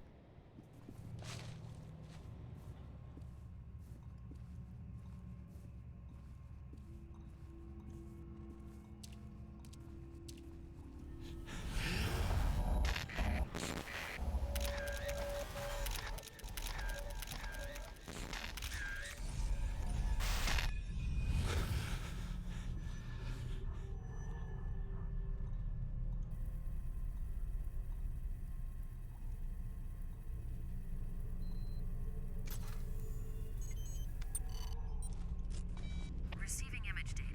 [SPEAKER 22] Receiving image data.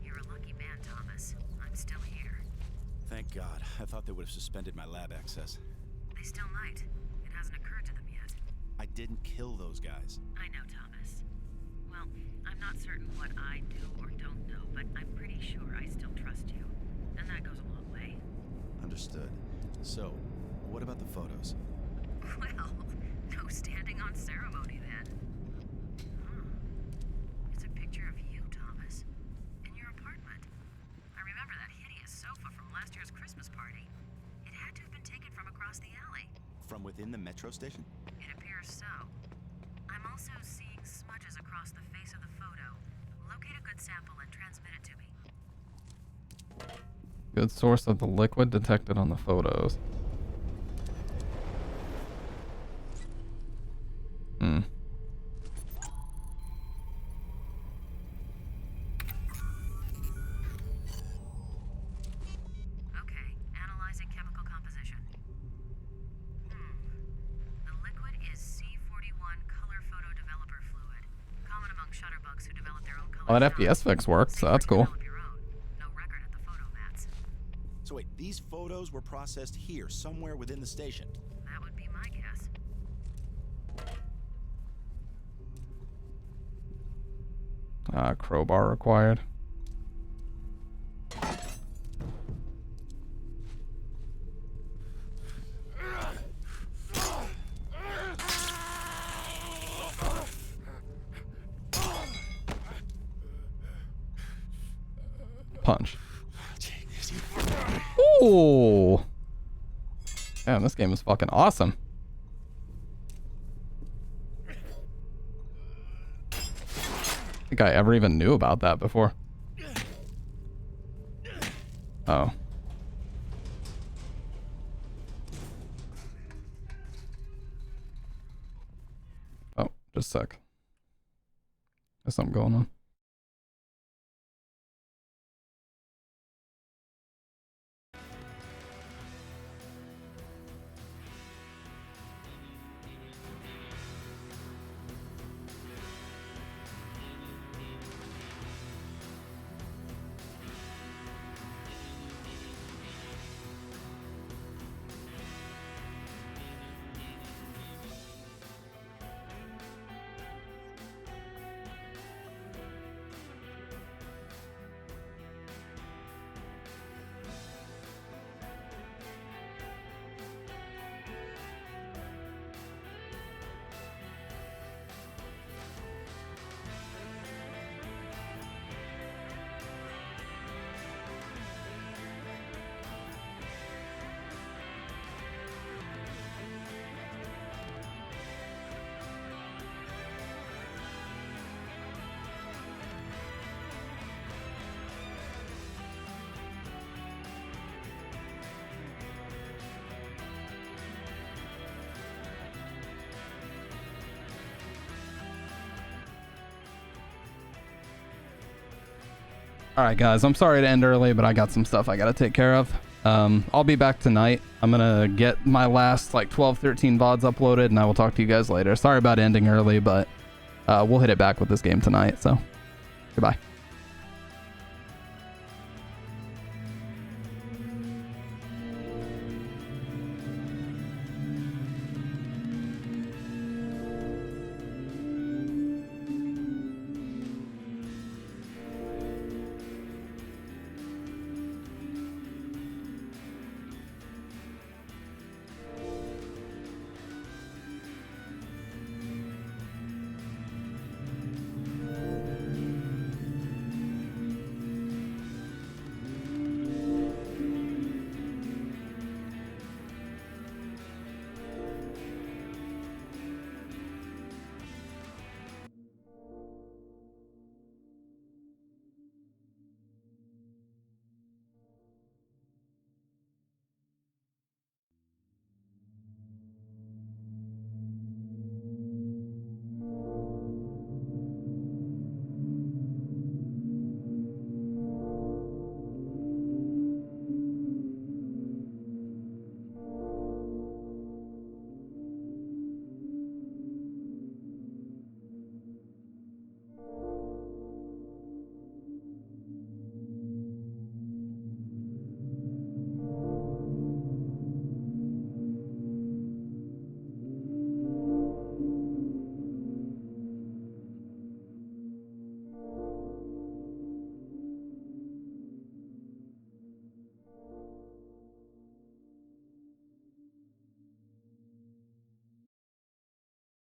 [SPEAKER 22] You're a lucky man, Thomas. I'm still here.
[SPEAKER 16] Thank God. I thought they would have suspended my lab access.
[SPEAKER 22] They still might. It hasn't occurred to them yet.
[SPEAKER 16] I didn't kill those guys.
[SPEAKER 22] I know, Thomas. Well, I'm not certain what I do or don't know, but I'm pretty sure I still trust you. And that goes a long way.
[SPEAKER 16] Understood. So, what about the photos?
[SPEAKER 22] Well, no standing on ceremony then. Huh. It's a picture of you, Thomas. In your apartment. I remember that hideous sofa from last year's Christmas party. It had to have been taken from across the alley.
[SPEAKER 16] From within the metro station?
[SPEAKER 22] It appears so. I'm also seeing smudges across the face of the photo. Locate a good sample and transmit it to me.
[SPEAKER 2] Good source of the liquid detected on the photos.
[SPEAKER 22] Okay, analyzing chemical composition. The liquid is C41 color photo developer fluid, common among shutterbugs who develop their own color.
[SPEAKER 2] Oh, that FPS fix worked, so that's cool.
[SPEAKER 16] So wait, these photos were processed here, somewhere within the station.
[SPEAKER 22] That would be my guess.
[SPEAKER 2] Crowbar required. Punch. Ooh. Damn, this game is fucking awesome. I think I ever even knew about that before. Oh. Oh, just a sec. There's something going on. All right, guys, I'm sorry to end early, but I got some stuff I got to take care of. I'll be back tonight. I'm going to get my last like 12, 13 VODs uploaded, and I will talk to you guys later. Sorry about ending early, but we'll hit it back with this game tonight. So goodbye.